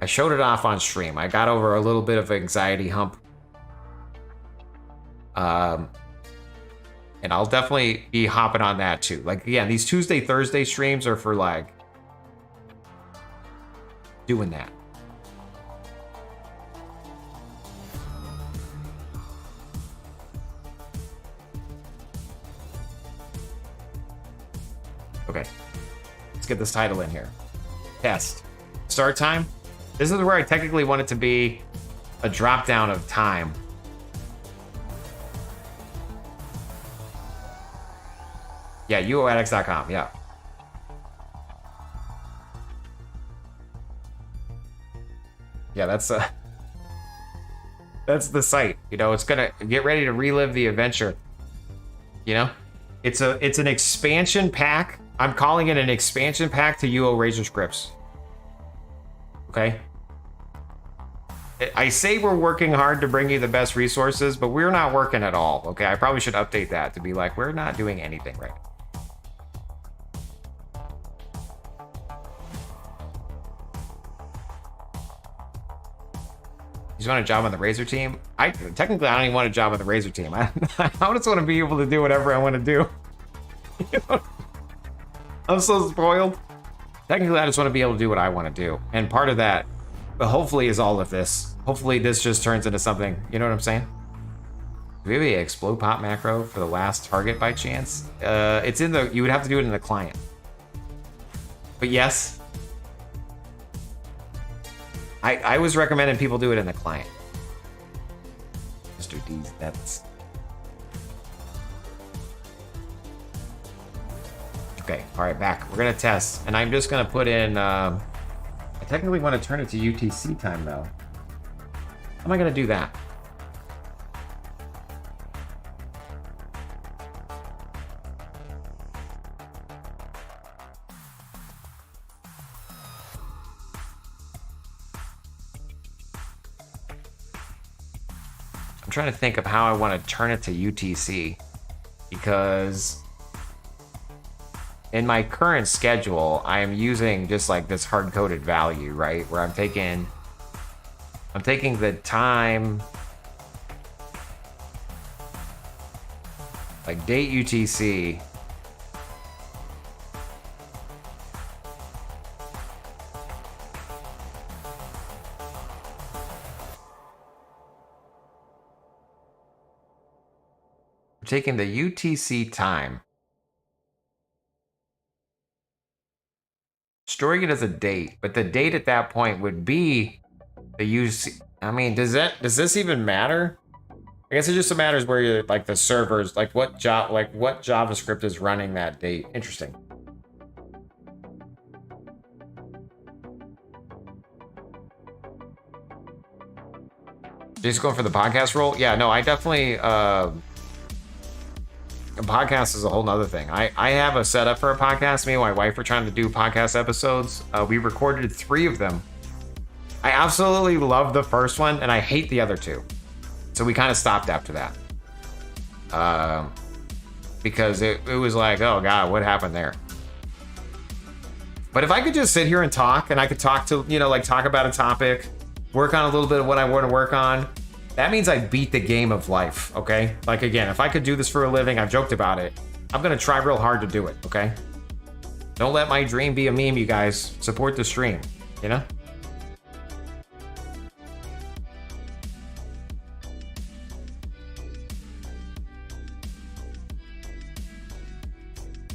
I showed it off on stream. I got over a little bit of anxiety hump. And I'll definitely be hopping on that too. Like, again, these Tuesday, Thursday streams are for like doing that. Okay, let's get this title in here. Test. Start time. This is where I technically want it to be a drop down of time. Yeah, uoaddicts.com, yeah. Yeah, that's the site. You know, it's gonna get ready to relive the adventure. You know? It's an expansion pack. I'm calling it an expansion pack to UO Razor scripts. Okay? I say we're working hard to bring you the best resources, but we're not working at all. Okay? I probably should update that to be like, we're not doing anything right now. You just want a job on the Razor team? Technically, I don't even want a job on the Razor team. I just want to be able to do whatever I want to do. You know? I'm so spoiled. Technically, I just want to be able to do what I want to do. And part of that, but hopefully, is all of this. Hopefully, this just turns into something. You know what I'm saying? Do we have a explode pop macro for the last target by chance? It's in the... You would have to do it in the client. But yes... I was recommending people do it in the client. Mr. D's, that's... Okay, alright, back. We're gonna test. And I'm just gonna put in, I technically want to turn it to UTC time, though. How am I gonna do that? I'm trying to think of how I want to turn it to UTC, because in my current schedule, I am using just like this hard-coded value, right? Where I'm taking the time, like date UTC. I'm taking the UTC time, storing it as a date, but the date at that point would be the UC. I mean, does this even matter? I guess it just matters where you're like the servers, like what JavaScript is running that date. Interesting. Just going for the podcast role? Yeah, no, I definitely a podcast is a whole nother thing. I have a setup for a podcast. Me and my wife are trying to do podcast episodes. We recorded 3 of them. I absolutely love the first one and I hate the other 2. So we kind of stopped after that. Because it was like, oh God, what happened there? But if I could just sit here and talk, and I could talk to, like talk about a topic, work on a little bit of what I want to work on, that means I beat the game of life, okay? Like again, if I could do this for a living, I've joked about it, I'm gonna try real hard to do it, okay? Don't let my dream be a meme, you guys. Support the stream, you know?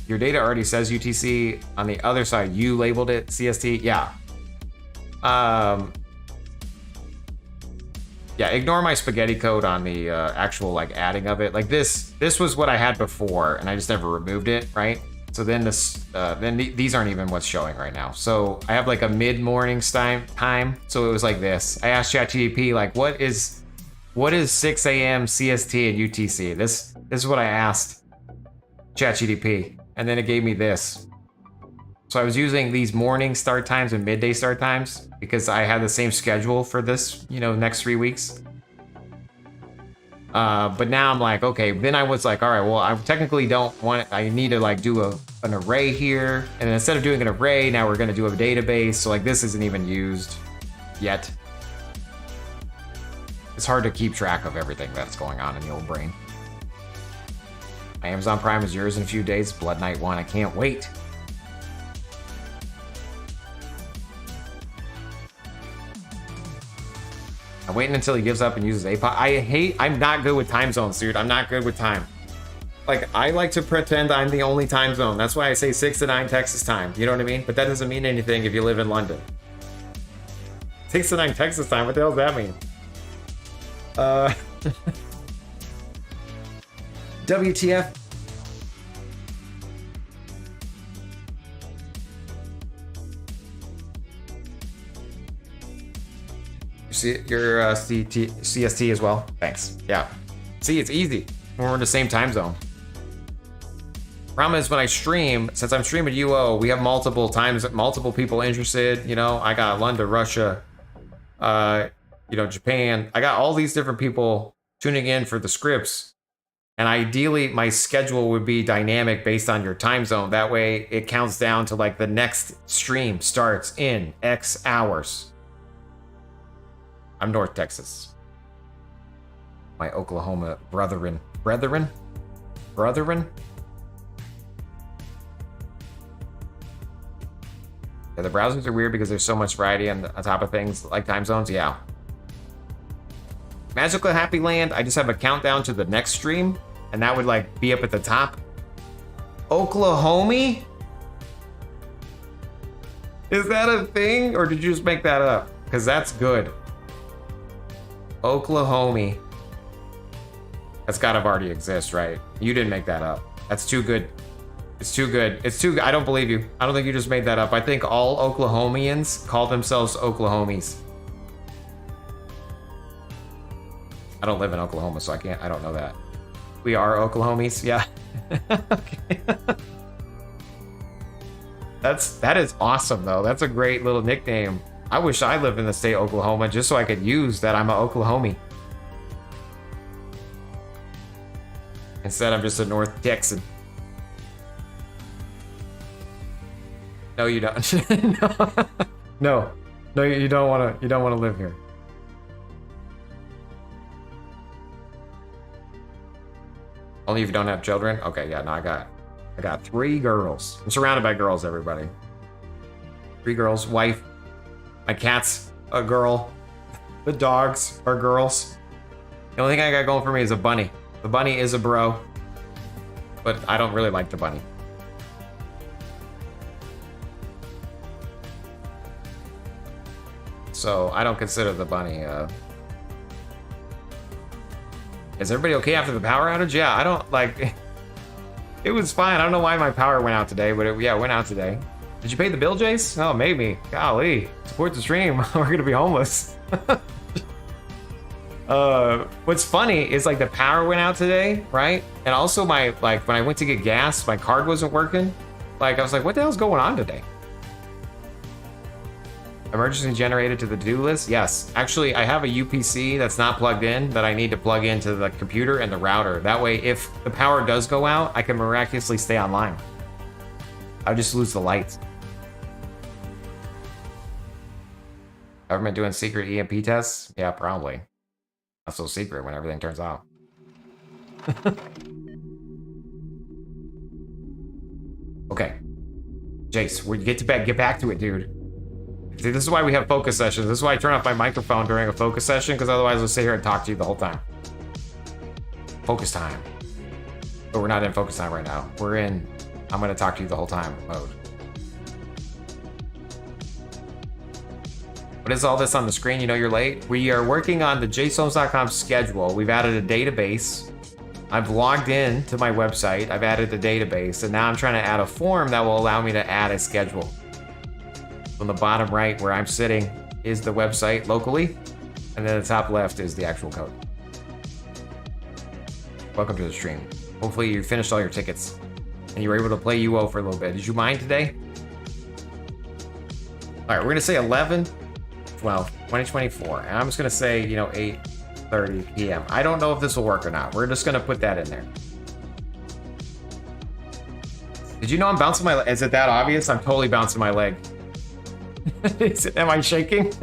Your data already says UTC. On the other side, you labeled it CST. Yeah. Yeah, ignore my spaghetti code on the actual like adding of it. Like this was what I had before, and I just never removed it, right? So then these aren't even what's showing right now. So I have like a mid-morning time. So it was like this. I asked ChatGPT like, what is 6 a.m. CST and UTC? This is what I asked ChatGPT. And then it gave me this. So I was using these morning start times and midday start times because I had the same schedule for this, next 3 weeks. But now I'm like, okay, then I was like, all right, well, I technically I need to like do an array here. And then instead of doing an array, now we're gonna do a database. So like this isn't even used yet. It's hard to keep track of everything that's going on in the old brain. My Amazon Prime is yours in a few days. Blood Knight 1, I can't wait. I'm waiting until he gives up and uses API. I'm not good with time zones, dude. I'm not good with time. Like, I like to pretend I'm the only time zone. That's why I say 6 to 9 Texas time. You know what I mean? But that doesn't mean anything if you live in London. 6 to 9 Texas time, what the hell does that mean? WTF? Your CST as well? Thanks. Yeah. See, it's easy when we're in the same time zone. Problem is when I stream, since I'm streaming UO, we have multiple people interested. I got London, Russia, Japan. I got all these different people tuning in for the scripts. And ideally, my schedule would be dynamic based on your time zone. That way, it counts down to like the next stream starts in X hours. I'm North Texas. My Oklahoma brethren. Yeah, the browsers are weird because there's so much variety on top of things like time zones. Yeah. Magical Happy Land, I just have a countdown to the next stream, and that would like be up at the top. Oklahoma? Is that a thing, or did you just make that up? Because that's good. Oklahoma. That's gotta already exist, right? You didn't make that up. That's too good. It's too good. It's too good. I don't believe you. I don't think you just made that up. I think all Oklahomians call themselves Oklahomies. I don't live in Oklahoma, so I don't know that. We are Oklahomies, yeah. Okay. That is awesome though. That's a great little nickname. I wish I lived in the state of Oklahoma just so I could use that I'm an Oklahomie. Instead, I'm just a North Texan. No, you don't. No. No. No, you don't want to. You don't want to live here. Only if you don't have children. Okay, yeah. No, I got 3 girls. I'm surrounded by girls. Everybody. 3 girls. Wife. My cat's a girl. The dogs are girls. The only thing I got going for me is a bunny. The bunny is a bro, but I don't really like the bunny. So I don't consider the bunny. Is everybody okay after the power outage? Yeah, I don't like. It was fine. I don't know why my power went out today, but it went out today. Did you pay the bill, Jace? Oh, maybe. Golly, support the stream. We're gonna be homeless. What's funny is like the power went out today, right? And also my when I went to get gas, my card wasn't working. Like I was like, what the hell's going on today? Emergency generated to the to-do list? Yes. Actually, I have a UPC that's not plugged in that I need to plug into the computer and the router. That way, if the power does go out, I can miraculously stay online. I'll just lose the lights. Government doing secret EMP tests? Yeah, probably. Not so secret when everything turns off. Okay. Jace, we get back to it, dude. See, this is why we have focus sessions. This is why I turn off my microphone during a focus session, because otherwise I'll sit here and talk to you the whole time. Focus time. But we're not in focus time right now. We're in I'm going to talk to you the whole time mode. What is all this on the screen? You know you're late. We are working on the Jaseowns.com schedule. We've added a database. I've logged in to my website. I've added the database, and now I'm trying to add a form that will allow me to add a schedule. On the bottom right where I'm sitting is the website locally, and then the top left is the actual code. Welcome to the stream. Hopefully you finished all your tickets and you were able to play UO for a little bit. Did you mind today? All right, we're gonna say 11, 12, 2024, and I'm just gonna say, 8:30 p.m. I don't know if this will work or not. We're just gonna put that in there. Did you know I'm bouncing my leg? Is it that obvious? I'm totally bouncing my leg. Am I shaking?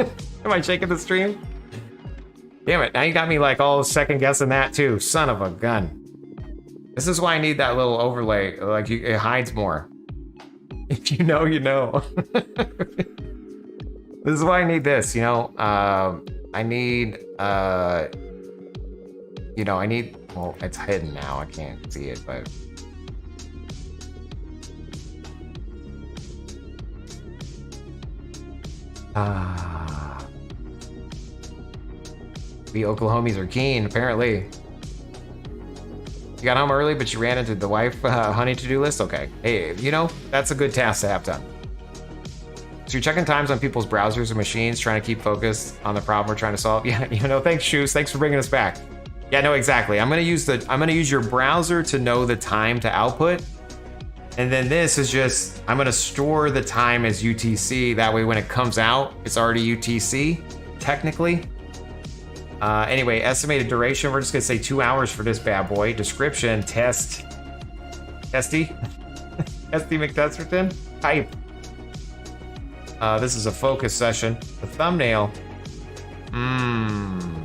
Am I shaking the stream? Damn it, now you got me like all second guessing that too. Son of a gun. This is why I need that little overlay. Like it hides more. If you know, you know. This is why I need this, I need, well, it's hidden now. I can't see it, but. We Oklahomies are keen, apparently. You got home early, but you ran into the wife honey to-do list? Okay. Hey, that's a good task to have done. So you're checking times on people's browsers and machines, trying to keep focused on the problem we're trying to solve? Yeah, thanks, Shoes. Thanks for bringing us back. Yeah, no, exactly. I'm gonna use your browser to know the time to output. And then this is just, I'm gonna store the time as UTC. That way when it comes out, it's already UTC, technically. Anyway, estimated duration, we're just gonna say 2 hours for this bad boy. Description, Testy? Testy McTesterton? Type. This is a focus session. The thumbnail. I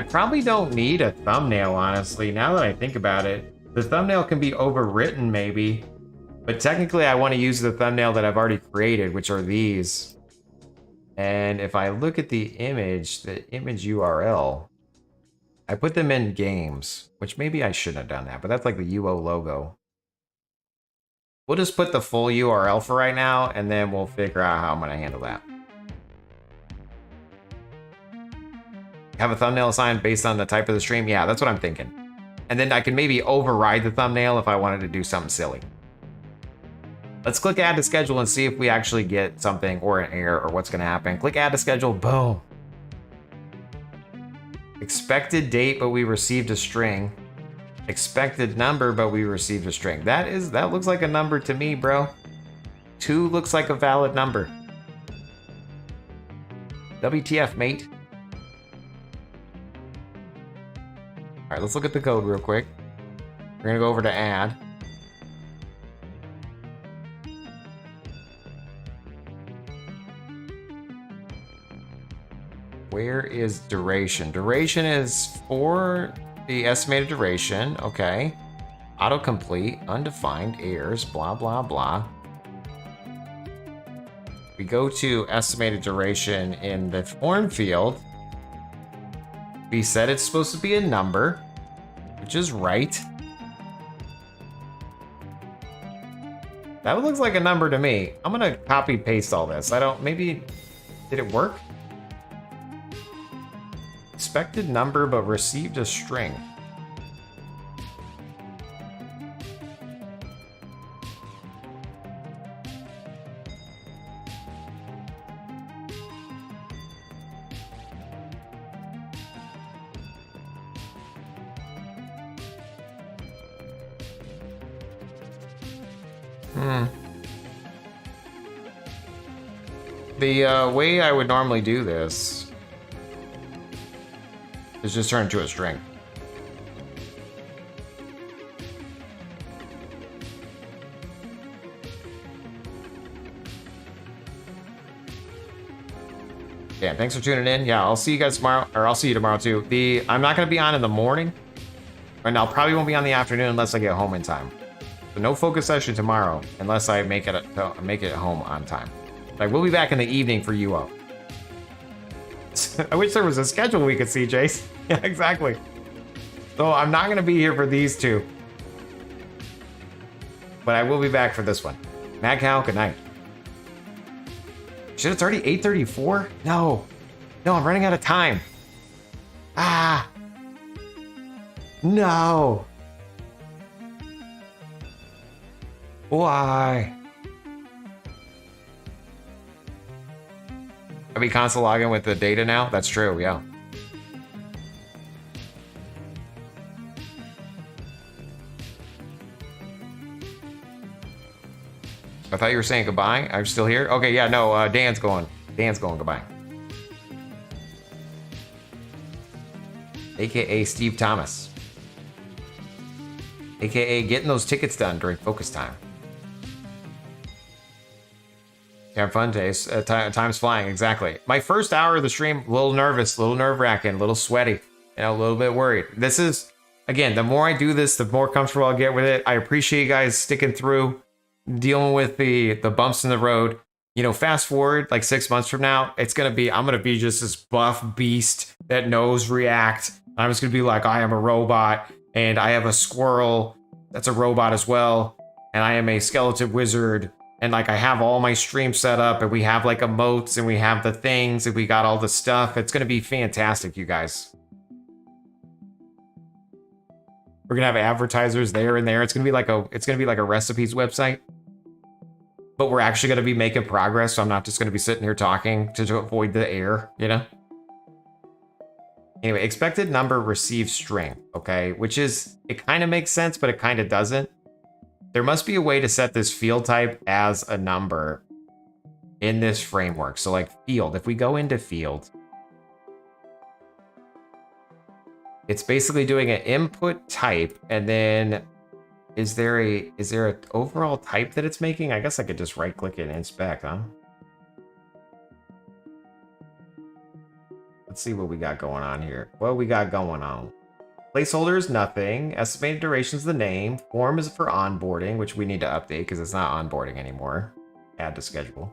probably don't need a thumbnail, honestly, now that I think about it. The thumbnail can be overwritten, maybe. But technically, I want to use the thumbnail that I've already created, which are these. And if I look at the image URL, I put them in games, which maybe I shouldn't have done that, but that's like the UO logo. We'll just put the full URL for right now, and then we'll figure out how I'm going to handle that. Have a thumbnail assigned based on the type of the stream? Yeah, that's what I'm thinking. And then I can maybe override the thumbnail if I wanted to do something silly. Let's click add to schedule and see if we actually get something or an error or what's going to happen. Click add to schedule, boom. Expected date, but we received a string. Expected number, but we received a string. That looks like a number to me, bro. 2 looks like a valid number. WTF, mate. All right, let's look at the code real quick. We're gonna go over to add. Where is duration? Duration is for the estimated duration. Okay. Autocomplete, undefined, errors, blah, blah, blah. We go to estimated duration in the form field. We said it's supposed to be a number, which is right. That looks like a number to me. I'm gonna copy paste all this. Maybe, did it work? Expected number, but received a string. The way I would normally do this is just turn it into a string. Yeah, thanks for tuning in. Yeah, I'll see you guys tomorrow, or I'll see you tomorrow too. I'm not gonna be on in the morning, and I'll probably won't be on the afternoon unless I get home in time. So no focus session tomorrow unless I make it home on time. I will be back in the evening for you all. I wish there was a schedule we could see, Jace. Yeah, exactly. So I'm not gonna be here for these two, but I will be back for this one. Mad Cow, good night. Shit, it's already 8:34? No, I'm running out of time. Ah, no. Why? Are we console logging with the data now? That's true, yeah. I thought you were saying goodbye. I'm still here. Okay, yeah, no, Dan's going goodbye. AKA Steve Thomas. AKA getting those tickets done during focus time. Have fun, Jace. Time's flying, exactly. My first hour of the stream, a little nervous, a little nerve-wracking, a little sweaty, a little bit worried. This is, again, the more I do this, the more comfortable I'll get with it. I appreciate you guys sticking through, dealing with the bumps in the road. You know, fast forward like 6 months from now, I'm gonna be just this buff beast that knows React. I'm just gonna be like, I am a robot, and I have a squirrel that's a robot as well, and I am a skeleton wizard. And like I have all my streams set up, and we have like emotes, and we have the things, and we got all the stuff. It's gonna be fantastic, you guys. We're gonna have advertisers there and there. It's gonna be like a recipes website, but we're actually gonna be making progress. So I'm not just gonna be sitting here talking to avoid the air, you know. Anyway, expected number received string, okay, which is, it kind of makes sense, but it kind of doesn't. There must be a way to set this field type as a number in this framework. So like field, if we go into field, it's basically doing an input type, and then is there an overall type that it's making? I guess I could just right click it and inspect, huh? Let's see what we got going on here. What we got going on? Placeholder is nothing. Estimated duration is the name. Form is for onboarding, which we need to update because it's not onboarding anymore. Add to schedule.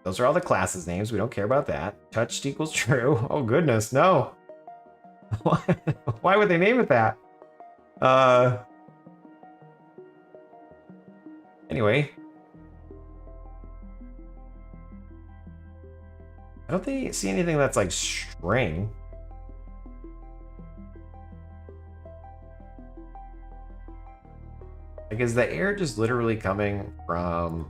Those are all the classes names. We don't care about that. Touched equals true. Oh goodness, no. Why would they name it that? Anyway. I don't see anything that's like string. Like, is the air just literally coming from...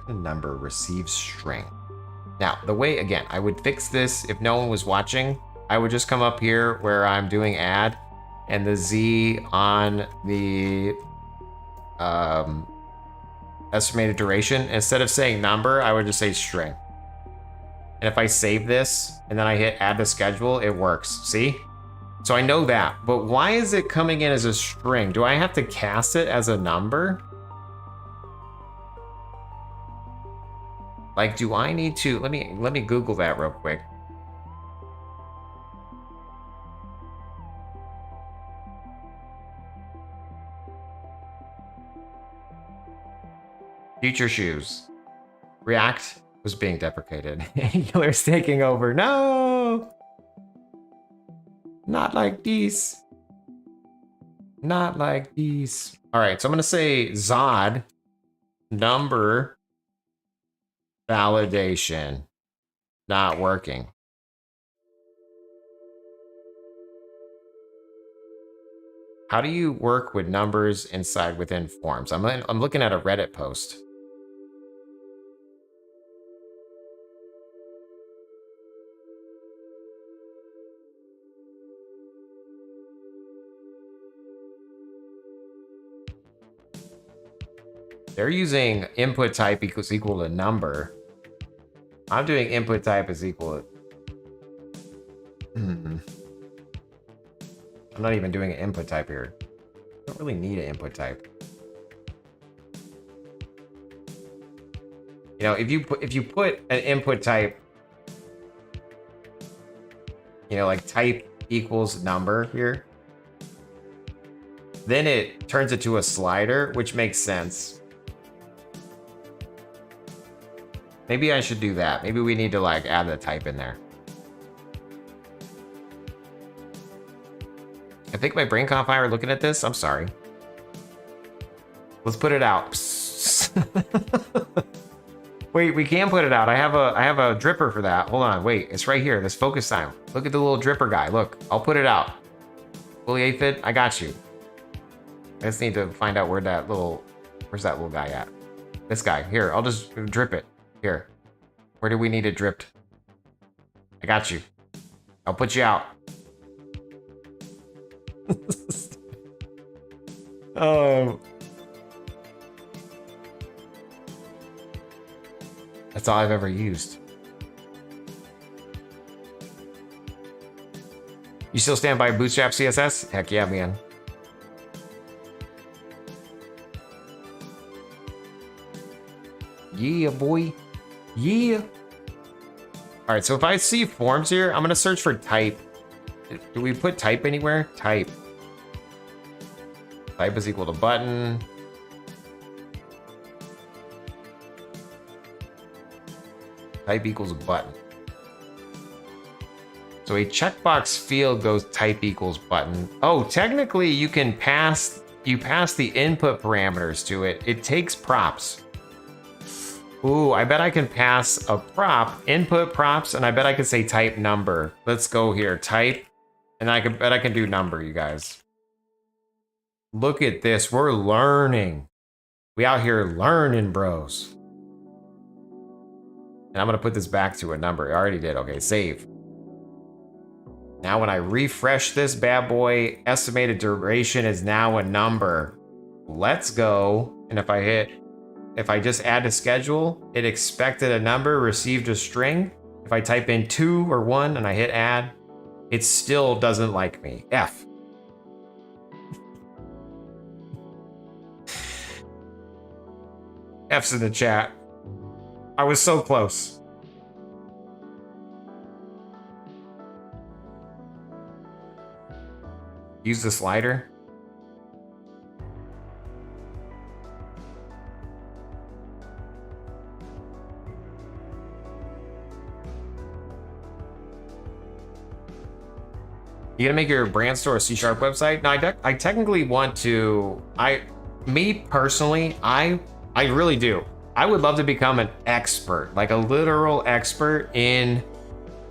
The number receives string. Now, the way, again, I would fix this if no one was watching. I would just come up here where I'm doing add, and the Z on the estimated duration, instead of saying number, I would just say string. And if I save this and then I hit add to schedule, it works. See? So I know that, but why is it coming in as a string? Do I have to cast it as a number? Like, do I need to, let me Google that real quick. Future shoes. React was being deprecated. Angular's taking over. No! Not like these. Not like these. All right, so I'm gonna say Zod number validation not working. How do you work with numbers inside within forms? I'm looking at a Reddit post. They're using input type equals equal to number. I'm doing input type is equal to... I'm not even doing an input type here. I don't really need an input type. You know, if you put an input type, you know, like type equals number here, then it turns it to a slider, which makes sense. Maybe I should do that. Maybe we need to like add the type in there. I think my brain caught fire looking at this. I'm sorry. Let's put it out. Wait, we can put it out. I have a dripper for that. Hold on, wait. It's right here. This focus time. Look at the little dripper guy. Look, I'll put it out. Fully aphid, I got you. I just need to find out where's that little guy at? This guy. Here, I'll just drip it. Here. Where do we need it dripped? I got you. I'll put you out. Oh. That's all I've ever used. You still stand by Bootstrap CSS? Heck yeah, man. Yeah, boy. Yeah. All right, so if I see forms here, I'm gonna search for type. Do we put type anywhere? Type. Type is equal to button. Type equals button. So a checkbox field goes type equals button. Oh, technically you can pass the input parameters to it. It takes props. Ooh, I bet I can pass a prop, input props, and I bet I can say type number. Let's go here, type, and I bet I can do number, you guys. Look at this, we're learning. We out here learning, bros. And I'm gonna put this back to a number. I already did, okay, save. Now when I refresh this bad boy, estimated duration is now a number. Let's go, and if I just add a schedule, it expected a number, received a string. If I type in 2 or 1 and I hit add, it still doesn't like me. F. F's in the chat. I was so close. Use the slider. You gonna make your brand store a C# website? No, I technically want to. Me personally, I really do. I would love to become an expert, like a literal expert in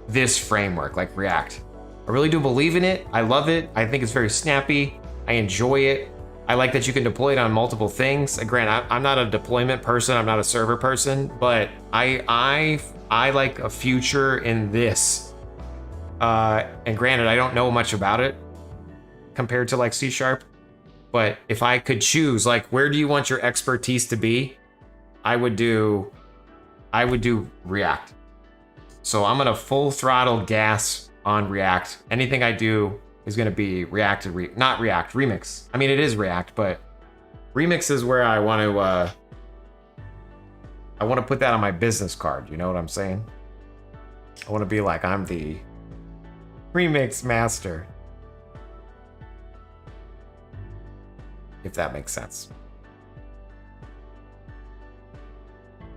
this framework, like React. I really do believe in it. I love it. I think it's very snappy. I enjoy it. I like that you can deploy it on multiple things. Granted, I'm not a deployment person. I'm not a server person, but I like a future in this. And granted, I don't know much about it compared to like C#, but if I could choose, like, where do you want your expertise to be? I would do React. So I'm gonna full throttle gas on React. Anything I do is going to be not React, Remix. I mean, it is React, but Remix is where I want to put that on my business card. You know what I'm saying? I want to be like, I'm the Remix master. If that makes sense.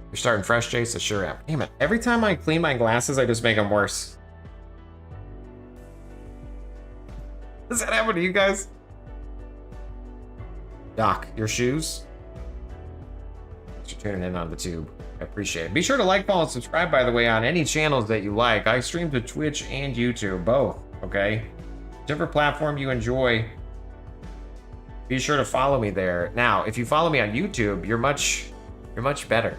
You're starting fresh, Jace? I sure am. Damn it. Every time I clean my glasses, I just make them worse. Does that happen to you guys? Doc, your shoes? Thanks for tuning in on the tube. I appreciate it. Be sure to like, follow, and subscribe, by the way, on any channels that you like. I stream to Twitch and YouTube, both, okay? Whichever platform you enjoy, be sure to follow me there. Now, if you follow me on YouTube, you're much better.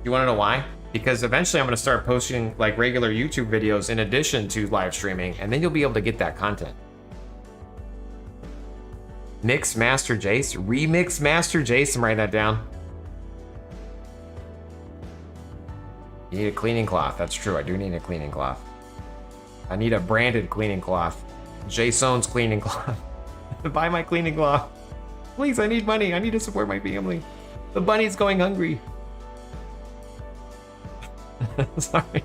You want to know why? Because eventually I'm going to start posting like regular YouTube videos in addition to live streaming, and then you'll be able to get that content. Mix Master Jace, Remix Master Jace, I'm writing that down. You need a cleaning cloth. That's true. I do need a cleaning cloth. I need a branded cleaning cloth. Jaseowns cleaning cloth. Buy my cleaning cloth. Please, I need money. I need to support my family. The bunny's going hungry. Sorry.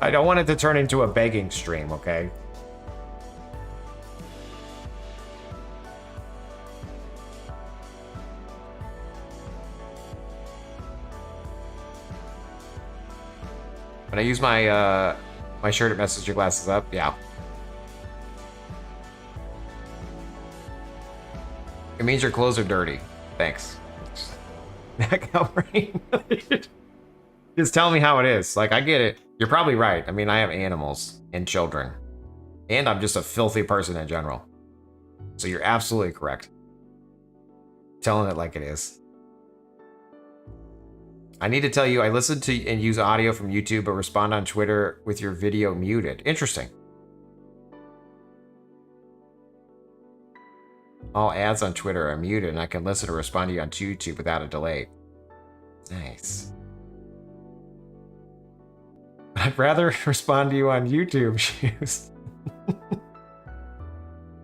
I don't want it to turn into a begging stream, okay? When I use my my shirt, it messes your glasses up. Yeah. It means your clothes are dirty. Thanks. Back out, right? Just tell me how it is. Like, I get it. You're probably right. I mean, I have animals and children. And I'm just a filthy person in general. So you're absolutely correct. Telling it like it is. I need to tell you, I listen to and use audio from YouTube, but respond on Twitter with your video muted. Interesting. All ads on Twitter are muted, and I can listen or respond to you on YouTube without a delay. Nice. I'd rather respond to you on YouTube, shoes.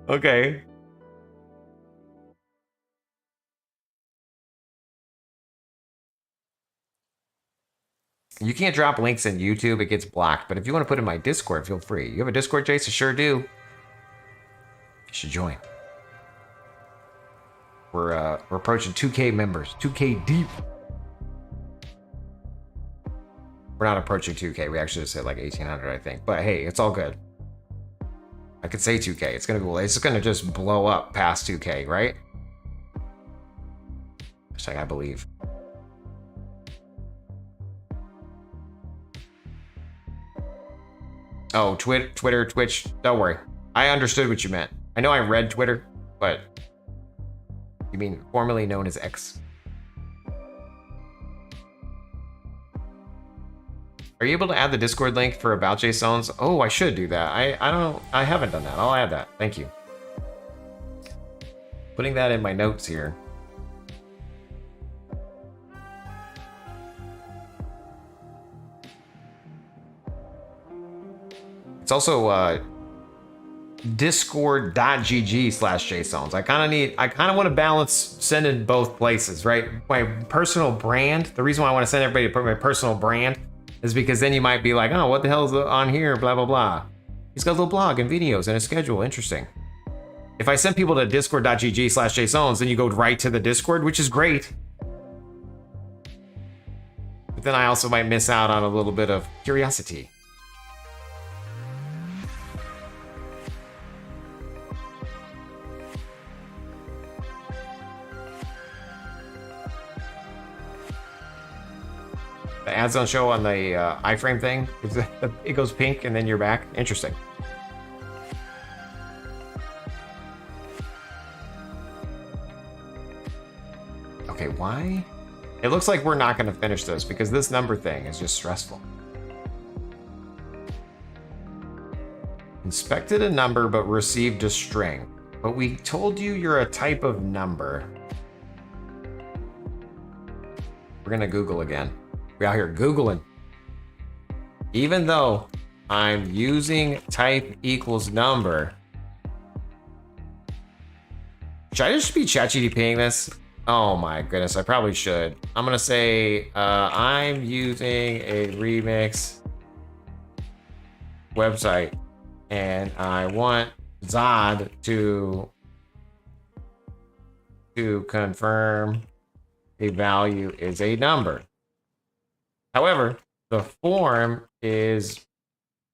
Okay. You can't drop links in YouTube, it gets blocked. But if you want to put in my Discord, feel free. You have a Discord, Jace? I sure do. You should join. We're approaching 2K members. 2K deep. We're not approaching 2K. We actually just hit like 1,800, I think. But hey, it's all good. I could say 2K. It's gonna be, it's gonna just blow up past 2K, right? Hashtag I believe. Oh, Twitter, Twitch. Don't worry. I understood what you meant. I know I read Twitter, but you mean formerly known as X. Are you able to add the Discord link for About Jaseowns? Oh, I should do that. I haven't done that. I'll add that. Thank you. Putting that in my notes here. It's also discord.gg/Jaseowns. I kind of want to balance sending both places, right? My personal brand, the reason why I want to send everybody to put my personal brand is because then you might be like, oh, what the hell is on here? Blah, blah, blah. He's got a little blog and videos and a schedule. Interesting. If I send people to discord.gg/Jaseowns, then you go right to the Discord, which is great. But then I also might miss out on a little bit of curiosity. The ads don't show on the iframe thing. It goes pink and then you're back. Interesting. Okay, why? It looks like we're not going to finish this because this number thing is just stressful. Inspected a number but received a string. But we told you you're a type of number. We're going to Google again. We're out here Googling. Even though I'm using type equals number. Should I just be ChatGPTing this? Oh my goodness, I probably should. I'm gonna say, I'm using a remix website and I want Zod to confirm a value is a number. However, the form is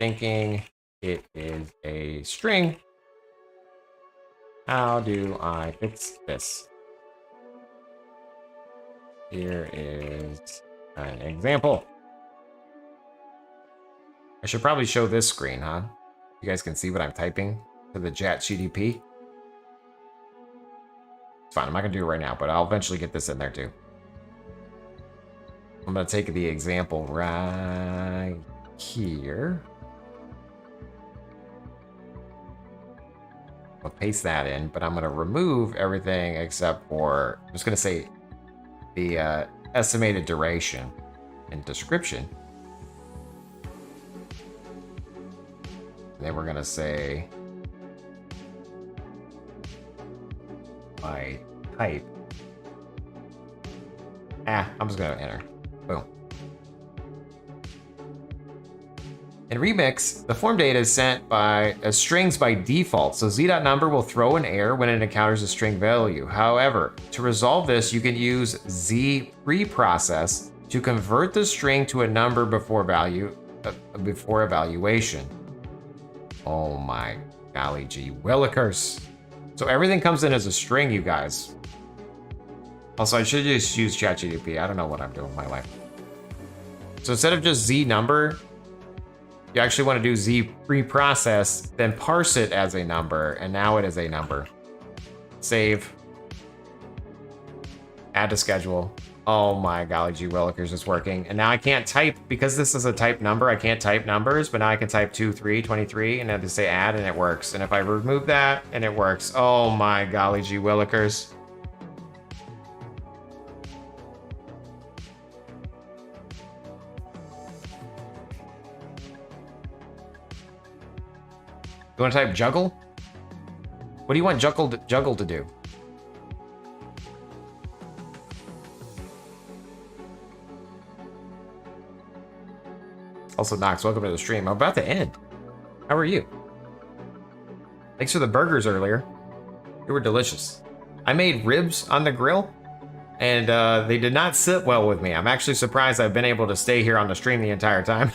thinking it is a string. How do I fix this? Here is an example. I should probably show this screen, huh? You guys can see what I'm typing to the ChatGPT. It's fine, I'm not gonna do it right now, but I'll eventually get this in there too. I'm gonna take the example right here. I'll paste that in, but I'm gonna remove everything except for, I'm just gonna say the estimated duration and description. And then we're gonna say by type. I'm just gonna enter. Boom. In Remix, the form data is sent by strings by default, so z.number will throw an error when it encounters a string value. However, to resolve this, you can use z preprocess to convert the string to a number before evaluation. Oh my golly gee willikers. So everything comes in as a string, you guys. Also, I should just use ChatGPT. I don't know what I'm doing with my life. So instead of just z number, you actually want to do z preprocess, then parse it as a number, and now it is a number. Save. Add to schedule. Oh my golly gee willikers, it's working. And now I can't type, because this is a type number, I can't type numbers, but now I can type 2, 3, 23, and I just say add, and it works. And if I remove that, and it works. Oh my golly gee willikers. You want to type juggle? What do you want juggle to do? Also, Knox, welcome to the stream. I'm about to end. How are you? Thanks for the burgers earlier. They were delicious. I made ribs on the grill, and they did not sit well with me. I'm actually surprised I've been able to stay here on the stream the entire time.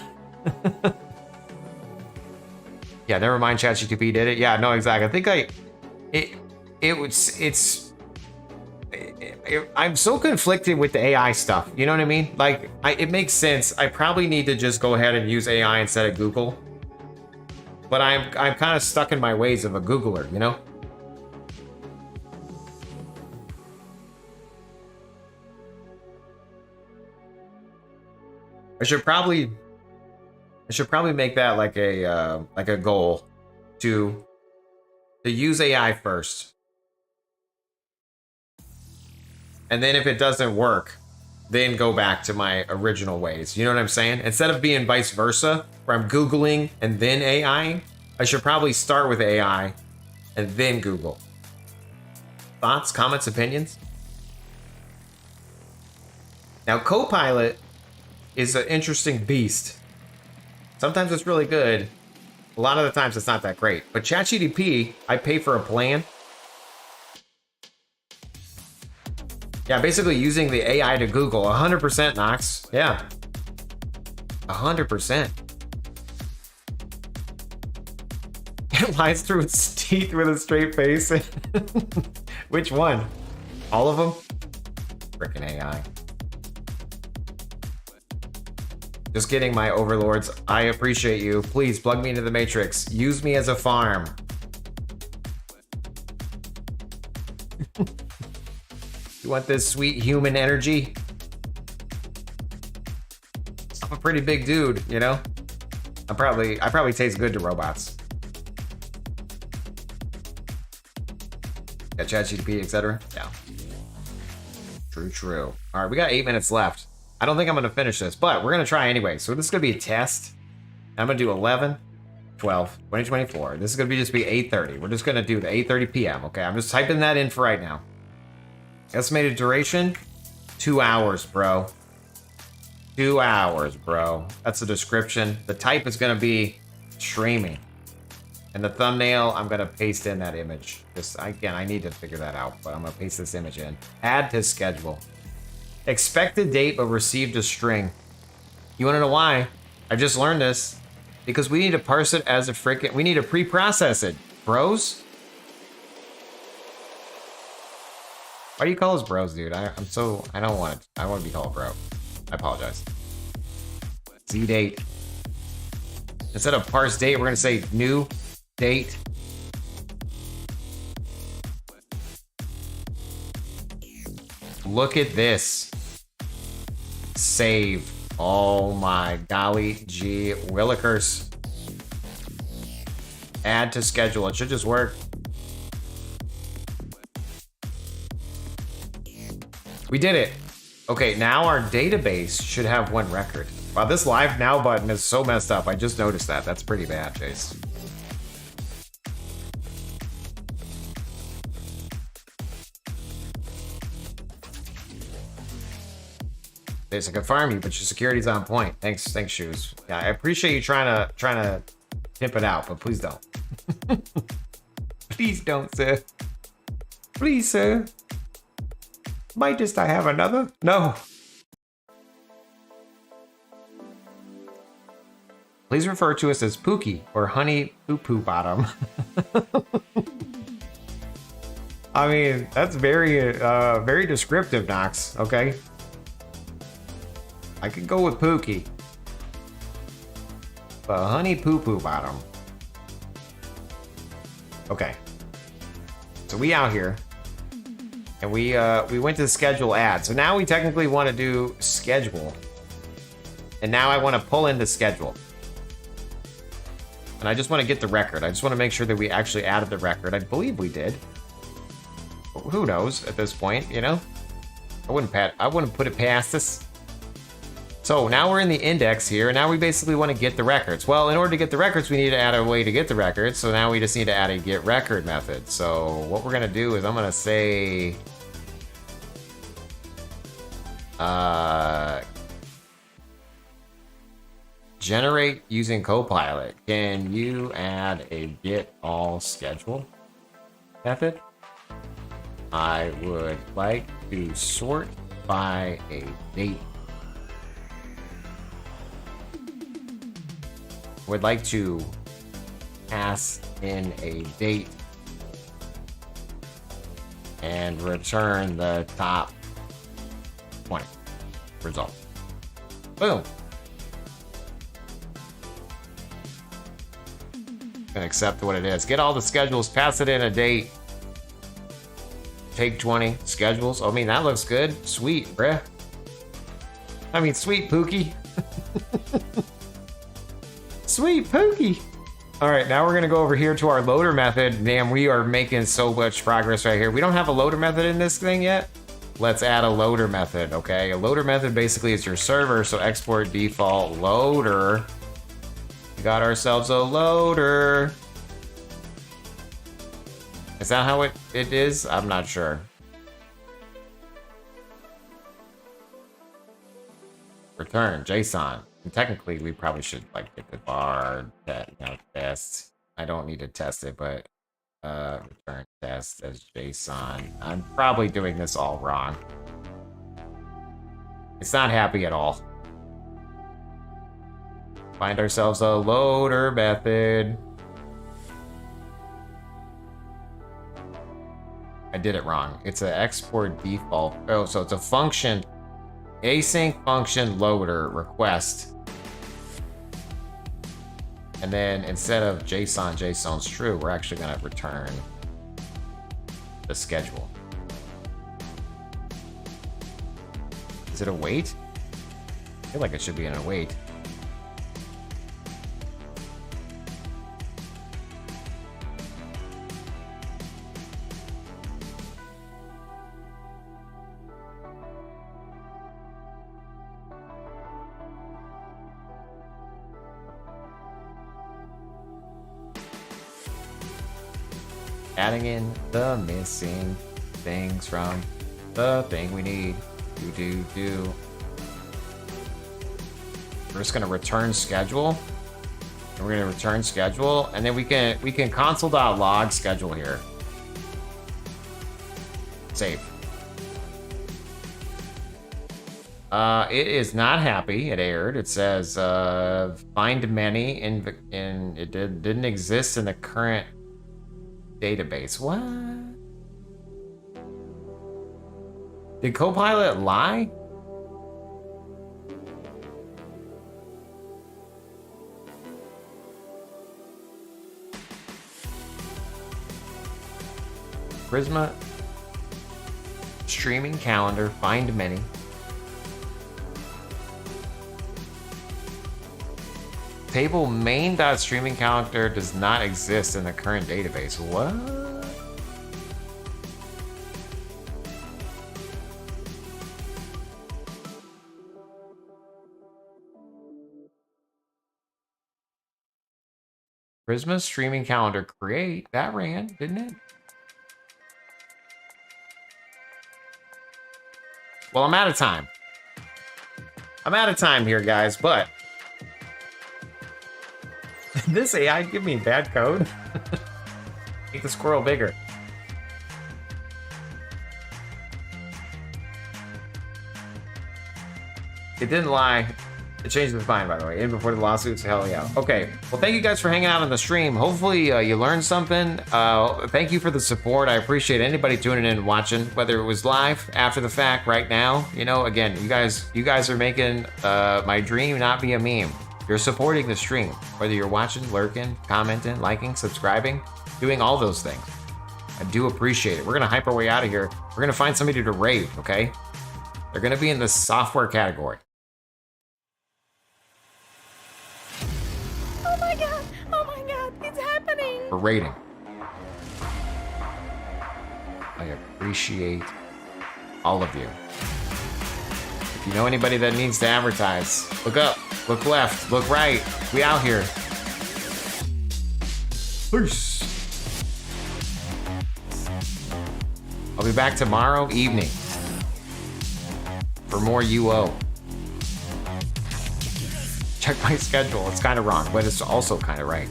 Yeah, never mind. ChatGPT did it. Yeah, no, exactly. I think I'm so conflicted with the AI stuff. You know what I mean? Like, it makes sense. I probably need to just go ahead and use AI instead of Google. But I'm kind of stuck in my ways of a Googler, you know? I should probably make that like a goal to use AI first. And then if it doesn't work, then go back to my original ways. You know what I'm saying? Instead of being vice versa, where I'm Googling and then AI, I should probably start with AI and then Google. Thoughts, comments, opinions? Now, Copilot is an interesting beast. Sometimes it's really good. A lot of the times it's not that great. But ChatGPT, I pay for a plan. Yeah, basically using the AI to Google. 100% Knox. Yeah. 100%. It lies through its teeth with a straight face. Which one? All of them? Frickin' AI. Just kidding, my overlords. I appreciate you. Please plug me into the Matrix. Use me as a farm. You want this sweet human energy? I'm a pretty big dude, you know? I probably taste good to robots. Got ChatGPT, etc. Yeah. True. All right, we got 8 minutes left. I don't think I'm going to finish this, but we're going to try anyway. So this is going to be a test. I'm gonna do 11, 12, 2024. This is gonna just be 8:30. We're just gonna do the 8:30 p.m. Okay, I'm just typing that in for right now. Estimated duration, 2 hours, bro. 2 hours, bro. That's the description. The type is gonna be streaming. And the thumbnail, I'm gonna paste in that image. Just again, I need to figure that out, but I'm gonna paste this image in. Add to schedule. Expected date, but received a string. You wanna know why? I just learned this. Because we need to parse it as a freaking, we need to pre-process it, bros. Why do you call us bros, dude? I don't want to be called bro. I apologize. Z date. Instead of parse date, we're gonna say new date. Look at this. Save. Oh my golly gee willikers. Add to schedule. It should just work. We did it. Okay, now our database should have 1 record. Wow, this live now button is so messed up. I just noticed that. That's pretty bad, Chase. Chase, I can farm you, but your security's on point. Thanks, Shoes. Yeah, I appreciate you trying to tip it out, but please don't. Please don't, sir. Please, sir. Mightest I have another? No. Please refer to us as Pookie or Honey Poo Poo Bottom. I mean, that's very, very descriptive, Nox. Okay. I could go with Pookie. But Honey Poo Poo Bottom. Okay. So we out here. And we went to schedule ad. So now we technically want to do schedule. And now I want to pull into schedule. And I just want to get the record. I just want to make sure that we actually added the record. I believe we did. But who knows at this point, you know? I wouldn't put it past us. So now we're in the index here, and now we basically want to get the records. Well, in order to get the records, we need to add a way to get the records. So now we just need to add a get record method. So what we're gonna do is I'm gonna say, generate using Copilot. Can you add a get all schedule method? I would like to sort by a date. Would like to pass in a date and return the top 20 result. Boom. And accept what it is. Get all the schedules, pass it in a date. Take 20 schedules. I mean, that looks good. Sweet, bruh. I mean, sweet Pookie. Sweet Pookie. All right, now we're gonna go over here to our loader method. Damn, we are making so much progress right here. We don't have a loader method in this thing yet. Let's add a loader method, okay? A loader method basically is your server, so export default loader. We got ourselves a loader. Is that how it is? I'm not sure. Return JSON. And technically, we probably should like get the bar test. I don't need to test it, but return test as JSON. I'm probably doing this all wrong. It's not happy at all. Find ourselves a loader method. I did it wrong. It's an export default. Oh, so it's a function. Async function loader request. And then instead of JSON's true, we're actually going to return the schedule. Is it a wait? I feel like it should be in a wait. Adding in the missing things from the thing we need. Do. We're just gonna return schedule. And we're gonna return schedule, and then we can console.log schedule here. Save. It is not happy. It errored. It says find many in it didn't exist in the current database. What? Did Copilot lie? Prisma streaming calendar, find many. Table main.streaming calendar does not exist in the current database. What? Prisma streaming calendar create. That ran, didn't it? Well, I'm out of time. I'm out of time here, guys, but this AI give me bad code. Make the squirrel bigger. It didn't lie. It changed its mind, by the way. In before the lawsuits, hell yeah. Okay, well, thank you guys for hanging out on the stream. Hopefully you learned something. Thank you for the support. I appreciate anybody tuning in and watching, whether it was live, after the fact, right now. You know, again, you guys are making my dream not be a meme. You're supporting the stream, whether you're watching, lurking, commenting, liking, subscribing, doing all those things. I do appreciate it. We're gonna hype our way out of here. We're gonna find somebody to raid, okay? They're gonna be in the software category. Oh my god, it's happening! For rating. I appreciate all of you. If you know anybody that needs to advertise, look up, look left, look right. We out here. Peace. I'll be back tomorrow evening for more UO. Check my schedule. It's kind of wrong, but it's also kind of right.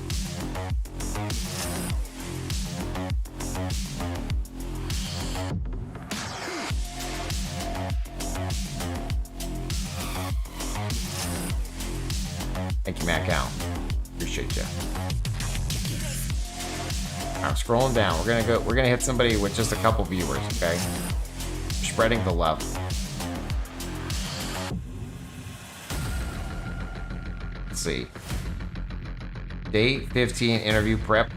Thank you, Matt Cal. Appreciate you. I'm scrolling down. We're gonna hit somebody with just a couple viewers, okay? Spreading the love. Let's see. Day 15 interview prep.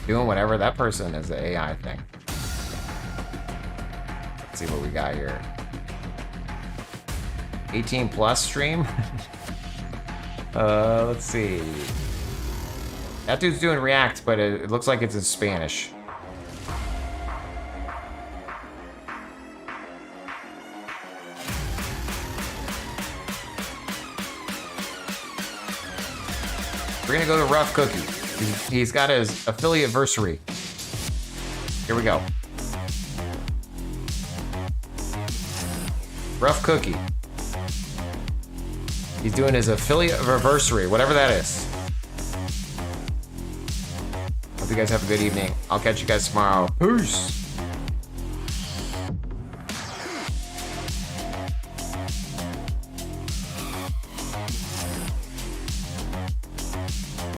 Doing whatever. That person is the AI thing. Let's see what we got here. 18 plus stream. Let's see. That dude's doing React, but it looks like it's in Spanish. We're gonna go to Rough Cookie. He's got his affiliate-versary. Here we go. Rough Cookie. He's doing his affiliate-versary, whatever that is. Hope you guys have a good evening. I'll catch you guys tomorrow. Peace.